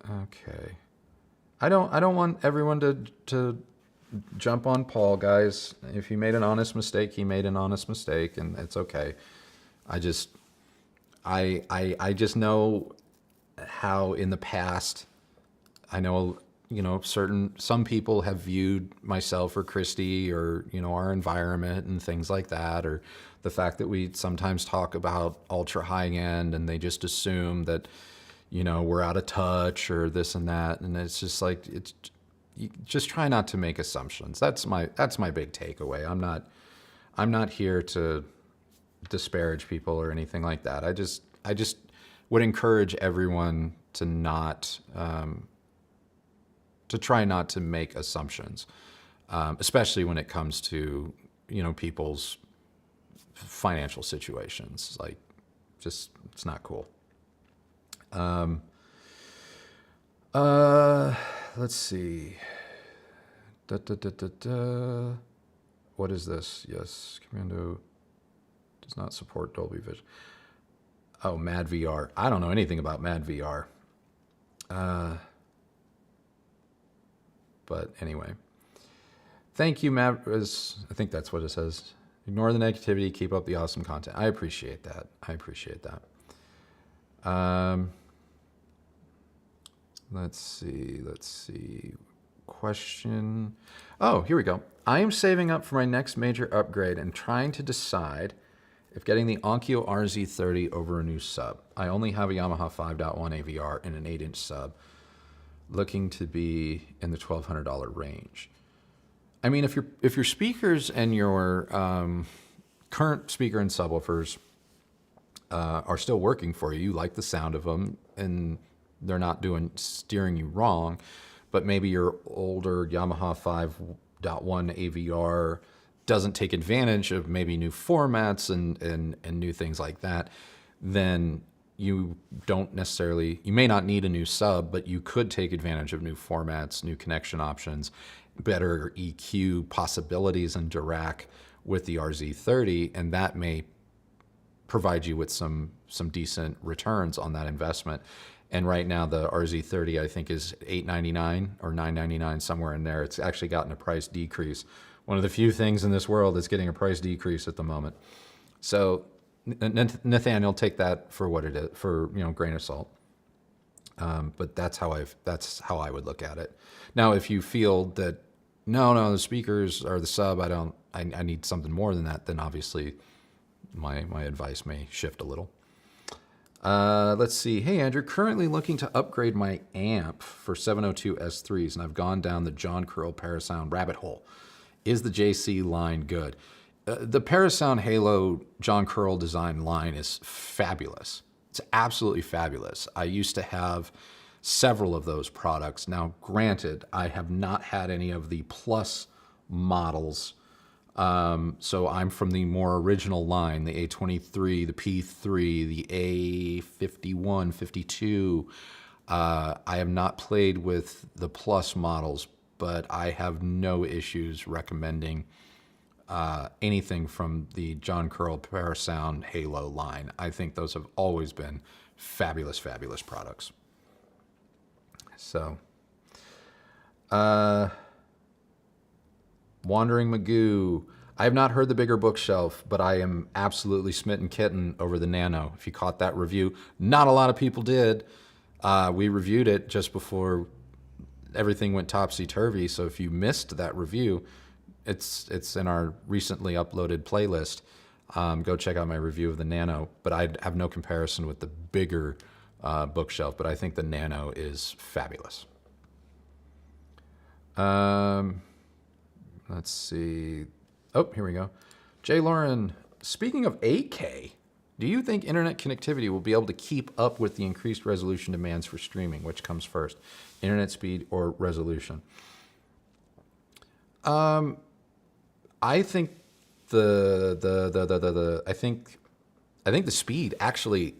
Okay. I don't want everyone to jump on Paul, guys. If he made an honest mistake, he made an honest mistake, and it's okay. I just know how in the past, I know, some people have viewed myself or Kristi or, our environment and things like that, or the fact that we sometimes talk about ultra high end and they just assume that, we're out of touch or this and that. And it's just like, you just try not to make assumptions. That's my big takeaway. I'm not here to disparage people or anything like that. I just would encourage everyone to not, to try not to make assumptions, especially when it comes to, people's financial situations. Like, just, it's not cool. Let's see. What is this? Yes, Commando does not support Dolby Vision. Oh, Mad VR. I don't know anything about Mad VR. But anyway. Thank you, Mad. I think that's what it says. Ignore the negativity. Keep up the awesome content. I appreciate that. Let's see. Question. Oh, here we go. I am saving up for my next major upgrade and trying to decide if getting the Onkyo RZ30 over a new sub. I only have a Yamaha 5.1 AVR and an 8-inch sub, looking to be in the $1,200 range. I mean, if your speakers and your current speaker and subwoofers are still working for you, you like the sound of them, and they're not steering you wrong, but maybe your older Yamaha 5.1 AVR doesn't take advantage of maybe new formats and new things like that, then, you don't necessarily, you may not need a new sub, but you could take advantage of new formats, new connection options, better EQ possibilities and Dirac with the RZ30, and that may provide you with some decent returns on that investment. And right now the RZ30 I think is $899 or $999, somewhere in there. It's actually gotten a price decrease. One of the few things in this world that's getting a price decrease at the moment. So Nathaniel, take that for what it is, for grain of salt. But that's how I would look at it. Now, if you feel that no, the speakers are the sub, I need something more than that, then obviously my advice may shift a little. Let's see. Hey, Andrew, currently looking to upgrade my amp for 702 S3s, and I've gone down the John Curl Parasound rabbit hole. Is the JC line good? The Parasound Halo John Curl design line is fabulous. It's absolutely fabulous. I used to have several of those products. Now, granted, I have not had any of the Plus models. So I'm from the more original line, the A23, the P3, the A51, 52. I have not played with the Plus models, but I have no issues recommending anything from the John Curl Parasound Halo line. I think those have always been fabulous, fabulous products. So, Wandering Magoo. I have not heard the bigger bookshelf, but I am absolutely smitten kitten over the Nano. If you caught that review, not a lot of people did. We reviewed it just before everything went topsy-turvy, so if you missed that review, it's in our recently uploaded playlist. Go check out my review of the Nano, but I have no comparison with the bigger bookshelf, but I think the Nano is fabulous. Let's see. Oh, here we go. Jay Lauren, speaking of 8K, do you think internet connectivity will be able to keep up with the increased resolution demands for streaming? Which comes first, internet speed or resolution? I think I think the speed actually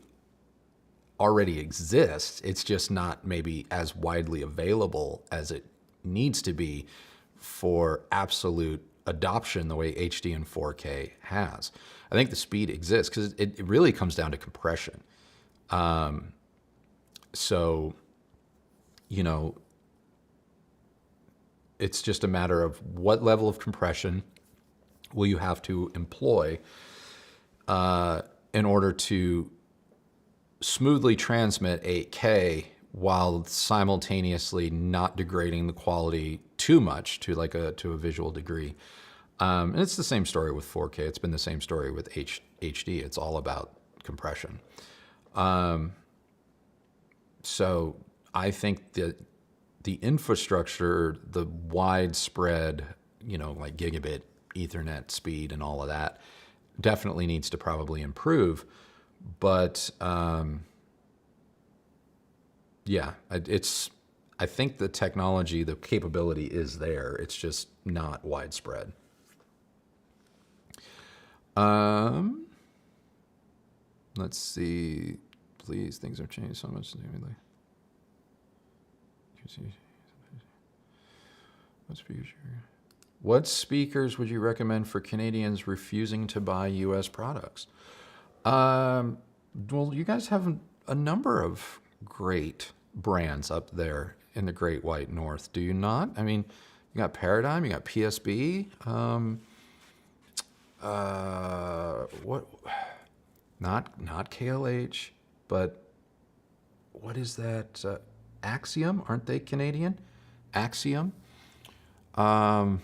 already exists. It's just not maybe as widely available as it needs to be for absolute adoption the way HD and 4K has. I think the speed exists because it really comes down to compression. So, it's just a matter of what level of compression will you have to employ in order to smoothly transmit 8K while simultaneously not degrading the quality too much to a visual degree. And it's the same story with 4K. It's been the same story with HD. It's all about compression. So I think that the infrastructure, the widespread, like gigabit Ethernet speed and all of that definitely needs to probably improve. But yeah, I think the technology, the capability is there. It's just not widespread. Let's see. Please, things have changed so much. What speakers would you recommend for Canadians refusing to buy U.S. products? Well, you guys have a number of great brands up there in the Great White North, do you not? I mean, you got Paradigm, you got PSB. What? Not KLH, but what is that? Axiom? Aren't they Canadian? Axiom. I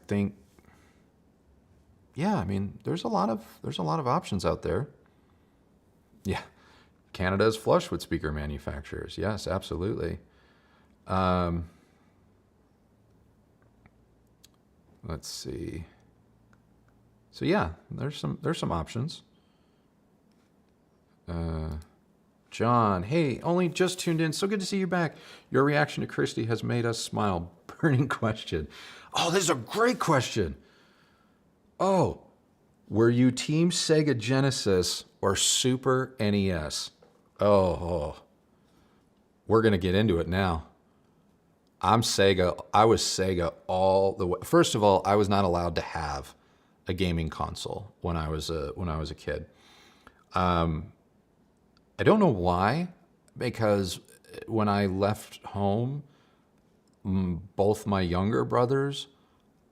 think. Yeah, I mean, there's a lot of options out there. Yeah, Canada is flush with speaker manufacturers. Yes, absolutely. Let's see. So yeah, there's some options. John, hey, only just tuned in. So good to see you back. Your reaction to Kristi has made us smile. burning question. Oh, this is a great question. Oh, were you Team Sega Genesis or Super NES? Oh, we're going to get into it now. I'm Sega. I was Sega all the way. First of all, I was not allowed to have a gaming console when I was a kid. I don't know why, because when I left home, both my younger brothers,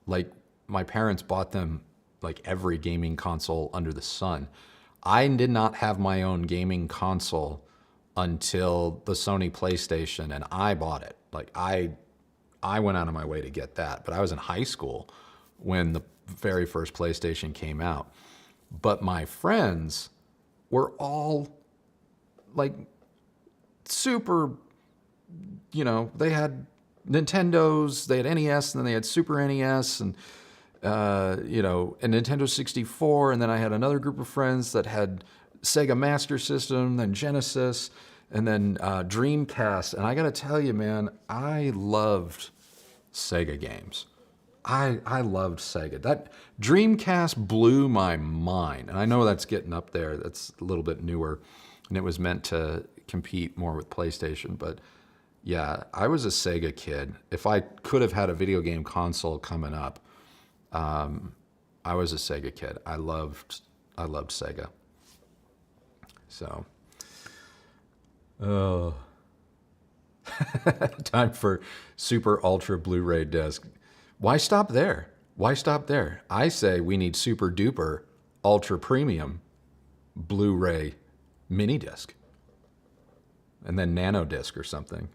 like my parents bought them like every gaming console under the sun. I did not have my own gaming console until the Sony PlayStation, and I bought it. Like I went out of my way to get that, but I was in high school when the very first PlayStation came out. But my friends were all like super, you know, they had Nintendos, they had NES, and then they had Super NES, and you know, and Nintendo 64, and then I had another group of friends that had Sega Master System, then Genesis, and then Dreamcast. And I gotta tell you, man, I loved Sega games. I loved Sega. That Dreamcast blew my mind. And I know that's getting up there. That's a little bit newer, and it was meant to compete more with PlayStation. But yeah, I was a Sega kid. If I could have had a video game console coming up, I was a Sega kid. I loved Sega. So, oh, time for Super Ultra Blu-ray disc. Why stop there? Why stop there? I say we need Super Duper Ultra Premium Blu-ray mini disc, and then nano disc or something.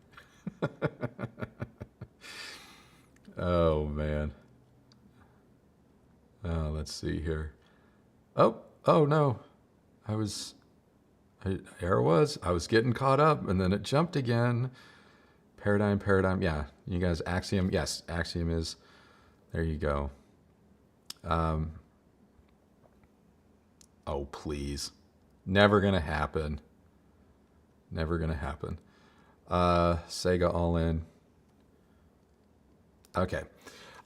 Oh man. Let's see here. Oh no. I was getting caught up, and then it jumped again. Paradigm. Yeah, you guys, Axiom. Yes, Axiom is. There you go. Oh, please. Never gonna happen. Never gonna happen. Sega All In. Okay.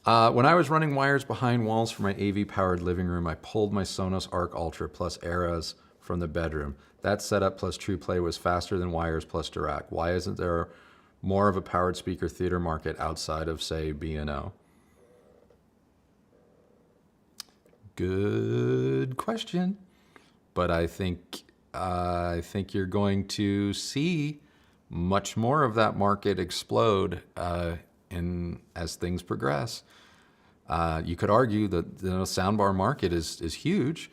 When I was running wires behind walls for my AV-powered living room, I pulled my Sonos Arc Ultra plus Eras from the bedroom. That setup plus TruePlay was faster than wires plus Dirac. Why isn't there more of a powered speaker theater market outside of, say, B&O? Good question. But I think you're going to see much more of that market explode as things progress. You could argue that the soundbar market is huge,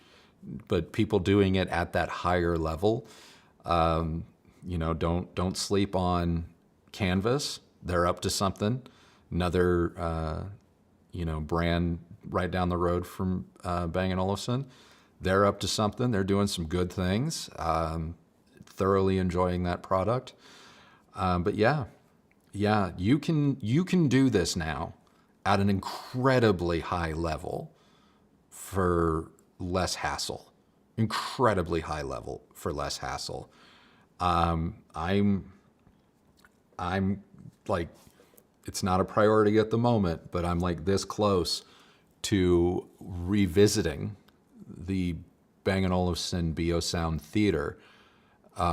but people doing it at that higher level, don't sleep on Canvas. They're up to something. Another brand right down the road from Bang & Olufsen. They're up to something. They're doing some good things. Thoroughly enjoying that product. But yeah, you can do this now at an incredibly high level for less hassle. Incredibly high level for less hassle. I'm like, it's not a priority at the moment, but I'm like this close to revisiting the Bang & Olufsen Biosound Theater,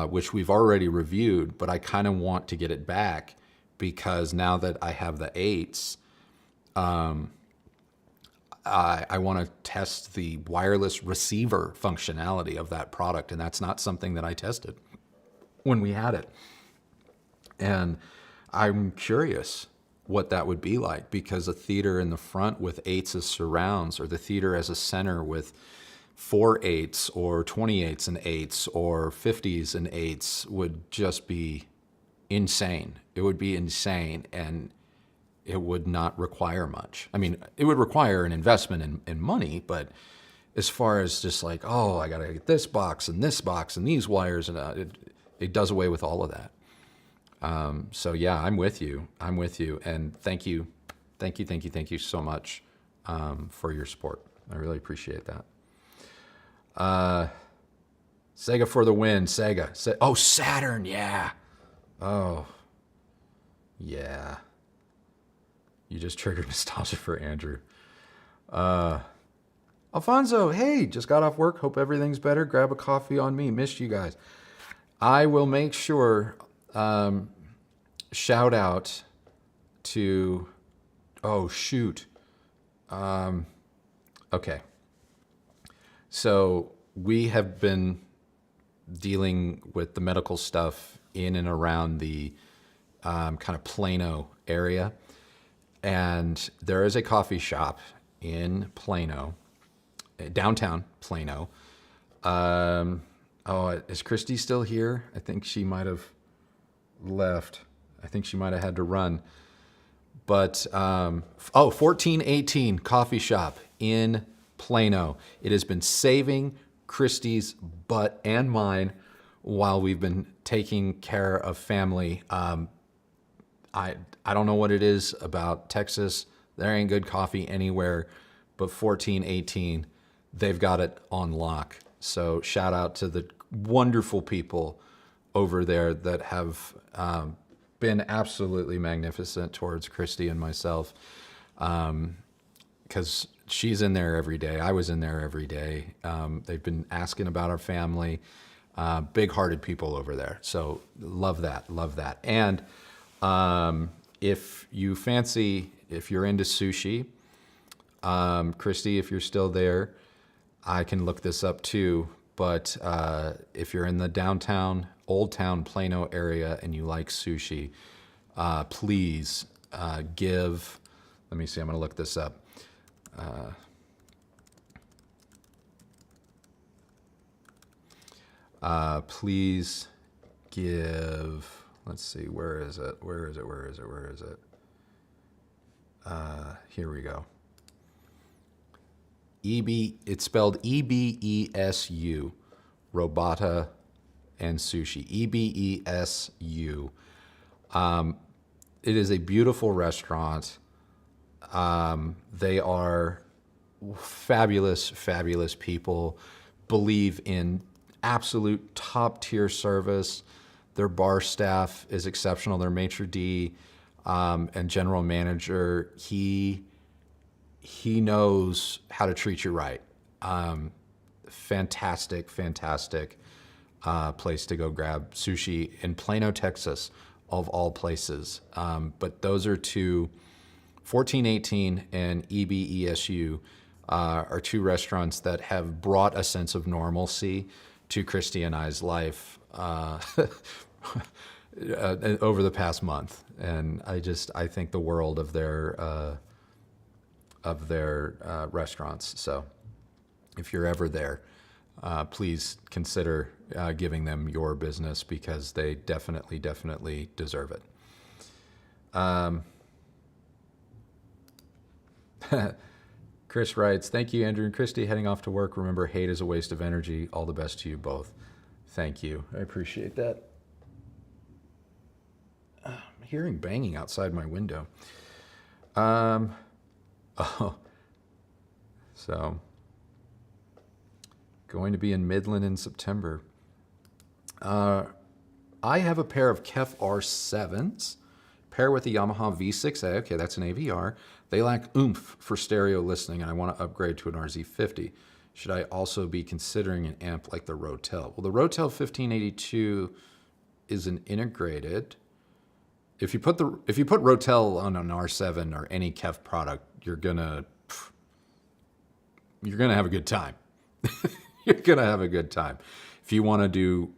which we've already reviewed, but I kind of want to get it back because now that I have the 8s, I want to test the wireless receiver functionality of that product, and that's not something that I tested when we had it. And I'm curious what that would be like, because a theater in the front with 8s as surrounds, or the theater as a center with 4 8s or 28s and 8s or 50s and 8s would just be insane. It would be insane, and it would not require much. I mean, it would require an investment in money, but as far as just like, oh, I gotta get this box and these wires, and it does away with all of that. So yeah, I'm with you, and thank you so much for your support. I really appreciate that. Sega for the win. Sega. Oh, Saturn. Yeah. Oh, yeah. You just triggered nostalgia for Andrew. Alfonso, hey, just got off work. Hope everything's better. Grab a coffee on me. Missed you guys. I will make sure, shout out to, oh, shoot. Okay. So we have been dealing with the medical stuff in and around the kind of Plano area. And there is a coffee shop in Plano, downtown Plano. Oh, is Kristi still here? I think she might have left. I think she might have had to run. But, 1418 Coffee Shop in Plano. It has been saving Kristi's butt and mine while we've been taking care of family. I don't know what it is about Texas. There ain't good coffee anywhere, but 1418, they've got it on lock. So shout out to the wonderful people over there that have been absolutely magnificent towards Kristi and myself, because she's in there every day. I was in there every day. They've been asking about our family. Big-hearted people over there. So love that, love that. And if you're into sushi, Kristi, if you're still there, I can look this up too. But if you're in the downtown, Old Town Plano area and you like sushi, please give, let me see, I'm going to look this up. Please give, let's see, where is it? Here we go. It's spelled EBESU, Robata and Sushi, EBESU. It is a beautiful restaurant. They are fabulous, fabulous people, believe in absolute top tier service. Their bar staff is exceptional. Their maitre d' and general manager, he knows how to treat you right. Fantastic, fantastic place to go grab sushi in Plano, Texas, of all places. But those are two, 1418 and EBESU are two restaurants that have brought a sense of normalcy to Kristi and I's life over the past month. And I think the world of their restaurants. So if you're ever there, please consider giving them your business, because they definitely, definitely deserve it. Chris writes, thank you, Andrew and Kristi. Heading off to work. Remember, hate is a waste of energy. All the best to you both. Thank you. I appreciate that. I'm hearing banging outside my window. So going to be in Midland in September. I have a pair of Kef R7s, pair with the Yamaha V6A. Okay, that's an AVR. They lack oomph for stereo listening, and I want to upgrade to an RZ50. Should I also be considering an amp like the Rotel? Well, the Rotel 1582 is an integrated. If you put Rotel on an R7 or any Kef product, you're gonna have a good time. You're gonna have a good time. If you want to do,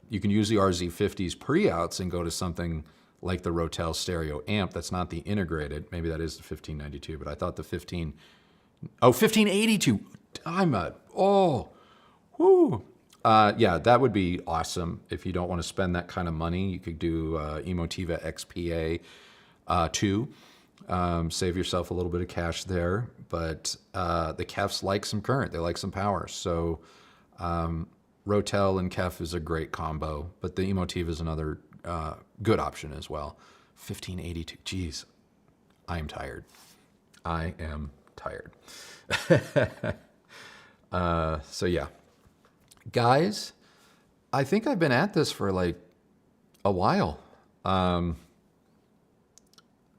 you can use the RZ50's pre-outs and go to something like the Rotel stereo amp. That's not the integrated. Maybe that is the 1592, but I thought the 1582. Yeah, that would be awesome. If you don't want to spend that kind of money, you could do Emotiva XPA 2. Save yourself a little bit of cash there. But the Kefs like some current. They like some power. So Rotel and Kef is a great combo. But the Emotiva is another good option as well. 1582. Geez, I am tired. So yeah. Guys, I think I've been at this for like a while.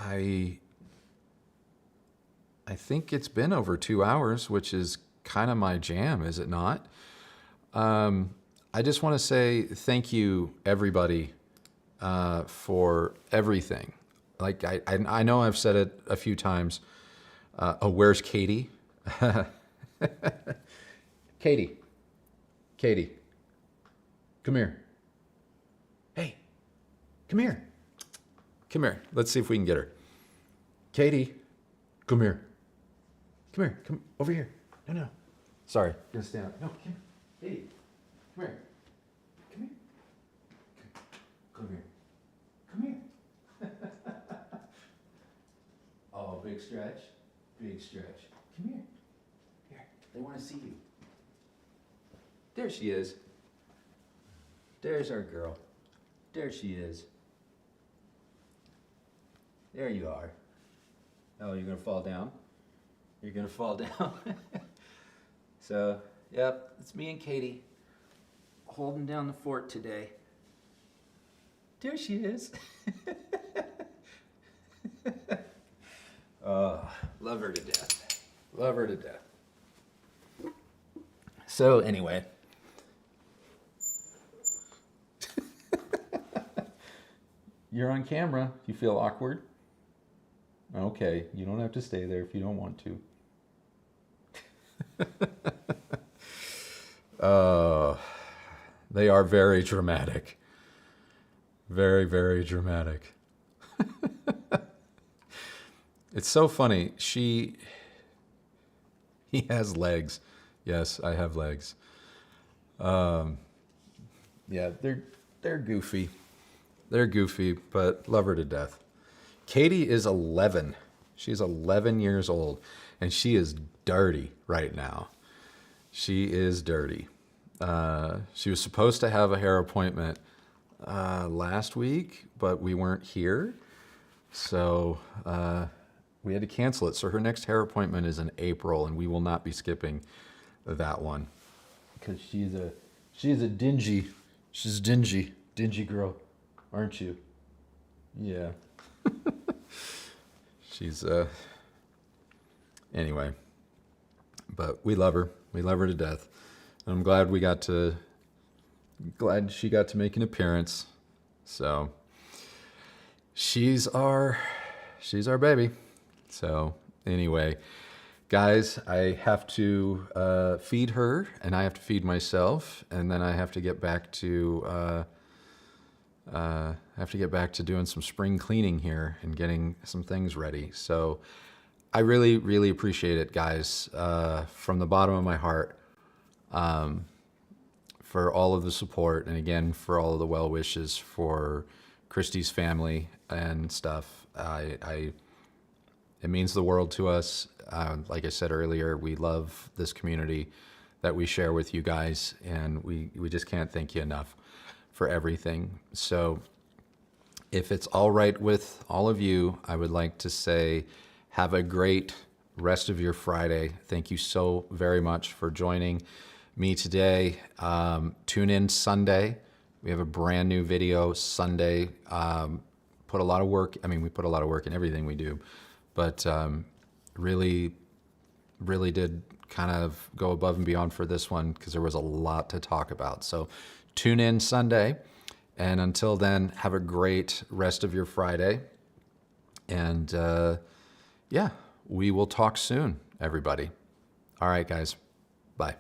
I think it's been over 2 hours, which is kind of my jam, is it not? I just want to say thank you, everybody, for everything. Like, I know I've said it a few times. Oh, where's Katie? Katie. Katie. Come here. Hey, come here. Come here. Let's see if we can get her. Katie, come here. Come here. Come over here. No. Sorry. Gonna stand up. No, come here. Katie, come here. Come here. Come here. Come here. Oh, big stretch. Big stretch. Come here. Here. They want to see you. There she is. There's our girl. There she is. There you are. Oh, you're gonna fall down? You're gonna fall down? So, yep, it's me and Katie holding down the fort today. There she is. Oh, love her to death. Love her to death. So anyway. You're on camera. You feel awkward? Okay, you don't have to stay there if you don't want to. They are very dramatic. Very, very dramatic. It's so funny. He has legs. Yes, I have legs. Yeah, they're goofy. They're goofy, but love her to death. Katie is 11. She's 11 years old, and she is dirty right now. She is dirty. She was supposed to have a hair appointment last week, but we weren't here, so we had to cancel it. So her next hair appointment is in April, and we will not be skipping that one because she's a dingy girl, aren't you? Yeah. She's anyway, but we love her. We love her to death. And I'm glad she got to make an appearance. So she's our baby. So anyway, guys, I have to feed her, and I have to feed myself, and then I have to get back to doing some spring cleaning here and getting some things ready. So I really, really appreciate it, guys, from the bottom of my heart, for all of the support, and again, for all of the well wishes for Kristi's family and stuff. It means the world to us. Like I said earlier, we love this community that we share with you guys, and we just can't thank you enough for everything. So if it's all right with all of you, I would like to say have a great rest of your Friday. Thank you so very much for joining me today. Tune in Sunday. We have a brand new video Sunday. Put a lot of work. I mean, we put a lot of work in everything we do, but really did kind of go above and beyond for this one because there was a lot to talk about. So tune in Sunday. And until then, have a great rest of your Friday. And yeah, we will talk soon, everybody. All right, guys. Bye.